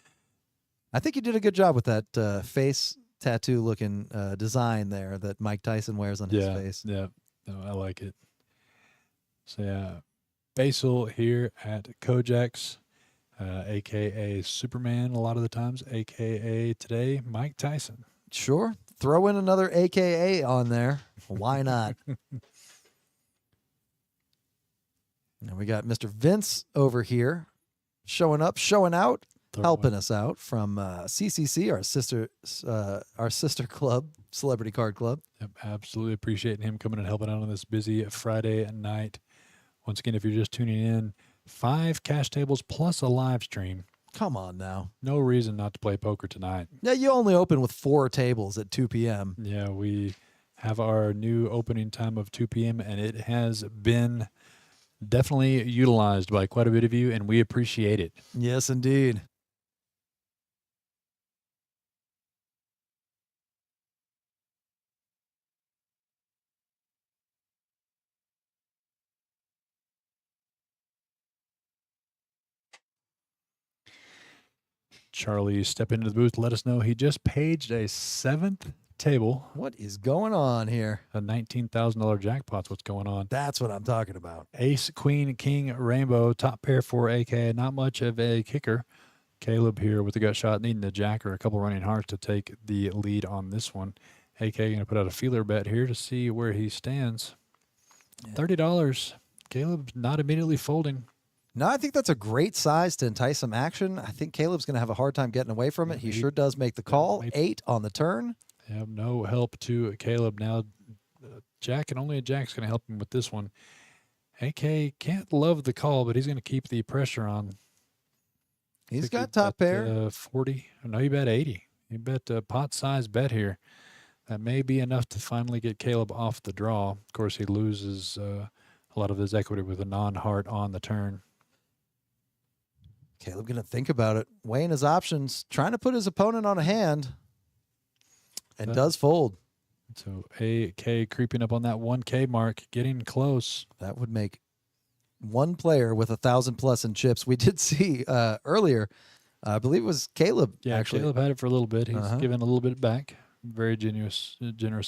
I think you did a good job with that face tattoo looking design there that Mike Tyson wears on his face. Yeah, no, I like it. So yeah, Basil here at KoJack's, a.k.a. Superman a lot of the times, a.k.a. today, Mike Tyson. Sure. Throw in another AKA on there. Why not? And we got Mr. Vince over here showing up, showing out, helping us out from CCC, our sister club, Celebrity Card Club. Yep, absolutely appreciating him coming and helping out on this busy Friday night. Once again, if you're just tuning in, 5 cash tables plus a live stream. Come on now. No reason not to play poker tonight. Yeah, you only open with 4 tables at 2 p.m. Yeah, we have our new opening time of 2 p.m., and it has been definitely utilized by quite a bit of you, and we appreciate it. Yes, indeed. Charlie stepped into the booth, let us know he just paged a 7th table. What is going on here? A $19,000 jackpot's what's going on. That's what I'm talking about. Ace, Queen, King, Rainbow, top pair for AK. Not much of a kicker. Caleb here with the gut shot, needing a jack or a couple running hearts to take the lead on this one. AK going to put out a feeler bet here to see where he stands. $30. Caleb's not immediately folding. No, I think that's a great size to entice some action. I think Caleb's going to have a hard time getting away from it. He sure does make the call. 8 on the turn. Have no help to Caleb now. Jack and only a jack's going to help him with this one. AK can't love the call, but he's going to keep the pressure on. He's got top pair. 40. No, he bet 80. He bet a pot size bet here. That may be enough to finally get Caleb off the draw. Of course, he loses a lot of his equity with a non-heart on the turn. Caleb going to think about it, weighing his options, trying to put his opponent on a hand, and does fold. So AK creeping up on that 1K mark, getting close. That would make one player with 1,000+ in chips. We did see earlier, I believe it was Caleb. Yeah, actually. Caleb had it for a little bit. He's given a little bit back. Very generous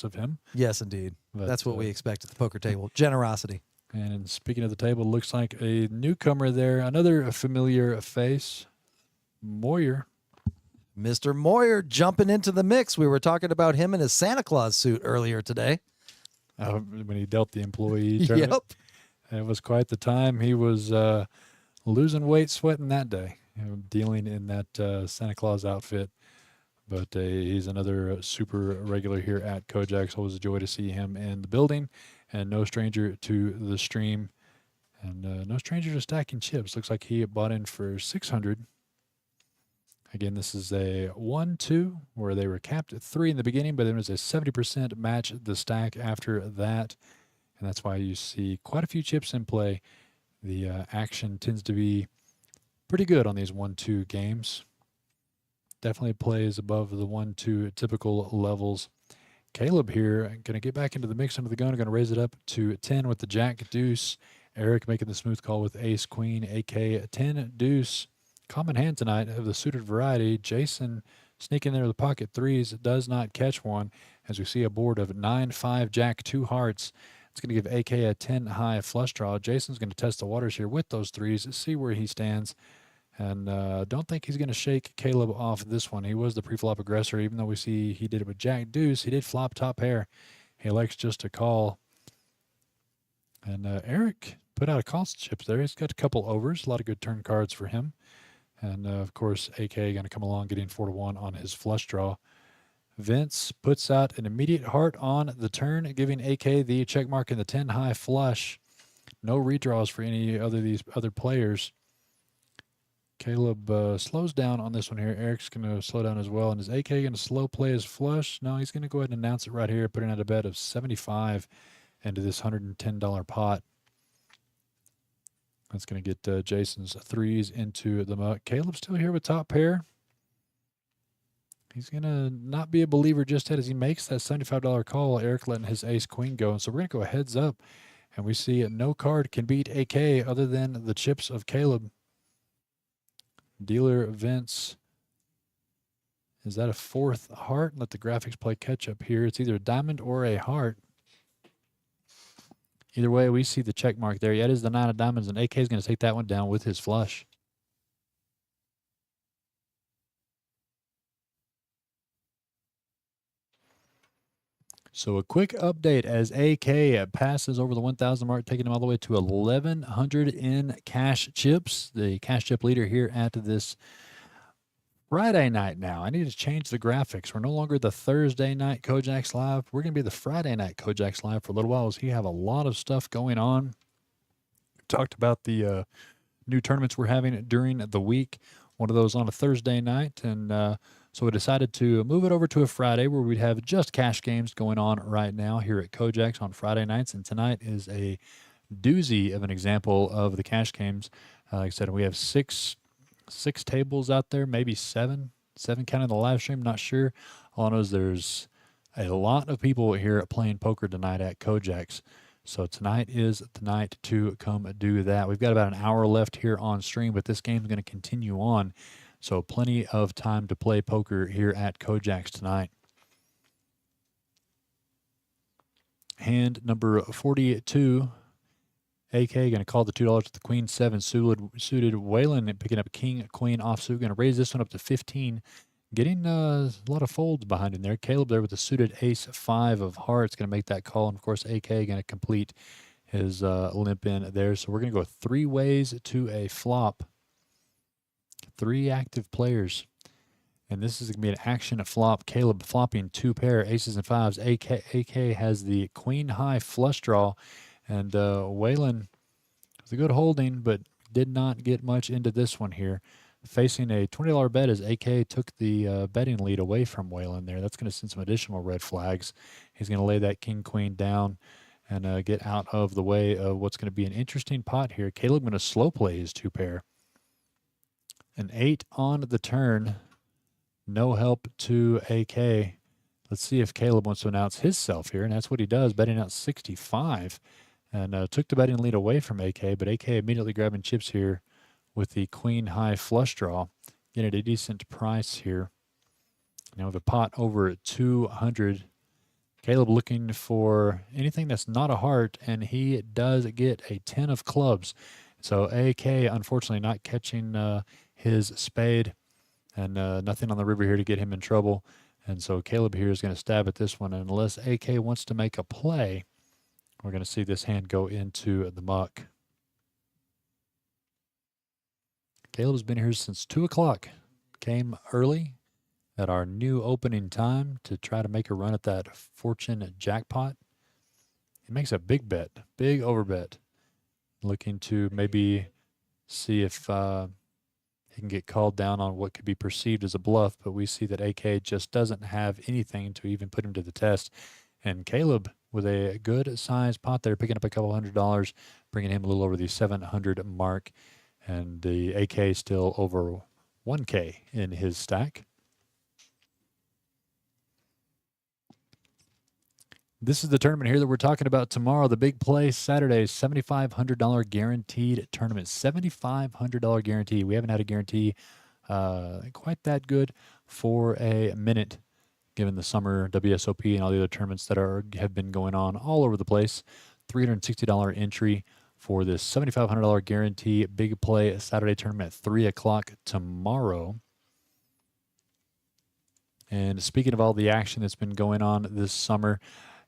of him. Yes, indeed. But, that's what we expect at the poker table. Generosity. And speaking of the table, looks like a newcomer there. Another familiar face, Moyer. Mr. Moyer jumping into the mix. We were talking about him in his Santa Claus suit earlier today. When he dealt the employee tournament. Yep. It was quite the time. He was losing weight, sweating that day, dealing in that Santa Claus outfit. But he's another super regular here at KoJack's. Always a joy to see him in the building. And no stranger to the stream. And no stranger to stacking chips. Looks like he bought in for 600. Again, this is a 1-2 where they were capped at 3 in the beginning, but there was a 70% match the stack after that. And that's why you see quite a few chips in play. The action tends to be pretty good on these 1-2 games. Definitely plays above the 1-2 typical levels. Caleb here going to get back into the mix under the gun. Going to raise it up to 10 with the jack deuce. Eric making the smooth call with ace queen. AK 10 deuce. Common hand tonight of the suited variety. Jason sneaking there with pocket threes. Does not catch one as we see a board of 9-5 jack 2 hearts. It's going to give AK a 10 high flush draw. Jason's going to test the waters here with those threes. See where he stands. And don't think he's going to shake Caleb off this one. He was the pre-flop aggressor, even though we see he did it with jack deuce. He did flop top pair. He likes just to call. And Eric put out a call chips there. He's got a couple overs, a lot of good turn cards for him. And, of course, AK going to come along getting 4-1 on his flush draw. Vince puts out an immediate heart on the turn, giving AK the check mark in the 10 high flush. No redraws for any other these other players. Caleb slows down on this one here. Eric's going to slow down as well. And is AK going to slow play his flush? No, he's going to go ahead and announce it right here, putting out a bet of 75 into this $110 pot. That's going to get Jason's threes into the muck. Caleb's still here with top pair. He's going to not be a believer just yet as he makes that $75 call. Eric letting his ace-queen go. And so we're going to go heads up. And we see no card can beat AK other than the chips of Caleb. Dealer Vince. Is that a fourth heart? Let the graphics play catch up here. It's either a diamond or a heart. Either way, we see the check mark there. Yeah, it is the 9 of diamonds, and AK is going to take that one down with his flush. So a quick update as AK passes over the 1,000 mark, taking him all the way to 1,100 in cash chips. The cash chip leader here at this Friday night now. I need to change the graphics. We're no longer the Thursday night KoJack's Live. We're going to be the Friday night KoJack's Live for a little while as we have a lot of stuff going on. We talked about the new tournaments we're having during the week. One of those on a Thursday night, and so we decided to move it over to a Friday where we'd have just cash games going on right now here at KoJack's on Friday nights. And tonight is a doozy of an example of the cash games. Like I said, we have six tables out there, maybe seven counting the live stream, not sure. All I know is there's a lot of people here playing poker tonight at KoJack's. So tonight is the night to come do that. We've got about an hour left here on stream, but this game's going to continue on. So plenty of time to play poker here at KoJack's tonight. Hand number 42. AK going to call the $2 to the queen 7 suited. Waylon picking up king queen offsuit. Going to raise this one up to 15. Getting a lot of folds behind him there. Caleb there with the suited ace 5 of hearts. Going to make that call. And, of course, AK going to complete his limp in there. So we're going to go 3 ways to a flop. 3 active players. And this is going to be an action flop. Caleb flopping 2 pair, aces and 5s. AK has the queen high flush draw. And Waylon was a good holding, but did not get much into this one here. Facing a $20 bet as AK took the betting lead away from Waylon there. That's going to send some additional red flags. He's going to lay that king-queen down and get out of the way of what's going to be an interesting pot here. Caleb going to slow play his 2 pair. An 8 on the turn. No help to AK. Let's see if Caleb wants to announce himself here, and that's what he does, betting out 65. And took the betting lead away from AK, but AK immediately grabbing chips here with the queen high flush draw. Getting a decent price here. Now with a pot over 200. Caleb looking for anything that's not a heart, and he does get a 10 of clubs. So AK, unfortunately, not catching his spade, and nothing on the river here to get him in trouble. And so Caleb here is going to stab at this one. And unless AK wants to make a play, we're going to see this hand go into the muck. Caleb's been here since 2 o'clock. Came early at our new opening time to try to make a run at that fortune jackpot. He makes a big bet, big overbet. Looking to maybe see if he can get called down on what could be perceived as a bluff, but we see that AK just doesn't have anything to even put him to the test. And Caleb with a good size pot there, picking up a couple $100, bringing him a little over the 700 mark. And the AK still over 1K in his stack. This is the tournament here that we're talking about tomorrow. The big play Saturday, $7,500 guaranteed tournament. $7,500 guarantee. We haven't had a guarantee quite that good for a minute, given the summer WSOP and all the other tournaments that have been going on all over the place. $360 entry for this $7,500 guarantee big play Saturday tournament at 3 o'clock tomorrow. And speaking of all the action that's been going on this summer,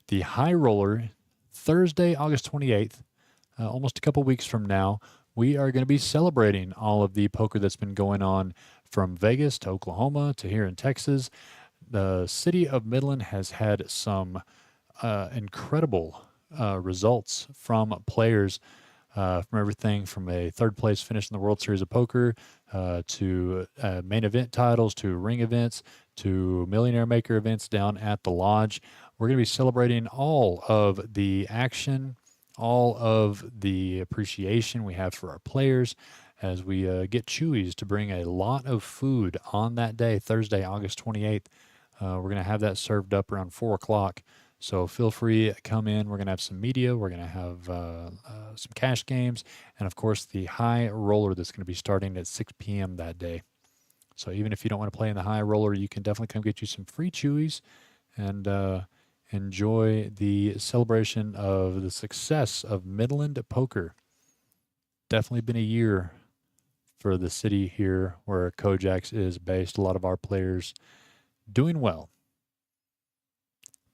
the high roller, Thursday, August 28th, almost a couple weeks from now, we are going to be celebrating all of the poker that's been going on from Vegas to Oklahoma to here in Texas. The city of Midland has had some incredible results from players from everything from a third place finish in the World Series of Poker to main event titles to ring events to Millionaire Maker events down at the Lodge. We're going to be celebrating all of the action, all of the appreciation we have for our players as we get Chewy's to bring a lot of food on that day, Thursday, August 28th. We're going to have that served up around 4 o'clock. So feel free to come in. We're going to have some media. We're going to have some cash games. And, of course, the high roller that's going to be starting at 6 p.m. that day. So even if you don't want to play in the high roller, you can definitely come get you some free Chewy's and enjoy the celebration of the success of Midland Poker. Definitely been a year for the city here where KoJack's is based. A lot of our players doing well.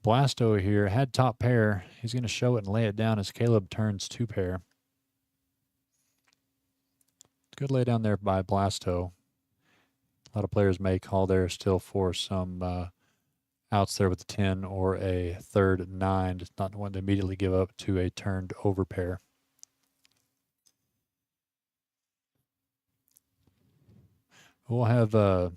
Blasto here had top pair. He's going to show it and lay it down as Caleb turns 2 pair. Good lay down there by Blasto. A lot of players may call there still for some outs there with the 10 or a third 9. Just not want to immediately give up to a turned over pair. We'll have, like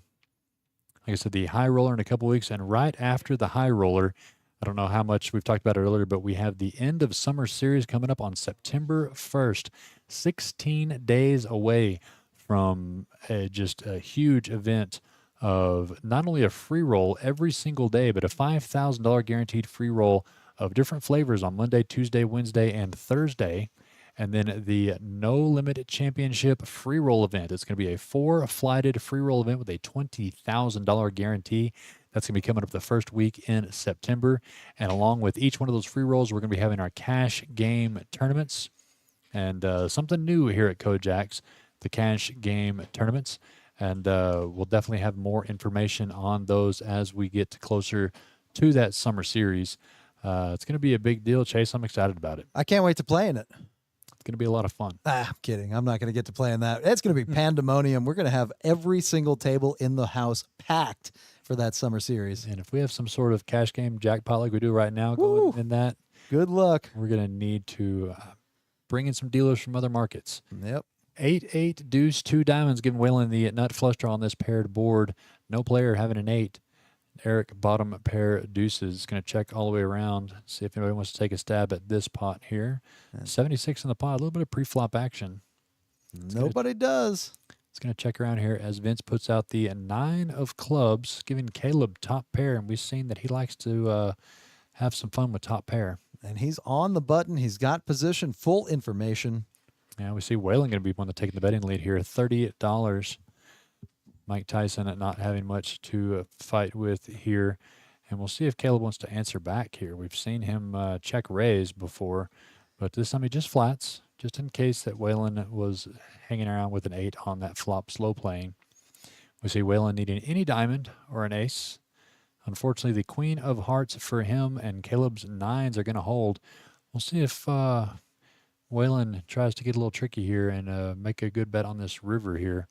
I said, the high roller in a couple weeks, and right after the high roller, I don't know how much we've talked about it earlier, but we have the end of summer series coming up on September 1st, 16 days away from just a huge event of not only a free roll every single day, but a $5,000 guaranteed free roll of different flavors on Monday, Tuesday, Wednesday, and Thursday. And then the No Limit Championship free roll event. It's going to be a 4-flighted free roll event with a $20,000 guarantee. That's going to be coming up the first week in September. And along with each one of those free rolls, we're going to be having our cash game tournaments. And something new here at KoJack's, the cash game tournaments. And we'll definitely have more information on those as we get closer to that summer series. It's going to be a big deal, Chase. I'm excited about it. I can't wait to play in it. It's going to be a lot of fun. I'm kidding. I'm not going to get to play in that. It's going to be pandemonium. We're going to have every single table in the house packed for that summer series. And if we have some sort of cash game jackpot like we do right now going in that, good luck. We're going to need to bring in some dealers from other markets. Yep. 8-8 deuce 2 diamonds, giving Waylon the nut flush draw on this paired board. No player having an 8. Eric bottom pair deuces. Going to check all the way around, see if anybody wants to take a stab at this pot here. 76 in the pot, a little bit of pre-flop action. Nobody does. It's going to check around here as Vince puts out the 9 of clubs, giving Caleb top pair, and we've seen that he likes to have some fun with top pair. And he's on the button. He's got position, full information. Yeah, we see Waylon going to be one that's taking the betting lead here, $38. Mike Tyson at not having much to fight with here. And we'll see if Caleb wants to answer back here. We've seen him check raise before, but this time he just flats, just in case that Waylon was hanging around with an 8 on that flop slow playing. We see Waylon needing any diamond or an ace. Unfortunately, the queen of hearts for him and Caleb's 9s are going to hold. We'll see if Waylon tries to get a little tricky here and make a good bet on this river here.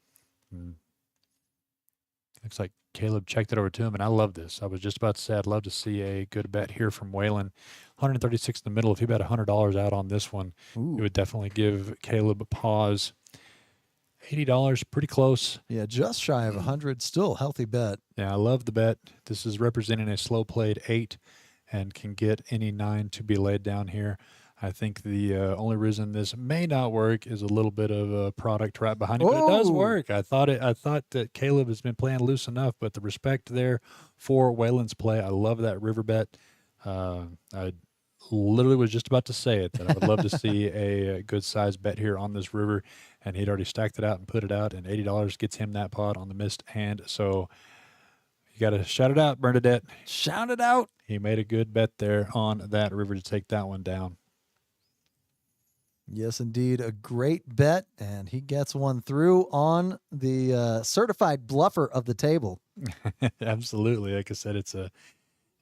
Looks like Caleb checked it over to him, and I love this. I was just about to say I'd love to see a good bet here from Waylon. 136 in the middle. If he bet $100 out on this one, it would definitely give Caleb a pause. $80, pretty close. Yeah, just shy of 100. Still a healthy bet. Yeah, I love the bet. This is representing a slow played 8 and can get any 9 to be laid down here. I think the only reason this may not work is a little bit of a product right behind it, but it does work. I thought that Caleb has been playing loose enough, but the respect there for Waylon's play, I love that river bet. I literally was just about to say it, that I would love to see a good size bet here on this river, and he'd already stacked it out and put it out, and $80 gets him that pot on the missed hand. So you got to shout it out, Bernadette. Shout it out. He made a good bet there on that river to take that one down. Yes, indeed. A great bet, and he gets one through on the certified bluffer of the table. Absolutely. Like I said, it's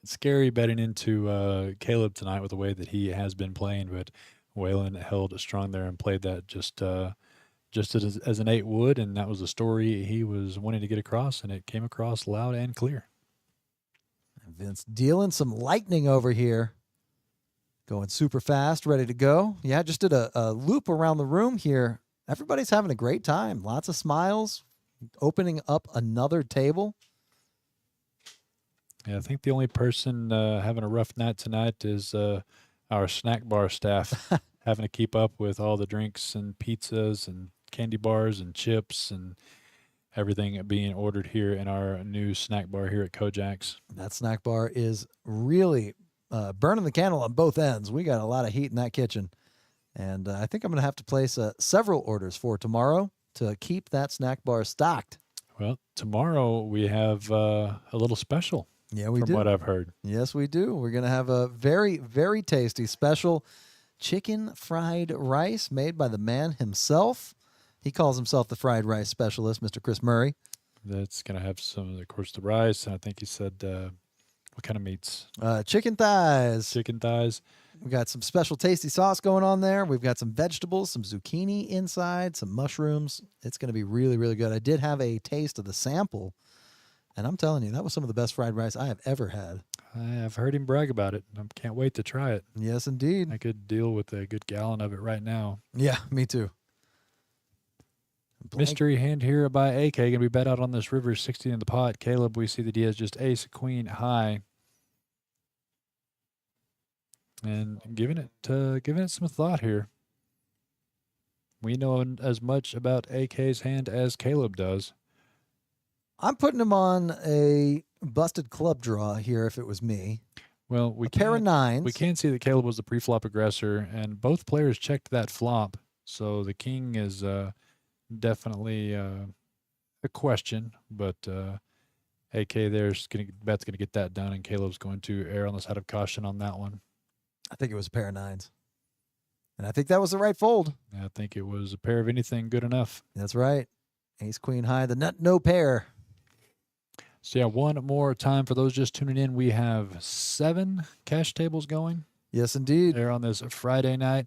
scary betting into Caleb tonight with the way that he has been playing, but Waylon held strong there and played that just as an 8 would, and that was the story he was wanting to get across, and it came across loud and clear. Vince dealing some lightning over here. Going super fast, ready to go. Yeah, just did a loop around the room here. Everybody's having a great time. Lots of smiles. Opening up another table. Yeah, I think the only person having a rough night tonight is our snack bar staff, having to keep up with all the drinks and pizzas and candy bars and chips and everything being ordered here in our new snack bar here at KoJack's. That snack bar is really burning the candle on both ends. We got a lot of heat in that kitchen. And I think I'm going to have to place several orders for tomorrow to keep that snack bar stocked. Well, tomorrow we have a little special. Yeah, we from do. what I've heard. Yes, we do. We're going to have a very, very tasty special chicken fried rice made by the man himself. He calls himself the fried rice specialist, Mr. Chris Murray. That's going to have some, of course, the rice. And I think he said, what kind of meats? Chicken thighs. Chicken thighs. We got some special tasty sauce going on there. We've got some vegetables, some zucchini inside, some mushrooms. It's going to be really, really good. I did have a taste of the sample, and I'm telling you, that was some of the best fried rice I have ever had. I've heard him brag about it. I can't wait to try it. Yes, indeed. I could deal with a good gallon of it right now. Yeah, me too. Mystery hand here by AK. Going to be bet out on this river, 60 in the pot. Caleb, we see that he has just ace, queen, high. And giving it some thought here. We know as much about AK's hand as Caleb does. I'm putting him on a busted club draw here if it was me. Well, we a pair of nines. We can see that Caleb was the pre-flop aggressor, and both players checked that flop. So the king is definitely a question, but AK bet's going to get that done, and Caleb's going to err on the side of caution on that one. I think it was a pair of nines. And I think that was the right fold. I think it was a pair of anything good enough. That's right. Ace, queen, high, the nut, no pair. So, yeah, one more time for those just tuning in. We have 7 cash tables going. Yes, indeed. There on this Friday night,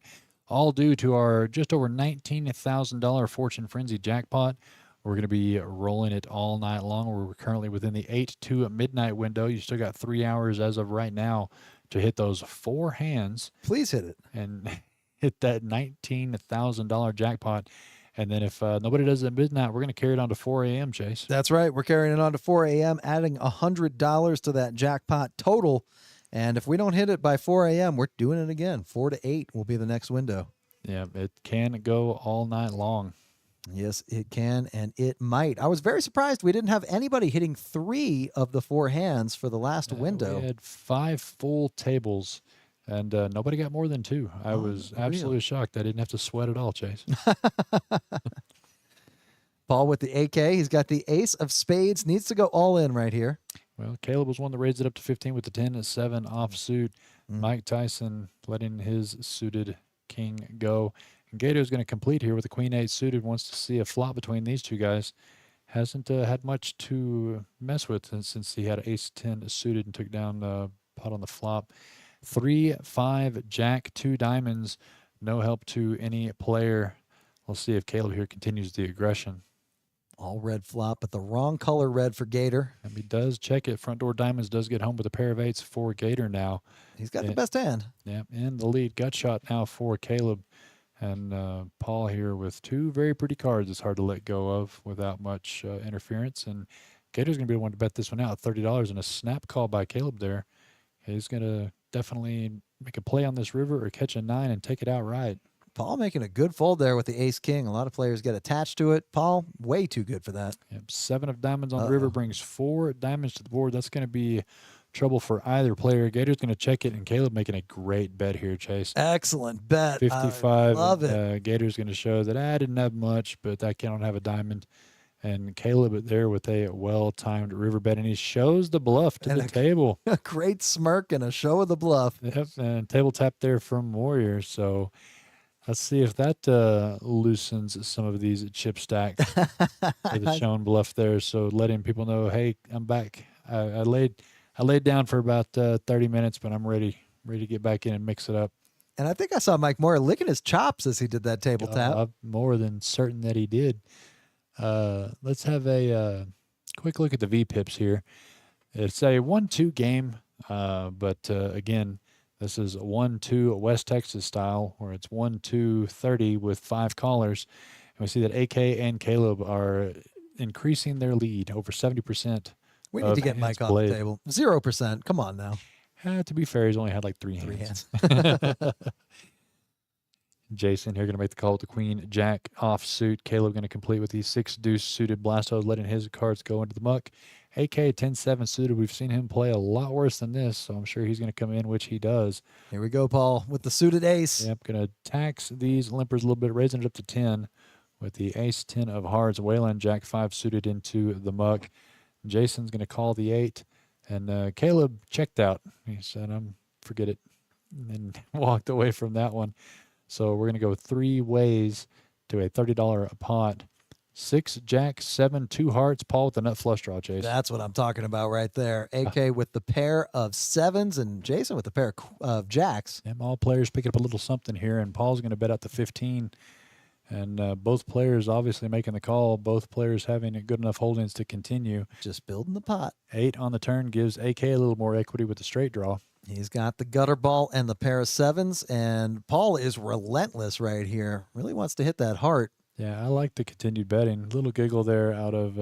all due to our just over $19,000 Fortune Frenzy jackpot. We're going to be rolling it all night long. We're currently within the 8 to midnight window. You still got 3 hours as of right now to hit those 4 hands. Please hit it. And hit that $19,000 jackpot. And then if nobody does it at midnight, we're going to carry it on to 4 a.m., Chase. That's right. We're carrying it on to 4 a.m., adding $100 to that jackpot total. And if we don't hit it by 4 a.m., we're doing it again. 4 to 8 will be the next window. Yeah, it can go all night long. Yes, it can, and it might. I was very surprised we didn't have anybody hitting 3 of the 4 hands for the last window. We had 5 full tables, and nobody got more than 2. I was absolutely shocked. I didn't have to sweat at all, Chase. Paul with the AK. He's got the ace of spades. Needs to go all in right here. Well, Caleb was one that raised it up to 15 with the 10 and 7 offsuit. Mike Tyson letting his suited king go. And Gator's going to complete here with the queen-8 suited. Wants to see a flop between these two guys. Hasn't had much to mess with since he had ace-10 suited and took down the pot on the flop. 3, 5, jack, 2 diamonds. No help to any player. We'll see if Caleb here continues the aggression. All red flop, but the wrong color red for Gator. And he does check it. Front door diamonds does get home with a pair of 8s for Gator now. He's got the best hand. Yeah, in the lead. Gut shot now for Caleb. And Paul here with 2 very pretty cards. It's hard to let go of without much interference. And Gator's going to be the one to bet this one out. $30 and a snap call by Caleb there. He's going to definitely make a play on this river or catch a 9 and take it outright. Paul making a good fold there with the ace-king. A lot of players get attached to it. Paul, way too good for that. Yep, 7 of diamonds on the river brings 4 diamonds to the board. That's going to be trouble for either player. Gator's going to check it, and Caleb making a great bet here, Chase. Excellent bet. 55. I love it. Gator's going to show that I didn't have much, but I can't have a diamond. And Caleb there with a well-timed river bet, and he shows the bluff to the table. A great smirk and a show of the bluff. Yep, and table tap there from Warrior. So let's see if that loosens some of these chip stacks for the shown bluff there. So letting people know, hey, I'm back. I laid down for about 30 minutes, but I'm ready to get back in and mix it up. And I think I saw Mike Moore licking his chops as he did that table tap. I'm more than certain that he did. Let's have a quick look at the V-pips here. It's a 1-2 game, but again, This is 1-2 West Texas style, where it's 1-2-30 with 5 callers. And we see that AK and Caleb are increasing their lead over 70%. We need to get Mike on the table. 0%. Come on now. To be fair, he's only had like 3 hands. 3 hands. Jason here going to make the call with the queen jack off suit. Caleb going to complete with the 6 deuce suited blasto, letting his cards go into the muck. AK 10-7 suited. We've seen him play a lot worse than this, so I'm sure he's going to come in, which he does. Here we go, Paul, with the suited ace. Yep, going to tax these limpers a little bit, raising it up to 10 with the ace 10 of hearts. Waylon jack 5 suited into the muck. Jason's going to call the 8, and Caleb checked out. He said, forget it, and then walked away from that one. So we're going to go 3 ways to a $30 a pot. 6 jack, 7 2 hearts. Paul with the nut flush draw, Chase. That's what I'm talking about right there. AK with the pair of 7s and Jason with the pair of jacks. And all players picking up a little something here, and Paul's going to bet out the 15. And both players obviously making the call. Both players having good enough holdings to continue. Just building the pot. 8 on the turn gives AK a little more equity with the straight draw. He's got the gutter ball and the pair of 7s, and Paul is relentless right here. Really wants to hit that heart. Yeah, I like the continued betting. Little giggle there out of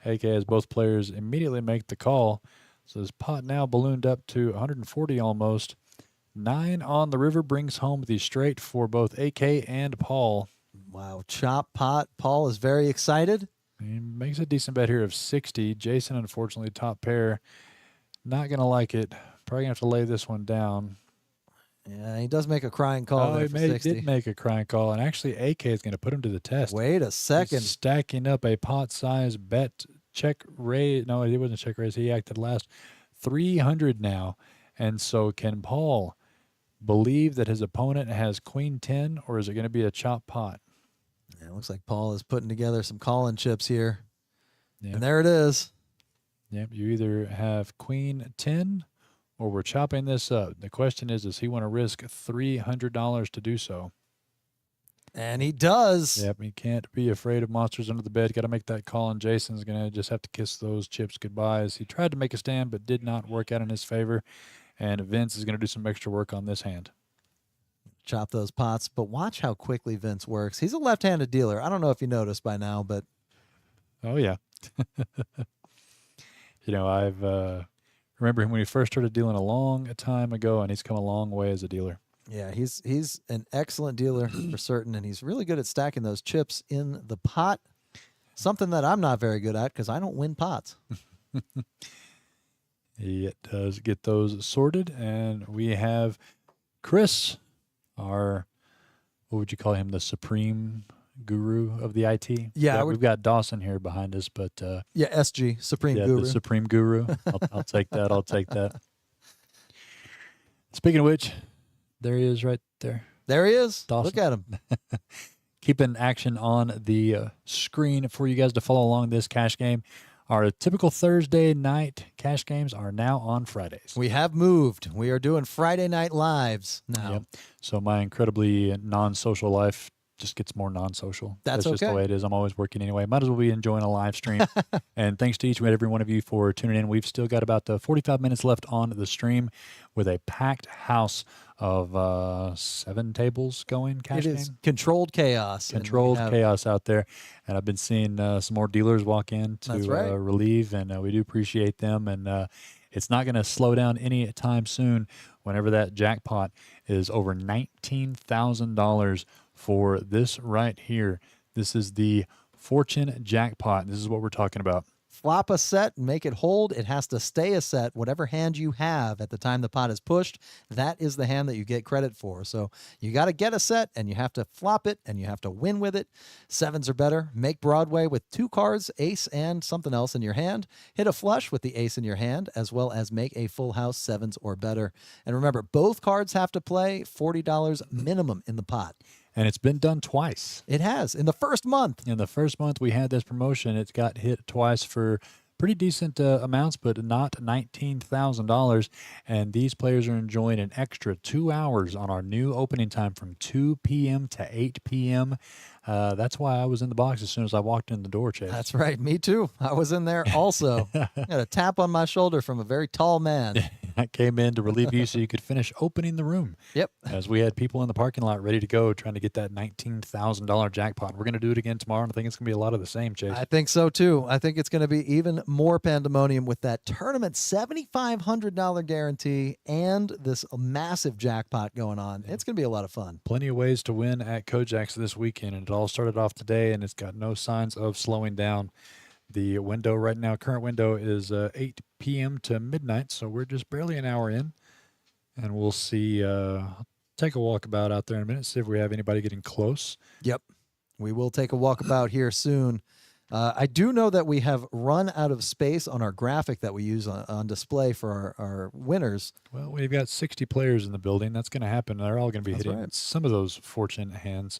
AK as both players immediately make the call. So this pot now ballooned up to 140 almost. 9 on the river brings home the straight for both AK and Paul. Wow, chop pot. Paul is very excited. He makes a decent bet here of 60. Jason, unfortunately, top pair. Not going to like it. Probably going to have to lay this one down. Yeah, he does make a crying call there for 60. He did make a crying call, and actually AK is going to put him to the test. Wait a second. He's stacking up a pot-size bet check raise. No, it wasn't a check raise. He acted last. 300 now. And so can Paul believe that his opponent has queen 10, or is it going to be a chop pot? Yeah, it looks like Paul is putting together some calling chips here. Yep. And there it is. Yep, you either have queen 10 or we're chopping this up. The question is, does he want to risk $300 to do so? And he does. Yep, he can't be afraid of monsters under the bed. Got to make that call, and Jason's going to just have to kiss those chips goodbye as he tried to make a stand but did not work out in his favor. And Vince is going to do some extra work on this hand. Chop those pots, but watch how quickly Vince works. He's a left-handed dealer. I don't know if you noticed by now, but... Oh, yeah. You know, I've remember him when he first started dealing a long time ago, and he's come a long way as a dealer. Yeah, he's an excellent dealer for certain, and he's really good at stacking those chips in the pot, something that I'm not very good at because I don't win pots. He does get those sorted, and we have Chris, our, what would you call him, the supreme guru of the IT? Yeah, we've got Dawson here behind us, but yeah, SG, supreme guru. The supreme guru. I'll take that. I'll take that. Speaking of which, there he is right there. There he is. Dawson. Look at him. Keeping action on the screen for you guys to follow along this cash game. Our typical Thursday night cash games are now on Fridays. We have moved. We are doing Friday night lives now. Yep. So my incredibly non-social life just gets more non-social. That's just the way it is. I'm always working anyway. Might as well be enjoying a live stream. And thanks to each and every one of you for tuning in. We've still got about 45 minutes left on the stream with a packed house of 7 tables going. Cash It is game. controlled chaos. Controlled chaos out there. And I've been seeing some more dealers walk in to relieve, and we do appreciate them. And it's not going to slow down any time soon whenever that jackpot is over $19,000 for this right here. This is the Fortune Jackpot. This is what we're talking about. Flop a set, make it hold. It has to stay a set. Whatever hand you have at the time the pot is pushed, that is the hand that you get credit for. So you got to get a set, and you have to flop it, and you have to win with it. 7s are better. Make Broadway with 2 cards, ace and something else in your hand. Hit a flush with the ace in your hand, as well as make a full house 7s or better. And remember, both cards have to play $40 minimum in the pot. And it's been done twice. It has. In the first month. In the first month we had this promotion, it got hit twice for pretty decent amounts, but not $19,000. And these players are enjoying an extra 2 hours on our new opening time from 2 p.m. to 8 p.m. That's why I was in the box as soon as I walked in the door, Chase. That's right. Me too. I was in there also. Got a tap on my shoulder from a very tall man. that came in to relieve you so you could finish opening the room. Yep. As we had people in the parking lot ready to go trying to get that $19,000 jackpot. We're going to do it again tomorrow, and I think it's going to be a lot of the same, Chase. I think so too. I think it's going to be even more pandemonium with that tournament $7,500 guarantee and this massive jackpot going on. It's going to be a lot of fun. Plenty of ways to win at KoJack's this weekend, and it all started off today, and it's got no signs of slowing down. The window right now, current window is 8 p.m. to midnight, so we're just barely an hour in, and we'll see. Take a walkabout out there in a minute, see if we have anybody getting close. Yep. We will take a walkabout here soon. I do know that we have run out of space on our graphic that we use on display for our winners. Well, we've got 60 players in the building. That's going to happen. They're all going to be That's hitting right. some of those fortunate hands,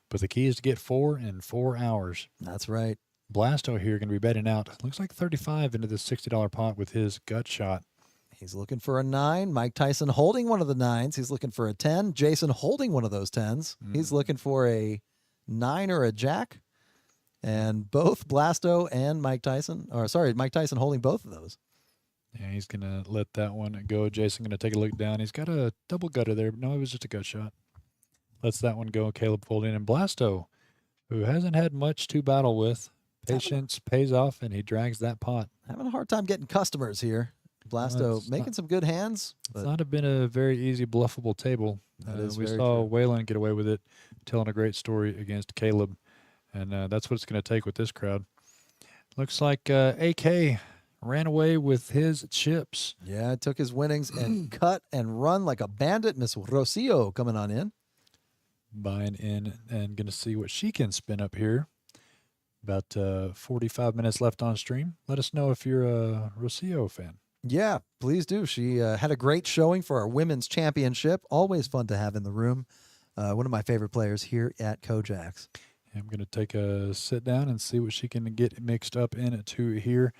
but the key is to get 4 in 4 hours. That's right. Blasto here going to be betting out. Looks like 35 into this $60 pot with his gut shot. He's looking for a 9. Mike Tyson holding one of the 9s. He's looking for a 10. Jason holding one of those 10s. He's looking for a 9 or a jack. And both Blasto and Mike Tyson holding both of those. Yeah, he's going to let that one go. Jason going to take a look down. He's got a double gutter there, but no, it was just a gut shot. Lets that one go. Caleb folding. And Blasto, who hasn't had much to battle with, patience pays off, and he drags that pot. Having a hard time getting customers here. Blasto making some good hands. It's not been a very easy bluffable table. That is we very saw true. Waylon get away with it, telling a great story against Caleb, and that's what it's going to take with this crowd. Looks like AK ran away with his chips. Yeah, took his winnings and cut and run like a bandit. Miss Rocio coming on in. Buying in and going to see what she can spin up here. About 45 minutes left on stream. Let us know if you're a Rocio fan. Yeah, please do. She had a great showing for our women's championship. Always fun to have in the room. One of my favorite players here at KoJack's. I'm going to take a sit down and see what she can get mixed up into here.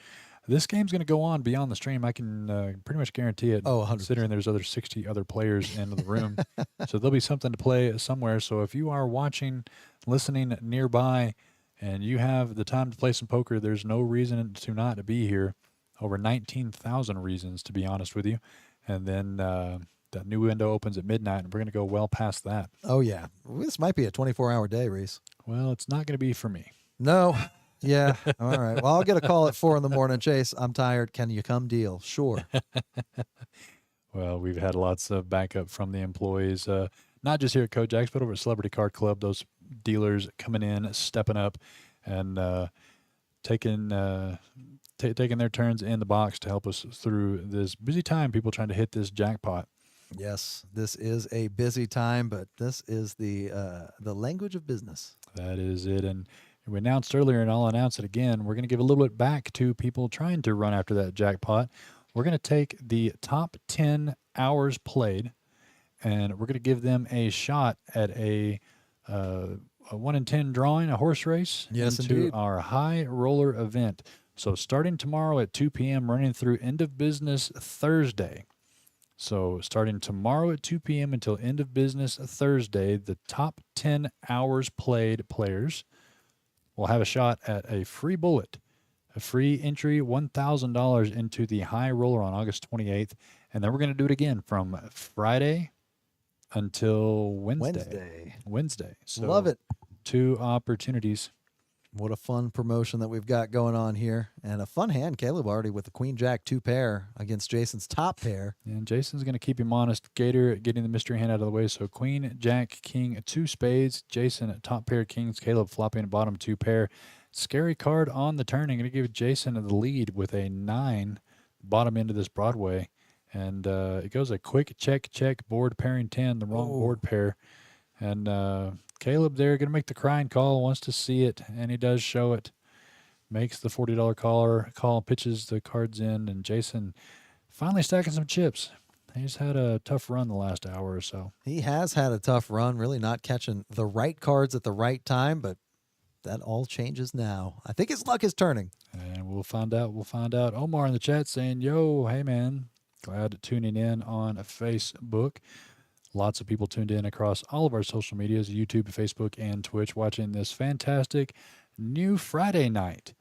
This game's going to go on beyond the stream. I can pretty much guarantee it. Oh, 100%. Considering there's other 60 other players in the room. So there'll be something to play somewhere. So if you are watching, listening nearby, and you have the time to play some poker, there's no reason to not be here. Over 19,000 reasons, to be honest with you. And then that new window opens at midnight, and we're going to go well past that. Oh, yeah. This might be a 24-hour day, Reese. Well, it's not going to be for me. No. Yeah. All right. Well, I'll get a call at 4 in the morning. Chase, I'm tired. Can you come deal? Sure. Well, we've had lots of backup from the employees, not just here at KoJack's, but over at Celebrity Card Club. Those dealers coming in, stepping up, and taking their turns in the box to help us through this busy time. People trying to hit this jackpot. Yes, this is a busy time, but this is the language of business. That is it. And we announced earlier, and I'll announce it again, we're going to give a little bit back to people trying to run after that jackpot. We're going to take the top 10 hours played, and we're going to give them a shot at a 1 in 10 drawing, a horse race, Yes, into indeed. our high roller event. So starting tomorrow at 2 p.m., running through end of business Thursday. So starting tomorrow at 2 p.m. until end of business Thursday, the top 10 hours played players will have a shot at a free bullet, a free entry, $1,000 into the high roller on August 28th. And then we're going to do it again from Friday until Wednesday. So Love it. 2 opportunities. What a fun promotion that we've got going on here. And a fun hand, Caleb already with the Queen Jack 2 pair against Jason's top pair. And Jason's going to keep him honest. Gator getting the mystery hand out of the way. So Queen, Jack, King, 2 spades. Jason, top pair kings. Caleb flopping bottom 2 pair. Scary card on the turn. I'm going to give Jason the lead with a 9 bottom end of this Broadway. And it goes a quick check, board pairing 10, the wrong board pair. And Caleb there going to make the crying call, wants to see it, and he does show it. Makes the $40 call, pitches the cards in, and Jason finally stacking some chips. He's had a tough run the last hour or so. He has had a tough run, really not catching the right cards at the right time, but that all changes now. I think his luck is turning. And we'll find out. Omar in the chat saying, yo, hey, man, glad tuning in on Facebook. Lots of people tuned in across all of our social medias, YouTube, Facebook, and Twitch, watching this fantastic new Friday night.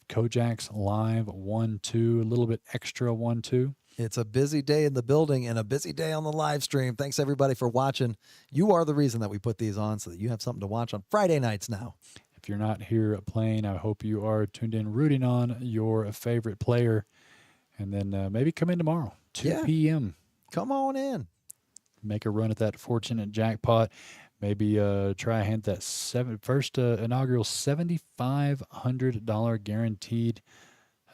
KoJack's Live 1-2, a little bit extra 1-2. It's a busy day in the building and a busy day on the live stream. Thanks, everybody, for watching. You are the reason that we put these on so that you have something to watch on Friday nights now. If you're not here playing, I hope you are tuned in rooting on your favorite player. And then maybe come in tomorrow, 2 p.m. Come on in. Make a run at that fortunate jackpot. Maybe try a hand at that first inaugural $7,500 guaranteed.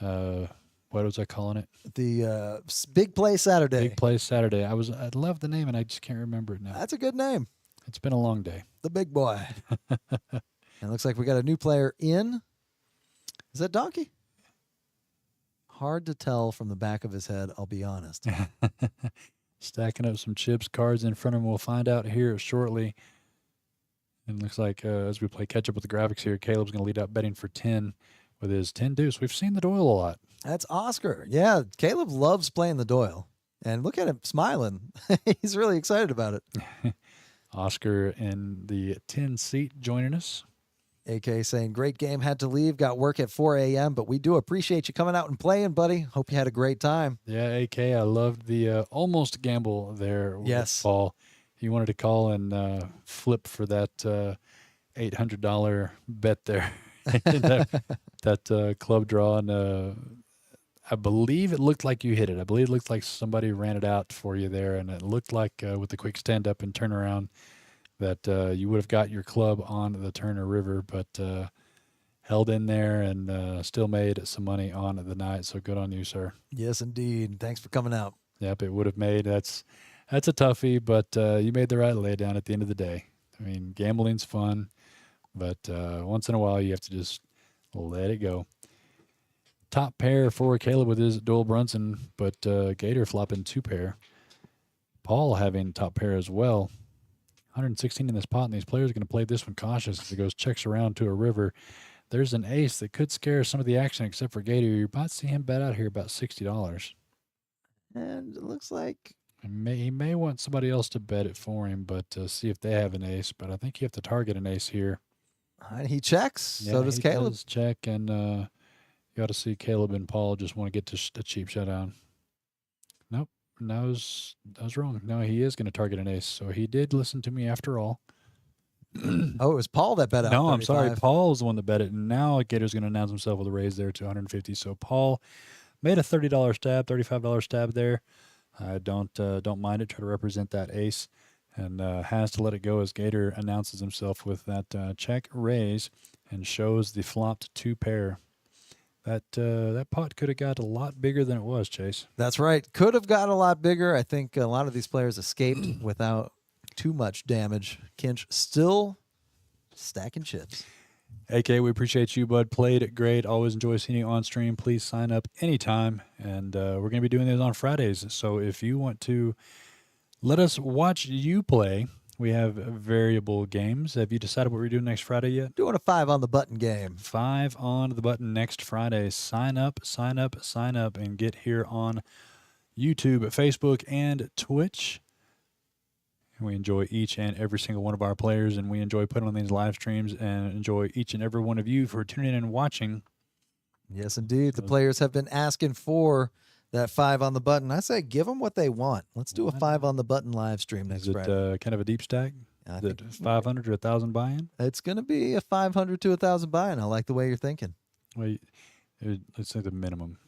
What was I calling it? The Big Play Saturday. Big Play Saturday. I love the name, and I just can't remember it now. That's a good name. It's been a long day. The Big Boy. And it looks like we got a new player in. Is that Donkey? Hard to tell from the back of his head, I'll be honest. Stacking up some chips, cards in front of him. We'll find out here shortly. And it looks like as we play catch up with the graphics here, Caleb's going to lead out betting for 10 with his 10 deuce. We've seen the Doyle a lot. That's Oscar. Yeah, Caleb loves playing the Doyle. And look at him smiling. He's really excited about it. Oscar in the 10 seat joining us. AK saying, great game, had to leave, got work at 4 a.m., but we do appreciate you coming out and playing, buddy. Hope you had a great time. Yeah, AK, I loved the almost gamble there with Paul. He wanted to call and flip for that $800 bet there. that club draw, and I believe it looked like you hit it. I believe it looked like somebody ran it out for you there, and it looked like with the quick stand up and turnaround that you would have got your club on the Turner River, but held in there and still made some money on the night. So good on you, sir. Yes, indeed. Thanks for coming out. Yep, it would have made. That's a toughie, but you made the right lay down at the end of the day. I mean, gambling's fun, but once in a while you have to just let it go. Top pair for Caleb with his Doyle Brunson, but Gator flopping 2 pair. Paul having top pair as well. 116 in this pot, and these players are going to play this one cautious as it goes checks around to a river. There's an ace that could scare some of the action, except for Gator. You might see him bet out here about $60. And it looks like He may want somebody else to bet it for him, but see if they have an ace. But I think you have to target an ace here. he checks. Yeah, So does Caleb. Does check, and you ought to see Caleb and Paul just want to get to a cheap showdown. Nope, I was wrong. No, he is going to target an ace. So he did listen to me after all. Oh, it was Paul that bet out. No, 35. I'm sorry. Paul's the one that bet it, and now Gator's going to announce himself with a raise there to 150. So Paul made a $30 stab, $35 stab there. I don't mind it. Try to represent that ace, and has to let it go as Gator announces himself with that check raise and shows the flopped 2 pair. That pot could have got a lot bigger than it was, Chase. That's right. Could have got a lot bigger. I think a lot of these players escaped without too much damage. Kinch still stacking chips. AK, we appreciate you, bud. Played it great. Always enjoy seeing you on stream. Please sign up anytime. And we're going to be doing this on Fridays. So if you want to let us watch you play, we have variable games. Have you decided what we're doing next Friday yet? Doing a 5 on the button game. 5 on the button next Friday. Sign up, and get here on YouTube, Facebook, and Twitch. And we enjoy each and every single one of our players, and we enjoy putting on these live streams and enjoy each and every one of you for tuning in and watching. Yes, indeed. The players have been asking for that 5 on the button. I say give them what they want. Let's do a 5 on the button live stream next Friday. Is it kind of a deep stack? I Is think it 500 or 1,000 buy-in? It's going to be a 500 to 1,000 buy-in. I like the way you're thinking. Well, let's say the minimum.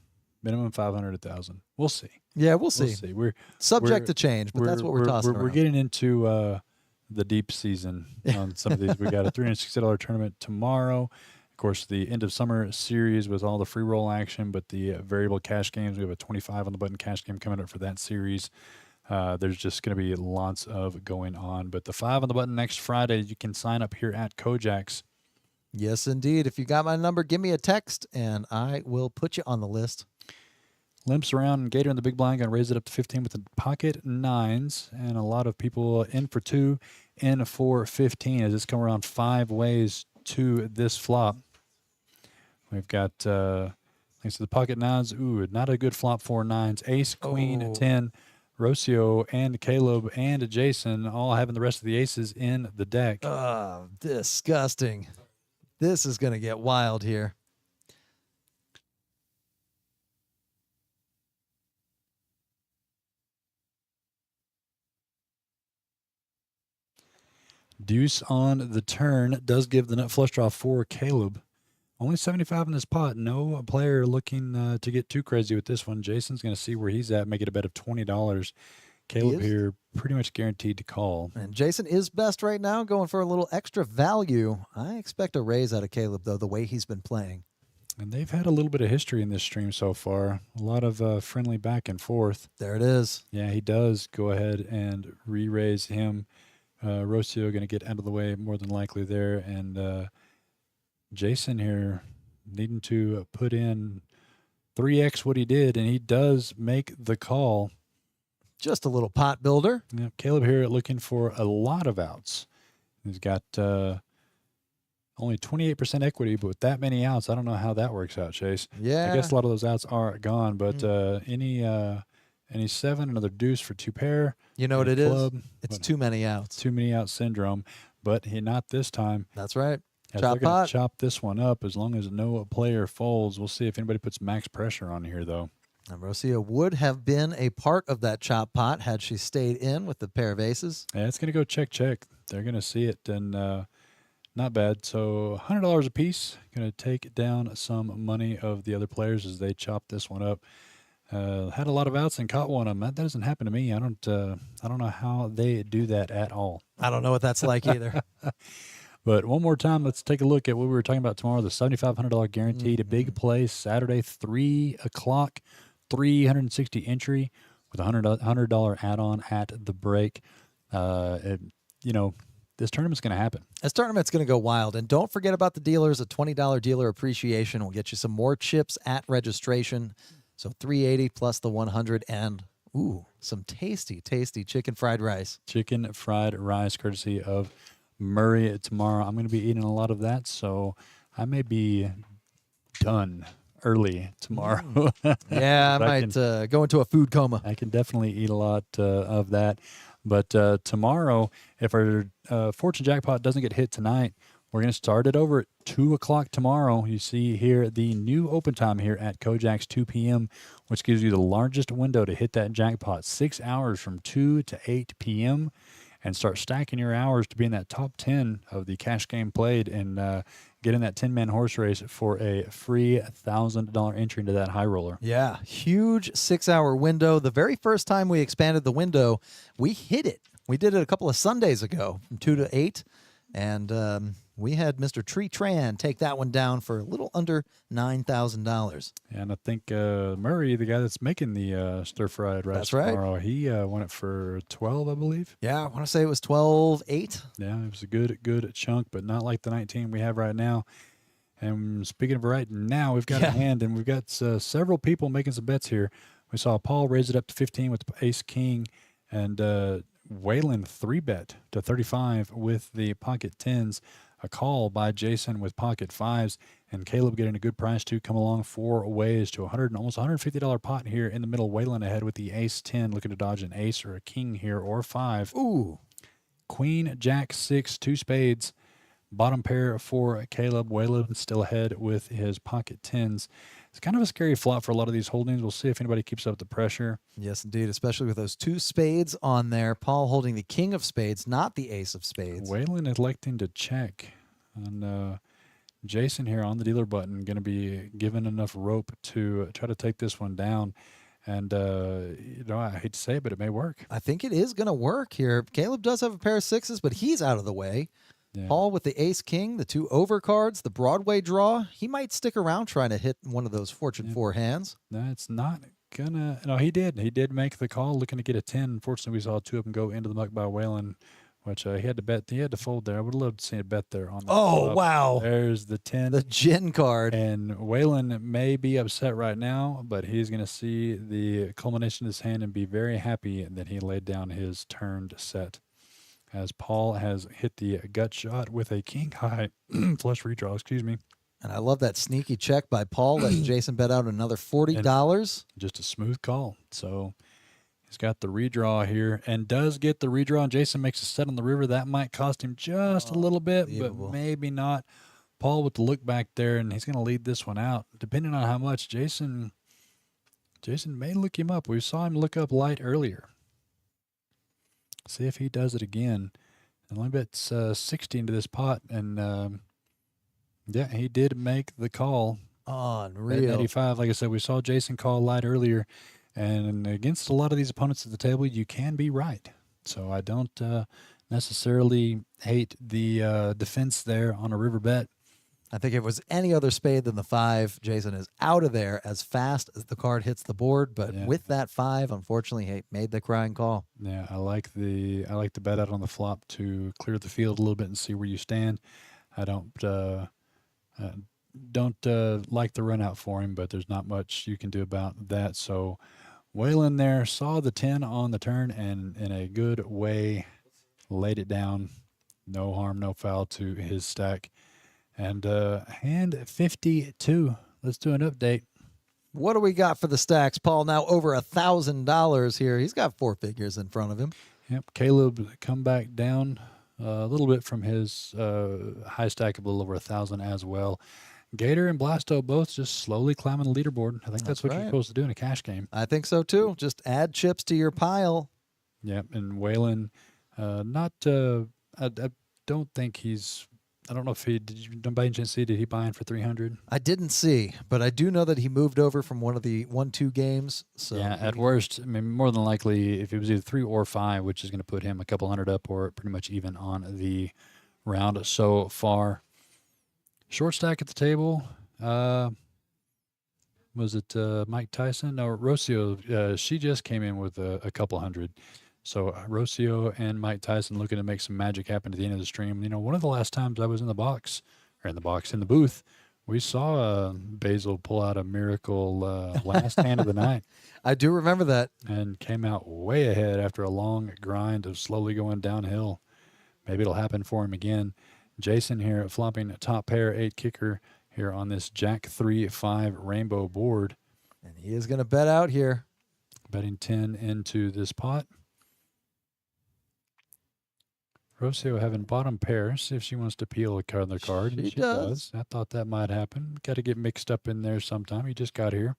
Minimum 500, 1,000. We'll see. Yeah, we'll see. We're subject to change, but that's what we're tossing around. We're getting into the deep season on some of these. We got a $360 tournament tomorrow. Of course, the end of summer series with all the free roll action, but the variable cash games. We have a 25 on the button cash game coming up for that series. There's just going to be lots of going on. But the 5 on the button next Friday, you can sign up here at KoJack's. Yes, indeed. If you got my number, give me a text, and I will put you on the list. Limps around, and Gator in the big blind going to raise it up to 15 with the pocket 9s, and a lot of people in for 2, in for 15 as it's come around 5 ways to this flop. We've got, thanks to the pocket 9s, ooh, not a good flop for 9s. Ace, Queen, 10, Rocio, and Caleb, and Jason all having the rest of the aces in the deck. Disgusting. This is going to get wild here. Deuce on the turn does give the nut flush draw for Caleb. Only 75 in this pot. No player looking to get too crazy with this one. Jason's going to see where he's at, make it a bet of $20. Caleb here pretty much guaranteed to call. And Jason is best right now, going for a little extra value. I expect a raise out of Caleb, though, the way he's been playing. And they've had a little bit of history in this stream so far. A lot of friendly back and forth. There it is. Yeah, he does go ahead and re-raise him. Rocio going to get out of the way more than likely there. And Jason here needing to put in 3x what he did, and he does make the call. Just a little pot builder. Yeah, Caleb here looking for a lot of outs. He's got only 28% equity, but with that many outs, I don't know how that works out, Chase. Yeah. I guess a lot of those outs are gone, but any 7, another deuce for 2 pair. You know what it club, is? It's too many outs. Too many out syndrome, but not this time. That's right. As Chop they're gonna pot. chop this one up as long as no player folds. We'll see if anybody puts max pressure on here, though. And Rocio would have been a part of that chop pot had she stayed in with the pair of aces. Yeah, it's going to go check. They're going to see it, and not bad. So $100 a piece. Going to take down some money of the other players as they chop this one up. Had a lot of outs and caught one of them. That doesn't happen to me. I don't know how they do that at all. I don't know what that's like either. But one more time, let's take a look at what we were talking about tomorrow, the $7,500 guaranteed, a big play Saturday, 3 o'clock, 360 entry with a $100 add-on at the break. This tournament's going to happen. This tournament's going to go wild. And don't forget about the dealers. A $20 dealer appreciation will get you some more chips at registration. So $380 plus the $100 and, some tasty, tasty chicken fried rice. Chicken fried rice, courtesy of Murray tomorrow. I'm going to be eating a lot of that, so I may be done early tomorrow. Yeah, I might go into a food coma. I can definitely eat a lot of that. But tomorrow, if our Fortune Jackpot doesn't get hit tonight, we're going to start it over at 2 o'clock tomorrow. You see here the new open time here at KoJack's 2 p.m., which gives you the largest window to hit that jackpot, 6 hours from 2 to 8 p.m., and start stacking your hours to be in that top 10 of the cash game played and get in that 10-man horse race for a free $1,000 entry into that high roller. Yeah, huge 6-hour window. The very first time we expanded the window, we hit it. We did it a couple of Sundays ago from 2 to 8, and we had Mr. Tree Tran take that one down for a little under $9,000. And I think Murray, the guy that's making the stir-fried rice That's right. tomorrow, he won it for 12, I believe. Yeah, I want to say it was 12-8. Yeah, it was a good chunk, but not like the 19 we have right now. And speaking of right now, we've got a hand, and we've got several people making some bets here. We saw Paul raise it up to 15 with the ace-king, and Waylon 3-bet to 35 with the pocket 10s. A call by Jason with pocket 5s, and Caleb getting a good price to come along 4 ways to almost $150 pot here in the middle. Waylon ahead with the ace 10, looking to dodge an ace or a king here or 5. Ooh. Queen, jack 6, 2 spades. Bottom pair for Caleb. Waylon still ahead with his pocket 10s. It's kind of a scary flop for a lot of these holdings. We'll see if anybody keeps up the pressure. Yes, indeed, especially with those 2 spades on there. Paul holding the king of spades, not the ace of spades. Waylon electing to check. And Jason here on the dealer button going to be given enough rope to try to take this one down. And, I hate to say it, but it may work. I think it is going to work here. Caleb does have a pair of 6s, but he's out of the way. Yeah. Paul with the ace-king, the 2 overcards, the Broadway draw. He might stick around trying to hit one of those Fortune 4 hands. That's not going to... No, he did. He did make the call, looking to get a 10. Unfortunately, we saw 2 of them go into the muck by Waylon, which he had to bet. He had to fold there. I would love to see a bet there on the flop. Wow. There's the 10. The gin card. And Waylon may be upset right now, but he's going to see the culmination of his hand and be very happy that he laid down his turned set. As Paul has hit the gut shot with a king high flush redraw, excuse me. And I love that sneaky check by Paul, letting Jason bet out another $40. Just a smooth call. So he's got the redraw here and does get the redraw. And Jason makes a set on the river. That might cost him just a little bit, but maybe not. Paul with the look back there, and he's going to lead this one out. Depending on how much, Jason may look him up. We saw him look up light earlier. See if he does it again. And only bets 60 into this pot, and yeah, he did make the call. At Unreal. 85, like I said, we saw Jason call light earlier, and against a lot of these opponents at the table, you can be right. So I don't necessarily hate the defense there on a river bet. I think if it was any other spade than the 5, Jason is out of there as fast as the card hits the board. But Yeah. with that 5, unfortunately, he made the crying call. Yeah, I like the bet out on the flop to clear the field a little bit and see where you stand. I don't like the run out for him, but there's not much you can do about that. So Waylon there saw the 10 on the turn and in a good way laid it down. No harm, no foul to his stack. And hand 52. Let's do an update. What do we got for the stacks, Paul? Now over $1,000 here. He's got 4 figures in front of him. Yep, Caleb come back down a little bit from his high stack of a little over 1,000 as well. Gator and Blasto both just slowly climbing the leaderboard. I think that's what right. you're supposed to do in a cash game. I think so too. Just add chips to your pile. Yep, and Waylon, I don't think he's. I don't know if he did. You by any chance see? Did he buy in for 300? I didn't see, but I do know that he moved over from one of the 1-2 games. So Yeah, at worst, I mean, more than likely, if it was either 3 or 5, which is going to put him a couple hundred up or pretty much even on the round so far. Short stack at the table. Was it Mike Tyson? No, Rocio. She just came in with a couple hundred. So Rocio and Mike Tyson looking to make some magic happen at the end of the stream. You know, one of the last times I was in the booth, we saw Basil pull out a miracle last hand of the night. I do remember that. And came out way ahead after a long grind of slowly going downhill. Maybe it'll happen for him again. Jason here flopping top pair 8 kicker here on this Jack 3-5 rainbow board. And he is going to bet out here. Betting 10 into this pot. Rocio having bottom pair. See if she wants to peel another card. She does. I thought that might happen. Got to get mixed up in there sometime. He just got here.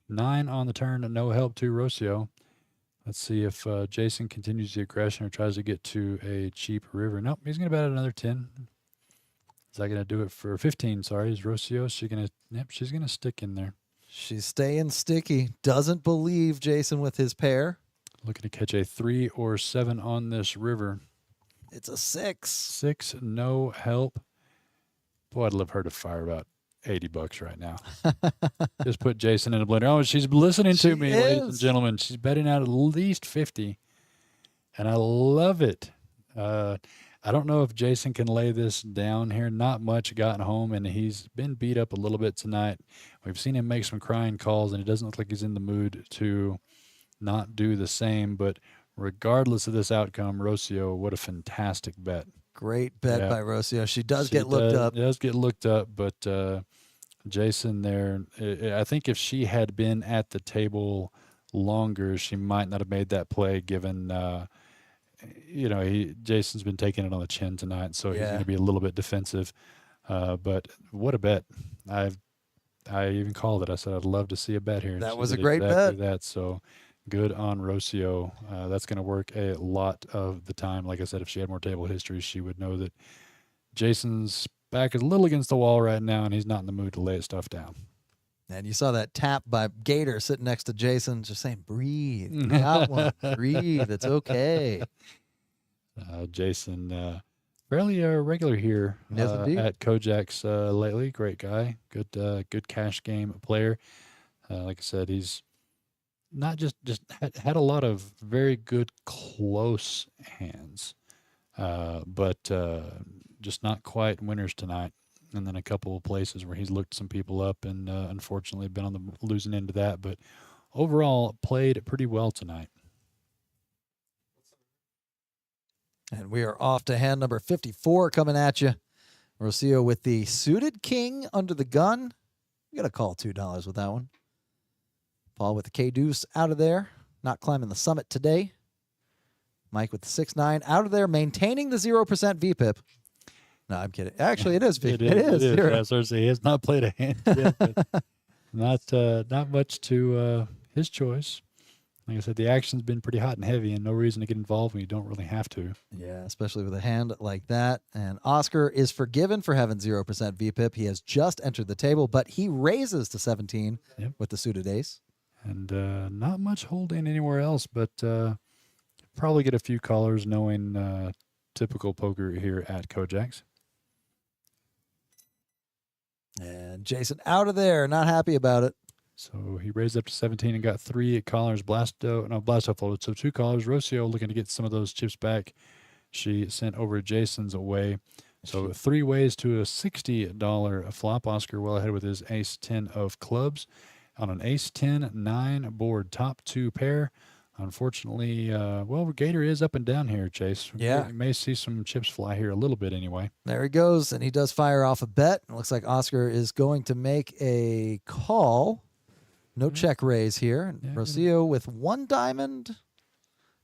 9 on the turn and no help to Rocio. Let's see if Jason continues the aggression or tries to get to a cheap river. Nope, he's going to bet another 10. Is that going to do it for 15? Sorry, is Rocio? She's going to stick in there. She's staying sticky. Doesn't believe Jason with his pair. Looking to catch a 3 or 7 on this river. It's a 6. 6, no help. Boy, I'd love her to fire about $80 right now. Just put Jason in a blender. Oh, she's listening to me, ladies and gentlemen. She's betting out at least 50, and I love it. I don't know if Jason can lay this down here. Not much gotten home, and he's been beat up a little bit tonight. We've seen him make some crying calls, and it doesn't look like he's in the mood to not do the same. But regardless of this outcome, Rocio, what a fantastic bet. Great bet by Rocio. She does get looked up. Does get looked up, but Jason there, I think if she had been at the table longer, she might not have made that play given, Jason's been taking it on the chin tonight, so he's going to be a little bit defensive. But what a bet. I even called it. I said I'd love to see a bet here. That She was a did great exactly bet. that, so good on Rocio. That's going to work a lot of the time. Like I said, if she had more table history, she would know that Jason's back is a little against the wall right now, and he's not in the mood to lay stuff down. And you saw that tap by Gator sitting next to Jason, just saying, breathe. You got one. Breathe. It's okay. Jason, fairly regular here at KoJack's lately. Great guy. Good cash game player. Like I said, he's not just had a lot of very good close hands, but just not quite winners tonight. And then a couple of places where he's looked some people up and unfortunately been on the losing end of that. But overall, played pretty well tonight. And we are off to hand number 54 coming at you. Rocio with the suited king under the gun. You got to call $2 with that one. Paul with the K-deuce out of there. Not climbing the summit today. Mike with the 6-9 out of there, maintaining the 0% VPIP. No, I'm kidding. Actually, it is. It is. Yeah, so he has not played a hand yet, but not much to his choice. Like I said, the action's been pretty hot and heavy, and no reason to get involved when you don't really have to. Yeah, especially with a hand like that. And Oscar is forgiven for having 0% VPIP. He has just entered the table, but he raises to 17 with the suited ace. And not much holding anywhere else, but probably get a few callers knowing typical poker here at KoJack's. And Jason out of there, not happy about it. So he raised up to 17 and got 3 callers. Blasto folded. So 2 callers. Rocio looking to get some of those chips back. She sent over Jason's away. So 3 ways to a $60 flop. Oscar well ahead with his ace 10 of clubs. On an ace 10, 9 board, top 2 pair. Unfortunately, Gator is up and down here, Chase. Yeah. You may see some chips fly here a little bit anyway. There he goes, and he does fire off a bet. It looks like Oscar is going to make a call. No check raise here. Yeah, Rocio with 1 diamond.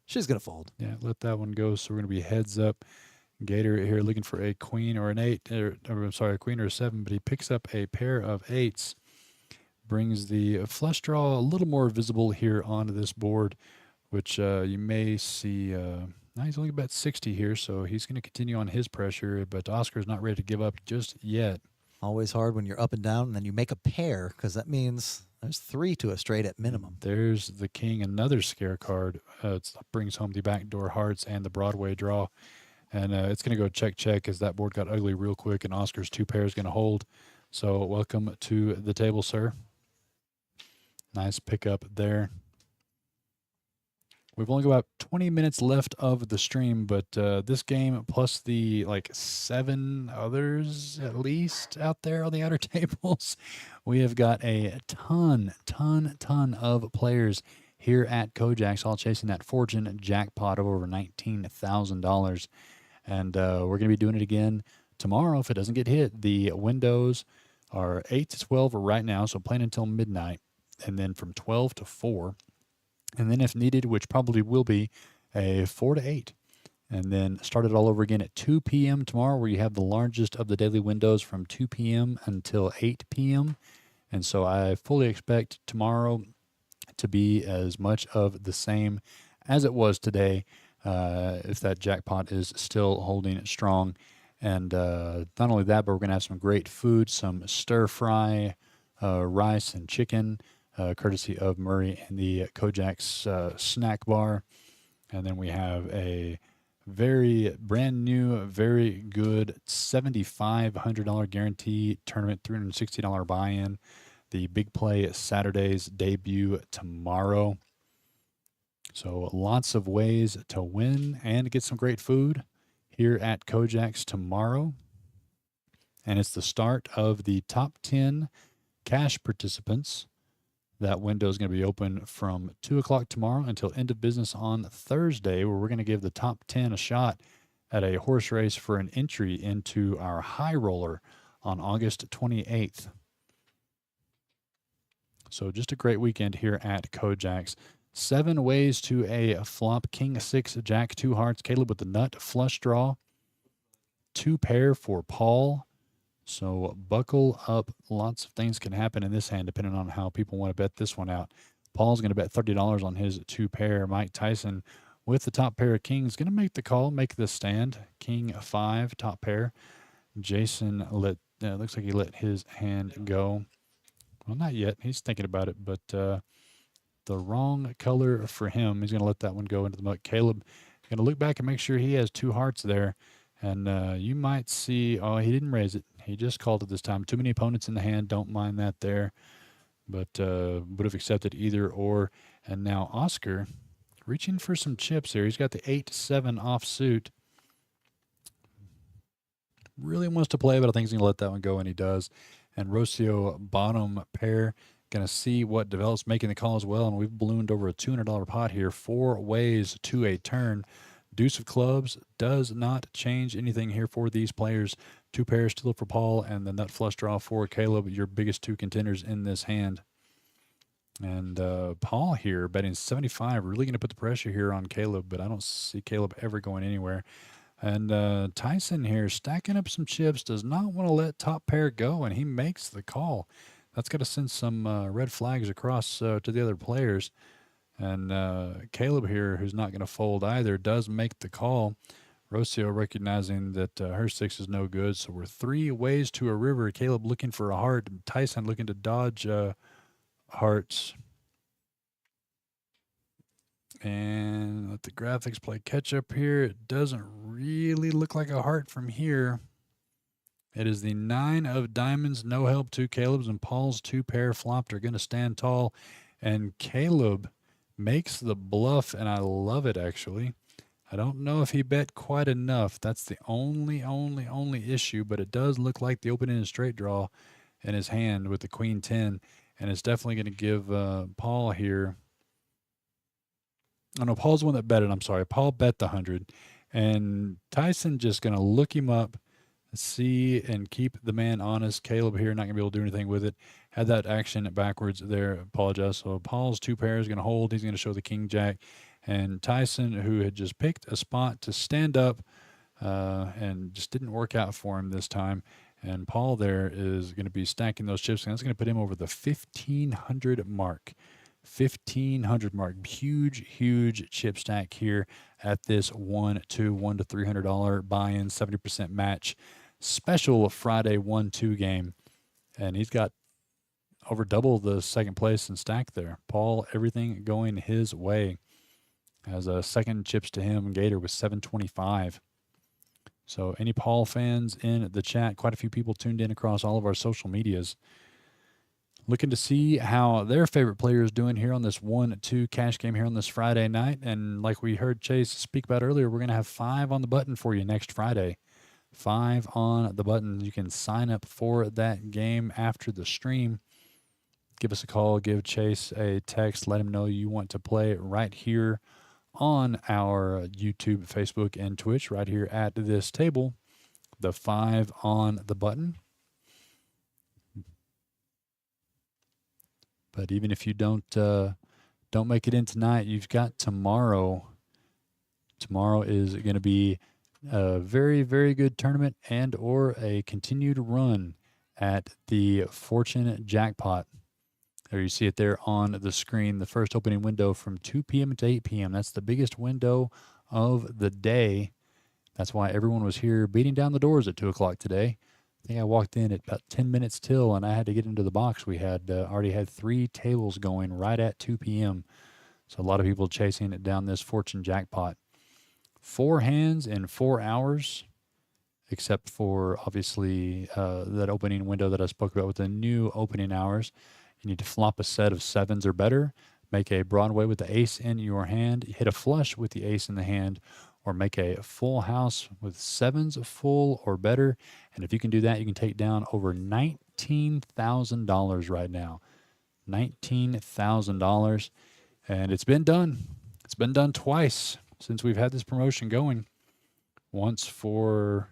She's going to fold. Yeah, let that one go. So we're going to be heads up. Gator here looking for a queen or an 8, a queen or a 7, but he picks up a pair of 8s. Brings the flush draw a little more visible here onto this board, which you may see. Now he's only about 60 here, so he's going to continue on his pressure, but Oscar's not ready to give up just yet. Always hard when you're up and down, and then you make a pair, because that means there's 3 to a straight at minimum. There's the king, another scare card. It brings home the backdoor hearts and the Broadway draw. And it's going to go check as that board got ugly real quick, and Oscar's 2 pairs going to hold. So welcome to the table, sir. Nice pickup there. We've only got about 20 minutes left of the stream, but this game plus the 7 others at least out there on the outer tables, we have got a ton of players here at KoJack's, all chasing that fortune jackpot of over $19,000. And we're going to be doing it again tomorrow if it doesn't get hit. The windows are 8 to 12 right now, so playing until midnight, and then from 12 to 4. And then if needed, which probably will be, a 4 to 8. And then start it all over again at 2 p.m. tomorrow, where you have the largest of the daily windows from 2 p.m. until 8 p.m. And so I fully expect tomorrow to be as much of the same as it was today, if that jackpot is still holding strong. And not only that, but we're going to have some great food, some stir-fry rice and chicken, courtesy of Murray and the KoJack's snack bar. And then we have a very brand new, very good $7,500 guarantee tournament, $360 buy-in. The Big Play Saturdays debut tomorrow. So lots of ways to win and get some great food here at KoJack's tomorrow. And it's the start of the top 10 cash participants. That window is going to be open from 2 o'clock tomorrow until end of business on Thursday, where we're going to give the top 10 a shot at a horse race for an entry into our high roller on August 28th. So just a great weekend here at KoJack's. 7 ways to a flop. King 6, Jack 2 hearts. Caleb with the nut flush draw. 2 pair for Paul. So buckle up. Lots of things can happen in this hand depending on how people want to bet this one out. Paul's going to bet $30 on his 2 pair. Mike Tyson with the top pair of kings going to make the call, make the stand. King 5, top pair. Jason looks like he let his hand go. Well, not yet. He's thinking about it, but the wrong color for him. He's going to let that one go into the muck. Caleb going to look back and make sure he has 2 hearts there. And you might see, oh, he didn't raise it. He just called it this time. Too many opponents in the hand. Don't mind that there. But would have accepted either or. And now Oscar reaching for some chips here. He's got the 8-7 offsuit. Really wants to play, but I think he's going to let that one go, and he does. And Rocio bottom pair. Going to see what develops, making the call as well. And we've ballooned over a $200 pot here. 4 ways to a turn. Deuce of clubs does not change anything here for these players. 2 pairs still for Paul, and the nut flush draw for Caleb, your biggest 2 contenders in this hand. And Paul here betting 75, really going to put the pressure here on Caleb, but I don't see Caleb ever going anywhere. And Tyson here stacking up some chips, does not want to let top pair go, and he makes the call. That's got to send some red flags across to the other players. And Caleb here, who's not going to fold either, does make the call. Rocio recognizing that her 6 is no good. So we're 3 ways to a river. Caleb looking for a heart. Tyson looking to dodge hearts. And let the graphics play catch up here. It doesn't really look like a heart from here. It is the 9 of diamonds, no help to Caleb's, and Paul's 2 pair flopped are going to stand tall. And Caleb makes the bluff, and I love it, actually. I don't know if he bet quite enough. That's the only issue, but it does look like the open-ended straight draw in his hand with the queen 10, and it's definitely going to give Paul here. Oh, no, Paul's the one that bet it. I'm sorry. Paul bet the 100, and Tyson just going to look him up, see, and keep the man honest. Caleb here not going to be able to do anything with it. Had that action backwards there. Apologize. So Paul's 2 pairs is going to hold. He's going to show the king jack. And Tyson, who had just picked a spot to stand up and just didn't work out for him this time. And Paul there is going to be stacking those chips. And that's going to put him over the 1,500 mark. 1,500 mark. Huge chip stack here at this $1 to $300 buy-in, 70% match special Friday 1-2 game. And he's got over double the second place in stack there. Paul, everything going his way. As a second chips to him, Gator with 725. So any Paul fans in the chat, quite a few people tuned in across all of our social medias. Looking to see how their favorite player is doing here on this 1-2 cash game here on this Friday night. And like we heard Chase speak about earlier, we're going to have 5 on the button for you next Friday. 5 on the button. You can sign up for that game after the stream. Give us a call, give Chase a text, let him know you want to play right here on our YouTube, Facebook, and Twitch right here at this table. The 5 on the button. But even if you don't make it in tonight, you've got tomorrow. Tomorrow is going to be a very good tournament and or a continued run at the Fortune Jackpot. There you see it there on the screen. The first opening window from 2 p.m. to 8 p.m. That's the biggest window of the day. That's why everyone was here beating down the doors at 2 o'clock today. I think I walked in at about 10 minutes till, and I had to get into the box. We had already had 3 tables going right at 2 p.m. So a lot of people chasing it down this Fortune Jackpot. 4 hands in 4 hours, except for, obviously, that opening window that I spoke about with the new opening hours. You need to flop a set of 7s or better, make a Broadway with the ace in your hand, hit a flush with the ace in the hand, or make a full house with 7s full or better. And if you can do that, you can take down over $19,000 right now. $19,000. And it's been done. It's been done twice since we've had this promotion going. Once for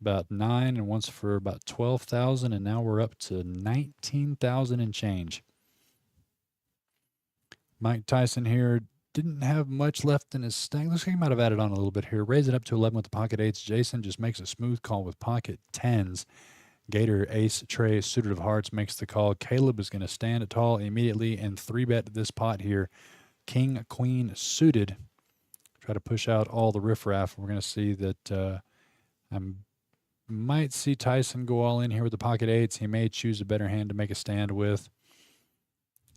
about 9 and once for about 12,000, and now we're up to 19,000 and change. Mike Tyson here didn't have much left in his stack. Looks like he might have added on a little bit here. Raise it up to 11 with the pocket 8s. Jason just makes a smooth call with pocket 10s. Gator, ace, tray, suited of hearts makes the call. Caleb is going to stand tall immediately and 3-bet this pot here. King, queen, suited. Try to push out all the riffraff. We're going to see that I might see Tyson go all in here with the pocket 8s. He may choose a better hand to make a stand with.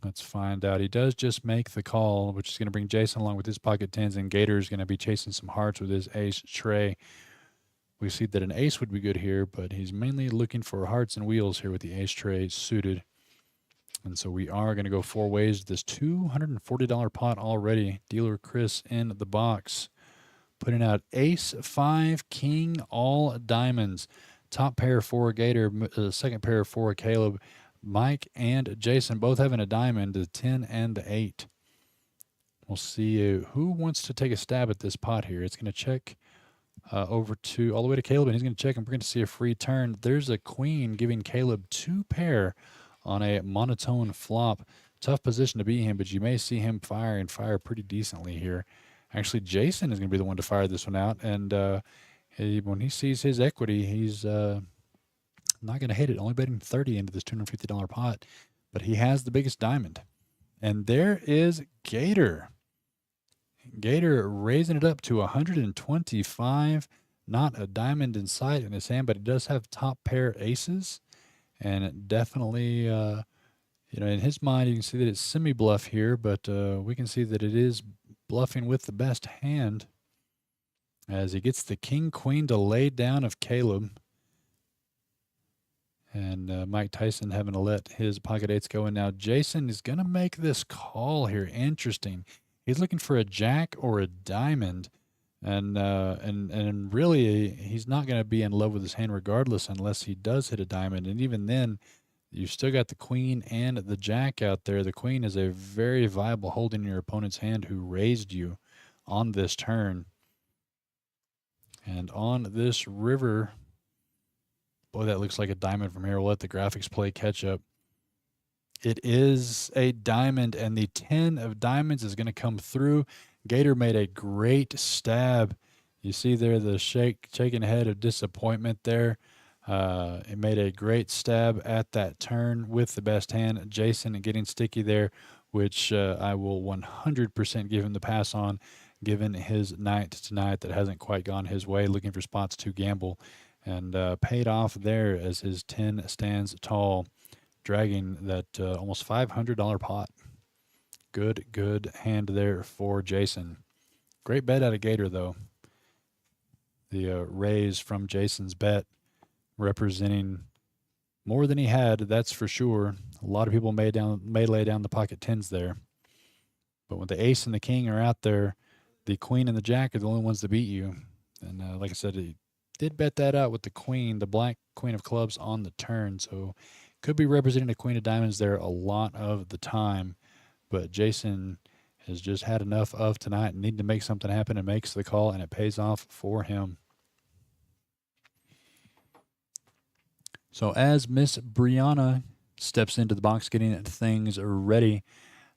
Let's find out. He does just make the call, which is going to bring Jason along with his pocket 10s, and Gator is going to be chasing some hearts with his ace tray. We see that an ace would be good here, but he's mainly looking for hearts and wheels here with the ace tray suited. And so we are going to go 4 ways. This $240 pot already. Dealer Chris in the box. Putting out ace, 5, king, all diamonds. Top pair for Gator, second pair for Caleb. Mike and Jason both having a diamond, the 10 and the 8. We'll see who wants to take a stab at this pot here. It's going to check over to all the way to Caleb, and he's going to check, and we're going to see a free turn. There's a queen giving Caleb 2 pair on a monotone flop. Tough position to be in, but you may see him fire and fire pretty decently here. Actually, Jason is going to be the one to fire this one out, and when he sees his equity, he's not going to hit it. Only betting 30 into this $250 pot, but he has the biggest diamond, And there is Gator. Gator raising it up to 125. Not a diamond in sight in his hand, but he does have top pair aces. And it definitely, in his mind, you can see that it's semi-bluff here, but we can see that it is bluffing with the best hand as he gets the king-queen to lay down of Caleb. And Mike Tyson having to let his pocket eights go. And now Jason is going to make this call here. Interesting. He's looking for a jack or a diamond. And really, he's not going to be in love with his hand regardless unless he does hit a diamond. And even then, you've still got the queen and the jack out there. The queen is a very viable hold in your opponent's hand who raised you on this turn. And on this river, boy, that looks like a diamond from here. We'll let the graphics play catch up. It is a diamond, and the 10 of diamonds is going to come through. Gator made a great stab. You see there the shaking head of disappointment there. It made a great stab at that turn with the best hand. Jason getting sticky there, which I will 100% give him the pass on, given his night tonight that hasn't quite gone his way, looking for spots to gamble. And paid off there as his 10 stands tall, dragging that almost $500 pot. Good hand there for Jason. Great bet out of Gator, though. The raise from Jason's bet representing more than he had, that's for sure. A lot of people may lay down the pocket tens there. But when the ace and the king are out there, the queen and the jack are the only ones to beat you. And like I said, he did bet that out with the queen, the black queen of clubs on the turn. So could be representing the queen of diamonds there a lot of the time. But Jason has just had enough of tonight and need to make something happen and makes the call, and it pays off for him. So as Miss Brianna steps into the box getting things ready,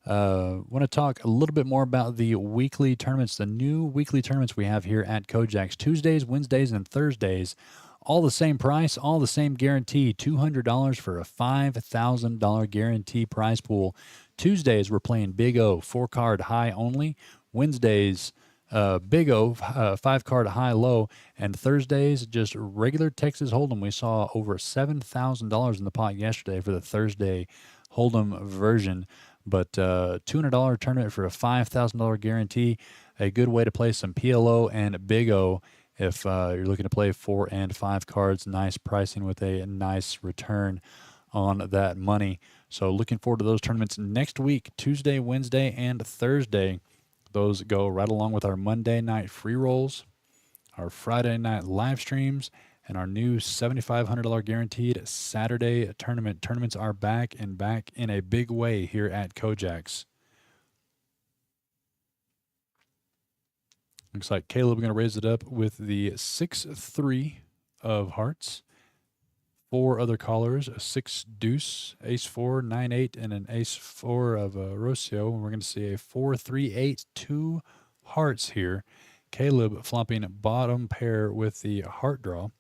want to talk a little bit more about the weekly tournaments, the new weekly tournaments we have here at KoJack's. Tuesdays, Wednesdays, and Thursdays, all the same price, all the same guarantee, $200 for a $5,000 guarantee prize pool. Tuesdays, we're playing Big O, 4-card high only. Wednesdays, Big O, 5-card high low. And Thursdays, just regular Texas Hold'em. We saw over $7,000 in the pot yesterday for the Thursday Hold'em version. But $200 tournament for a $5,000 guarantee, a good way to play some PLO and Big O if you're looking to play 4 and 5 cards. Nice pricing with a nice return on that money. So looking forward to those tournaments next week, Tuesday, Wednesday, and Thursday. Those go right along with our Monday night free rolls, our Friday night live streams, and our new $7,500 guaranteed Saturday tournament. Tournaments are back and back in a big way here at KoJack's. Looks like Caleb going to raise it up with the 6-3 of hearts. 4 other callers, a 6 deuce, ace 4, 9-8, and an ace 4 of Rocio. And we're going to see a 4-3-8, 2 hearts here. Caleb flopping bottom pair with the heart draw.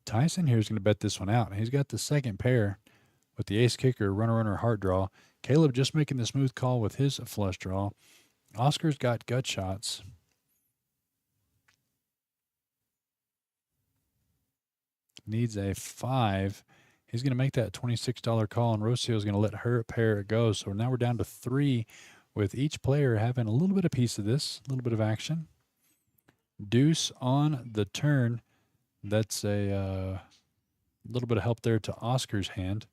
Tyson here is going to bet this one out. He's got the second pair with the ace kicker, runner, heart draw. Caleb just making the smooth call with his flush draw. Oscar's got gut shots. Needs a 5. He's going to make that $26 call, and Rocio is going to let her pair go. So now we're down to 3 with each player having a little bit of piece of this, a little bit of action. Deuce on the turn. That's a little bit of help there to Oscar's hand.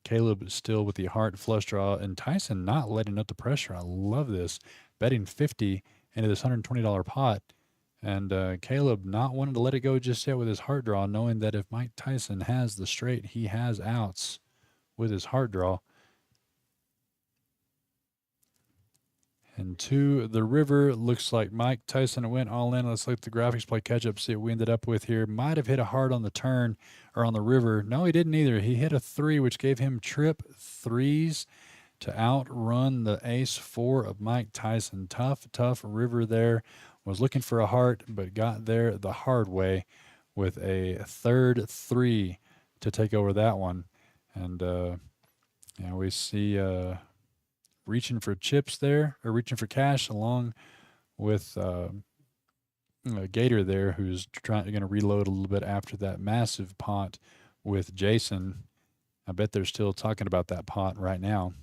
Caleb is still with the heart flush draw, and Tyson not letting up the pressure. I love this. Betting 50 into this $120 pot. And Caleb not wanting to let it go just yet with his heart draw, knowing that if Mike Tyson has the straight, he has outs with his heart draw. And to the river, looks like Mike Tyson went all in. Let's let the graphics play catch up, see what we ended up with here. Might have hit a hard on the turn or on the river. No, he didn't either. He hit a 3, which gave him trip 3s to outrun the ace 4 of Mike Tyson. Tough river there. Was looking for a heart, but got there the hard way with a third 3 to take over that one. And we see reaching for chips there, or reaching for cash, along with Gator there, who's going to reload a little bit after that massive pot with Jason. I bet they're still talking about that pot right now.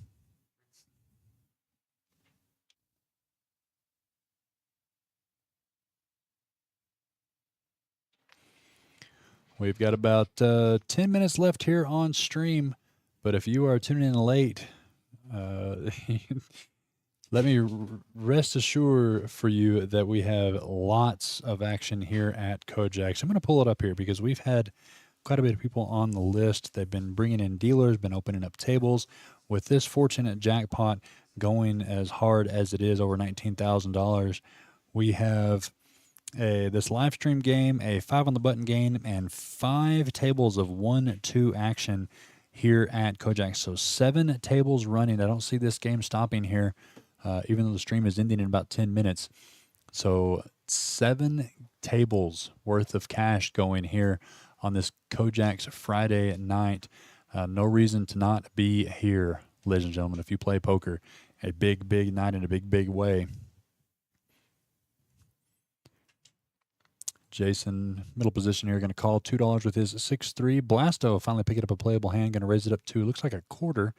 We've got about 10 minutes left here on stream, but if you are tuning in late, let me rest assured for you that we have lots of action here at KoJack's. I'm going to pull it up here because we've had quite a bit of people on the list. They've been bringing in dealers, been opening up tables. With this fortunate jackpot going as hard as it is, over $19,000, we have this live stream game, a 5 on the button game, and 5 tables of 1-2 action here at KoJack's. So 7 tables running. I don't see this game stopping here, even though the stream is ending in about 10 minutes. So 7 tables worth of cash going here on this KoJack's Friday night. No reason to not be here, ladies and gentlemen, if you play poker. A big, big night in a big, big way. Jason, middle position here, going to call $2 with his 6-3. Blasto finally picking up a playable hand, going to raise it up to, looks like a quarter,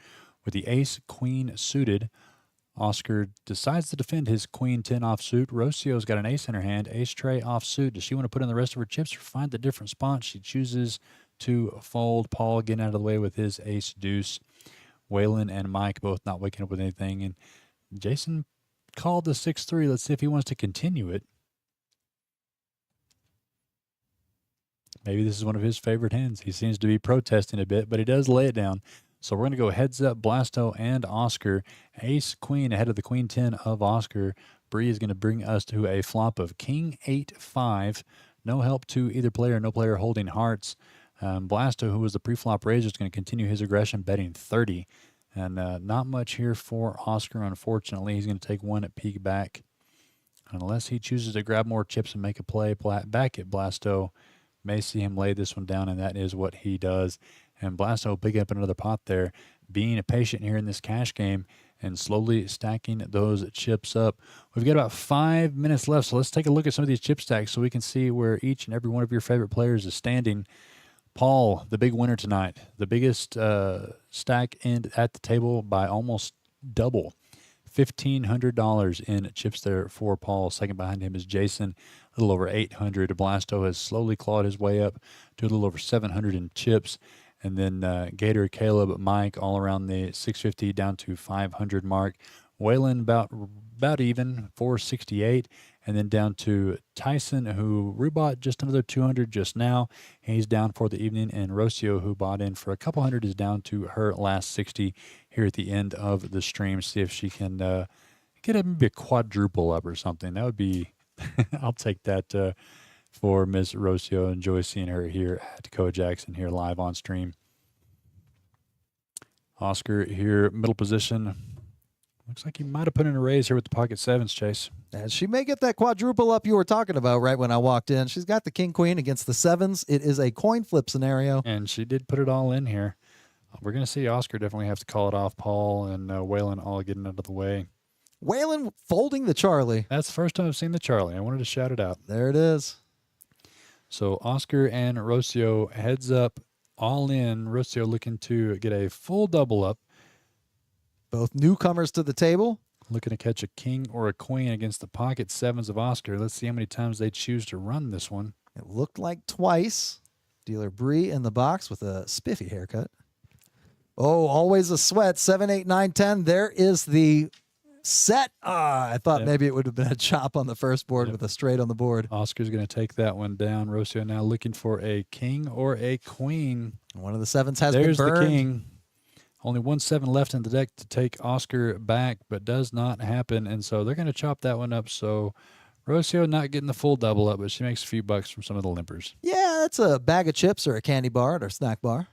with the ace-queen suited. Oscar decides to defend his queen-10 offsuit. Rocio's got an ace in her hand, ace-tray offsuit. Does she want to put in the rest of her chips or find a different spot? She chooses to fold. Paul getting out of the way with his ace-deuce. Waylon and Mike both not waking up with anything. And Jason called the 6-3. Let's see if he wants to continue it. Maybe this is one of his favorite hands. He seems to be protesting a bit, but he does lay it down. So we're going to go heads up, Blasto and Oscar. Ace, queen ahead of the queen 10 of Oscar. Bree is going to bring us to a flop of king 8-5. No help to either player, no player holding hearts. Blasto, who was the pre-flop raiser, is going to continue his aggression, betting 30. And not much here for Oscar, unfortunately. He's going to take one at peek back. Unless he chooses to grab more chips and make a play back at Blasto, may see him lay this one down, and that is what he does. And Blasto picking up another pot there, being patient here in this cash game and slowly stacking those chips up. We've got about 5 minutes left, so let's take a look at some of these chip stacks so we can see where each and every one of your favorite players is standing. Paul, the big winner tonight, the biggest stack at the table by almost double. $1,500 in chips there for Paul. Second behind him is Jason, a little over 800. Blasto has slowly clawed his way up to a little over 700 in chips. And then Gator, Caleb, Mike, all around the 650 down to 500 mark. Waylon about even, 468. And then down to Tyson, who rebought just another 200 just now. He's down for the evening. And Rocio, who bought in for a couple hundred, is down to her last 60 here at the end of the stream. See if she can get maybe a quadruple up or something. That would be, I'll take that for Miss Rocio. Enjoy seeing her here at KoJack's and here live on stream. Oscar here, middle position. Looks like he might have put in a raise here with the pocket sevens, Chase. And she may get that quadruple up you were talking about right when I walked in. She's got the king-queen against the sevens. It is a coin flip scenario. And she did put it all in here. We're going to see Oscar definitely have to call it off. Paul and Waylon all getting out of the way. Waylon folding the Charlie. That's the first time I've seen the Charlie. I wanted to shout it out. There it is. So Oscar and Rocio heads up, all in. Rocio looking to get a full double up. Both newcomers to the table. Looking to catch a king or a queen against the pocket sevens of Oscar. Let's see how many times they choose to run this one. It looked like twice. Dealer Bree in the box with a spiffy haircut. Oh, always a sweat. 7, 8, 9, 10. There is the set. I thought maybe it would have been a chop on the first board with a straight on the board. Oscar's going to take that one down. Rocio now looking for a king or a queen. One of the sevens has There's been burned. The king. Only 1 7 left in the deck to take Oscar back, but does not happen. And so they're going to chop that one up. So Rocio not getting the full double up, but she makes a few bucks from some of the limpers. Yeah, that's a bag of chips or a candy bar at our snack bar.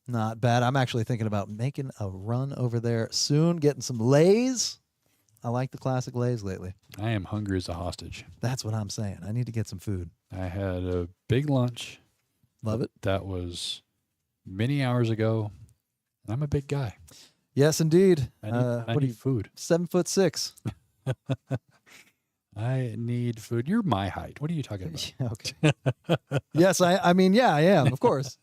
Not bad. I'm actually thinking about making a run over there soon, getting some Lays. I like the classic Lays lately. I am hungry as a hostage. That's what I'm saying. I need to get some food. I had a big lunch, Love it. That was many hours ago. I'm a big guy. Yes, indeed. I need food. 7'6". I need food. You're my height. What are you talking about? Okay. Yes, I mean, yeah, I am, of course.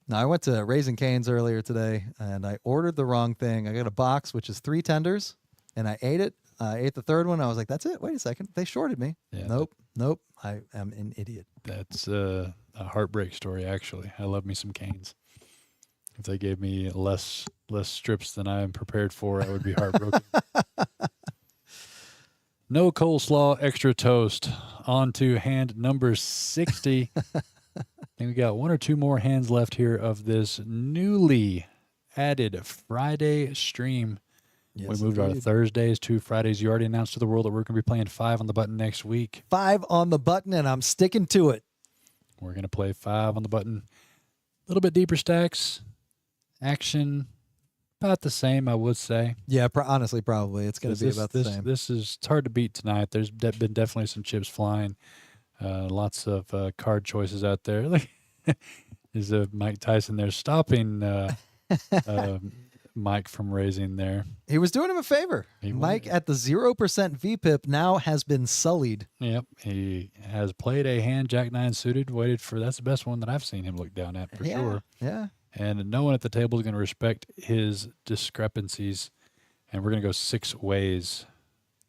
Now, I went to Raising Cane's earlier today, and I ordered the wrong thing. I got a box, which is 3 tenders, and I ate it. I ate the third one. I was like, that's it. Wait a second. They shorted me. Yeah, Nope. I am an idiot. That's a heartbreak story, actually. I love me some Cane's. If they gave me less strips than I am prepared for, I would be heartbroken. No coleslaw, extra toast. On to hand number 60. I think we got 1 or 2 more hands left here of this newly added Friday stream. Yes, We moved our Thursdays to Fridays. You already announced to the world that we're going to be playing 5 on the button next week. 5 on the button, and I'm sticking to it. We're going to play 5 on the button. A little bit deeper stacks. Action, about the same, I would say. Yeah, honestly, probably. It's going to be about the same. It's hard to beat tonight. There's been definitely some chips flying. Lots of card choices out there. Look, is Mike Tyson there stopping Mike from raising there? He was doing him a favor. Mike at the 0% VPIP now has been sullied. Yep, he has played a hand Jack 9 suited. That's the best one that I've seen him look down at for sure. Yeah. And no one at the table is going to respect his discrepancies. And we're going to go 6 ways.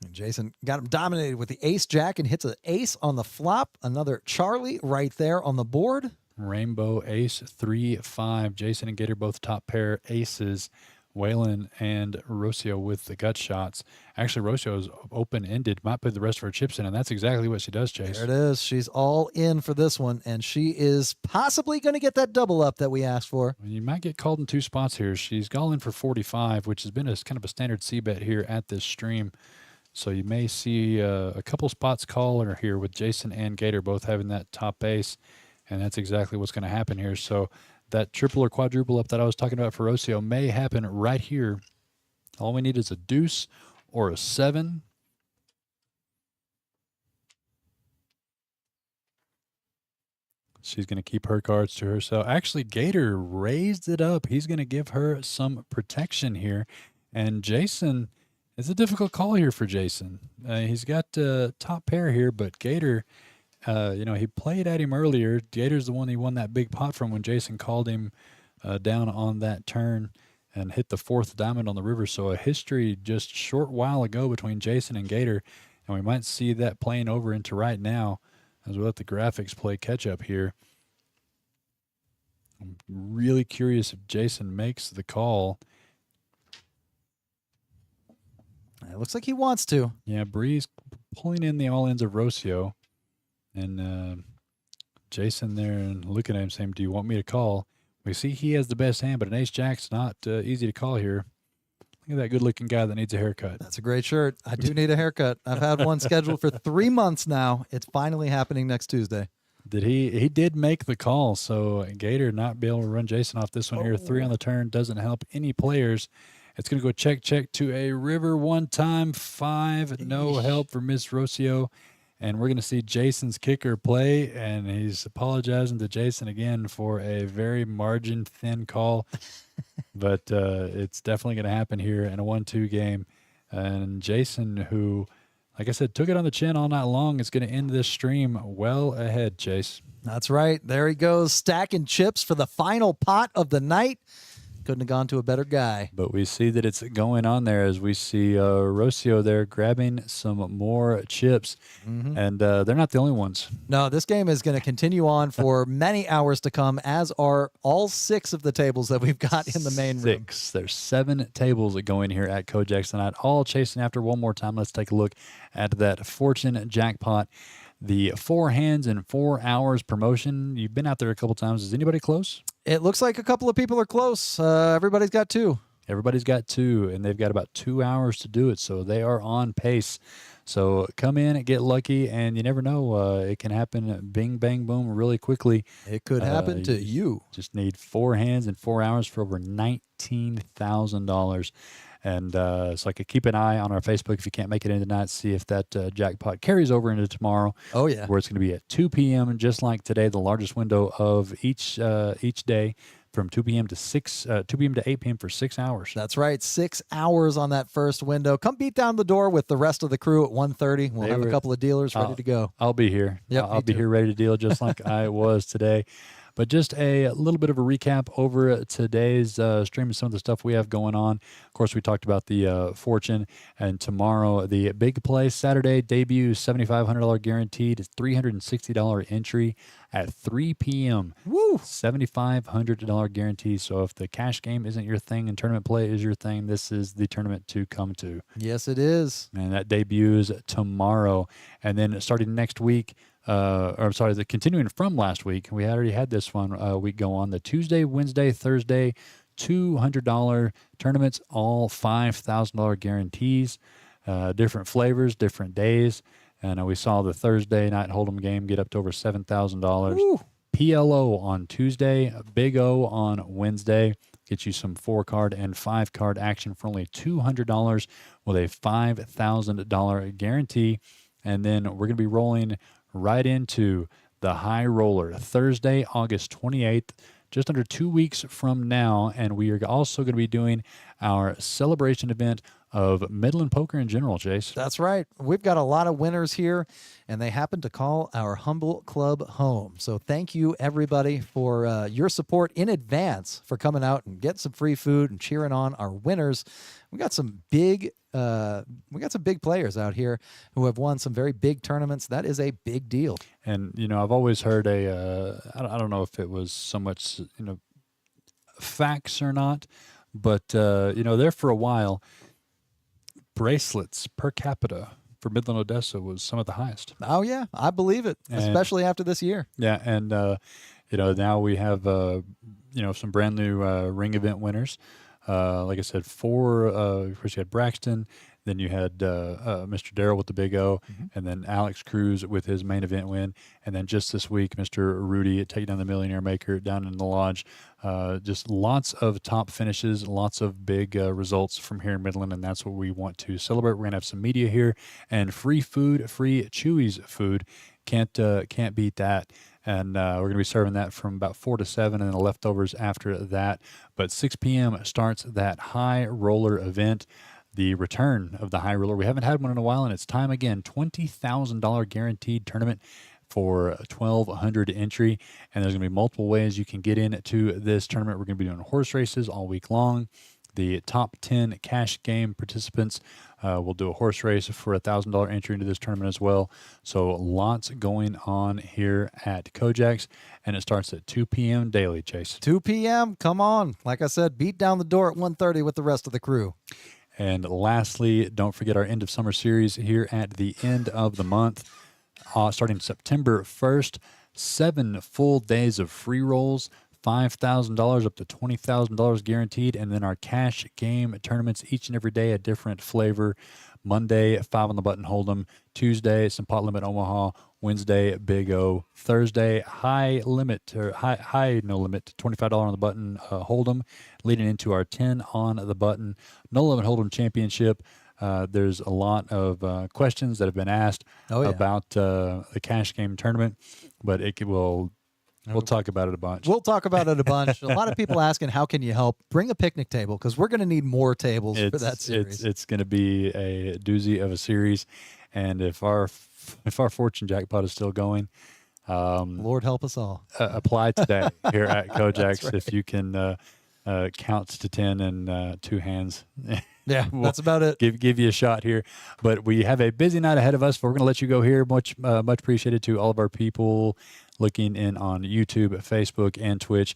And Jason got him dominated with the ace jack and hits an ace on the flop. Another Charlie right there on the board. Rainbow ace 3-5. Jason and Gator both top pair aces. Waylon and Rocio with the gut shots. Actually, Rocio's open-ended. Might put the rest of her chips in, and that's exactly what she does, Chase. There it is. She's all in for this one, and she is possibly going to get that double up that we asked for. You might get called in 2 spots here. She's all in for 45, which has been kind of a standard C-bet here at this stream. So you may see a couple spots call her here with Jason and Gator both having that top ace, and that's exactly what's going to happen here. So that triple or quadruple up that I was talking about for Rocio may happen right here. All we need is a deuce or a 7. She's going to keep her cards to herself. Actually, Gator raised it up. He's going to give her some protection here. And Jason, it's a difficult call here for Jason. He's got top pair here, but Gator, he played at him earlier. Gator's the one he won that big pot from when Jason called him down on that turn and hit the 4th diamond on the river. So a history just a short while ago between Jason and Gator, and we might see that playing over into right now as we let the graphics play catch up here. I'm really curious if Jason makes the call. It looks like he wants to. Yeah, Bree's pulling in the all-ins of Rocio. And Jason there and looking at him saying, do you want me to call? We see he has the best hand, but an ace-jack's not easy to call here. Look at that good-looking guy that needs a haircut. That's a great shirt. I do need a haircut. I've had one scheduled for 3 months now. It's finally happening next Tuesday. He did make the call, so Gator not be able to run Jason off this one here. 3 on the turn doesn't help any players. It's going to go check to a river one time. 5, no help for Miss Rocio. And we're going to see Jason's kicker play, and he's apologizing to Jason again for a very margin-thin call. But it's definitely going to happen here in a 1-2 game. And Jason, who, like I said, took it on the chin all night long, is going to end this stream well ahead, Chase. That's right. There he goes, stacking chips for the final pot of the night. Couldn't have gone to a better guy. But we see that it's going on there as we see Rocio there grabbing some more chips. Mm-hmm. And they're not the only ones. No, this game is going to continue on for many hours to come, as are all 6 of the tables that we've got in the main room. 6. There's 7 tables that go in here at KoJack's tonight, all chasing after one more time. Let's take a look at that fortune jackpot. The 4 hands in 4 hours promotion. You've been out there a couple times. Is anybody close? It looks like a couple of people are close. Everybody's got 2. Everybody's got 2, and they've got about 2 hours to do it, so they are on pace. So come in and get lucky, and you never know. It can happen bing, bang, boom really quickly. It could happen to you. Just need 4 hands in 4 hours for over $19,000. And it's like keep an eye on our Facebook if you can't make it in tonight. See if that jackpot carries over into tomorrow. Oh, yeah. Where it's going to be at 2 p.m. just like today, the largest window of each day. From 2 p.m. to 2 p.m. to 8 p.m. for 6 hours. That's right. 6 hours on that first window. Come beat down the door with the rest of the crew at 1:30. We'll have a couple of dealers ready to go. I'll be here. Yep, I'll be here ready to deal just like I was today. But just a little bit of a recap over today's stream of some of the stuff we have going on. Of course, we talked about the Fortune, and tomorrow the Big Play Saturday debut, $7,500 guaranteed, $360 entry at 3 p.m. Woo! $7,500 guarantee. So if the cash game isn't your thing and tournament play is your thing, this is the tournament to come to. Yes, it is. And that debuts tomorrow. And then starting next week, continuing from last week, we already had this one week go on. The Tuesday, Wednesday, Thursday, $200 tournaments, all $5,000 guarantees, different flavors, different days. And we saw the Thursday night Hold'em game get up to over $7,000. PLO on Tuesday, Big O on Wednesday. Get you some 4-card and 5-card action for only $200 with a $5,000 guarantee. And then we're going to be rolling right into the High Roller Thursday, August 28th, just under 2 weeks from now. And we are also going to be doing our celebration event of Midland Poker in general, Chase. That's right. We've got a lot of winners here, and they happen to call our humble club home. So thank you, everybody, for your support in advance for coming out and getting some free food and cheering on our winners. We got some big players out here who have won some very big tournaments. That is a big deal. And, I've always heard I don't know if it was so much, facts or not, but, there for a while, bracelets per capita for Midland, Odessa was some of the highest. Oh, yeah. I believe it, especially after this year. Yeah. And, now we have, some brand new ring event winners. Like I said, first you had Braxton, then you had Mr. Darrell with the Big O, and then Alex Cruz with his main event win. And then just this week, Mr. Rudy taking down the Millionaire Maker down in the lodge. Just lots of top finishes, lots of big results from here in Midland, and that's what we want to celebrate. We're going to have some media here and free food, free Chewy's food. Can't beat that. And we're going to be serving that from about 4 to 7 and the leftovers after that. But 6 p.m. starts that High Roller event, the return of the High Roller. We haven't had one in a while, and it's time again. $20,000 guaranteed tournament for $1,200 entry. And there's going to be multiple ways you can get into this tournament. We're going to be doing horse races all week long. The top 10 cash game participants will do a horse race for a $1,000 entry into this tournament as well. So lots going on here at KoJack's, and it starts at 2 p.m. daily, Chase. 2 p.m. Come on. Like I said, beat down the door at 1:30 with the rest of the crew. And lastly, don't forget our end of summer series here at the end of the month, starting September 1st. 7 full days of free rolls. $5,000 up to $20,000 guaranteed, and then our cash game tournaments each and every day a different flavor. Monday, 5 on the button Hold'em. Tuesday, some pot limit Omaha. Wednesday, Big O. Thursday, high limit or high no limit, $25 on the button Hold'em, leading into our 10 on the button no limit Hold'em championship. There's a lot of questions that have been asked about the cash game tournament, but we'll talk about it a bunch. We'll talk about it a bunch. A lot of people asking, how can you help? Bring a picnic table, because we're going to need more tables for that series. It's going to be a doozy of a series. And if our fortune jackpot is still going, Lord help us all. Apply today here at KoJack's. Right. If you can count to 10 in 2 hands. Yeah, that's about it. Give you a shot here. But we have a busy night ahead of us. We're going to let you go here. Much appreciated to all of our people looking in on YouTube, Facebook, and Twitch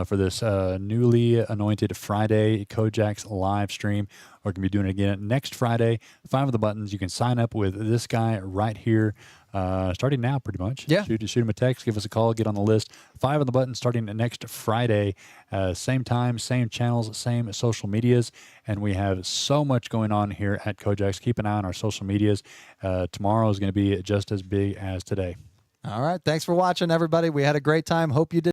for this newly anointed Friday KoJack's live stream. We're going to be doing it again next Friday. 5 of the buttons. You can sign up with this guy right here. Starting now, pretty much. Yeah. Shoot him a text, give us a call, get on the list. 5 on the button starting next Friday. Same time, same channels, same social medias. And we have so much going on here at KoJack's. Keep an eye on our social medias. Tomorrow is going to be just as big as today. All right. Thanks for watching, everybody. We had a great time. Hope you did.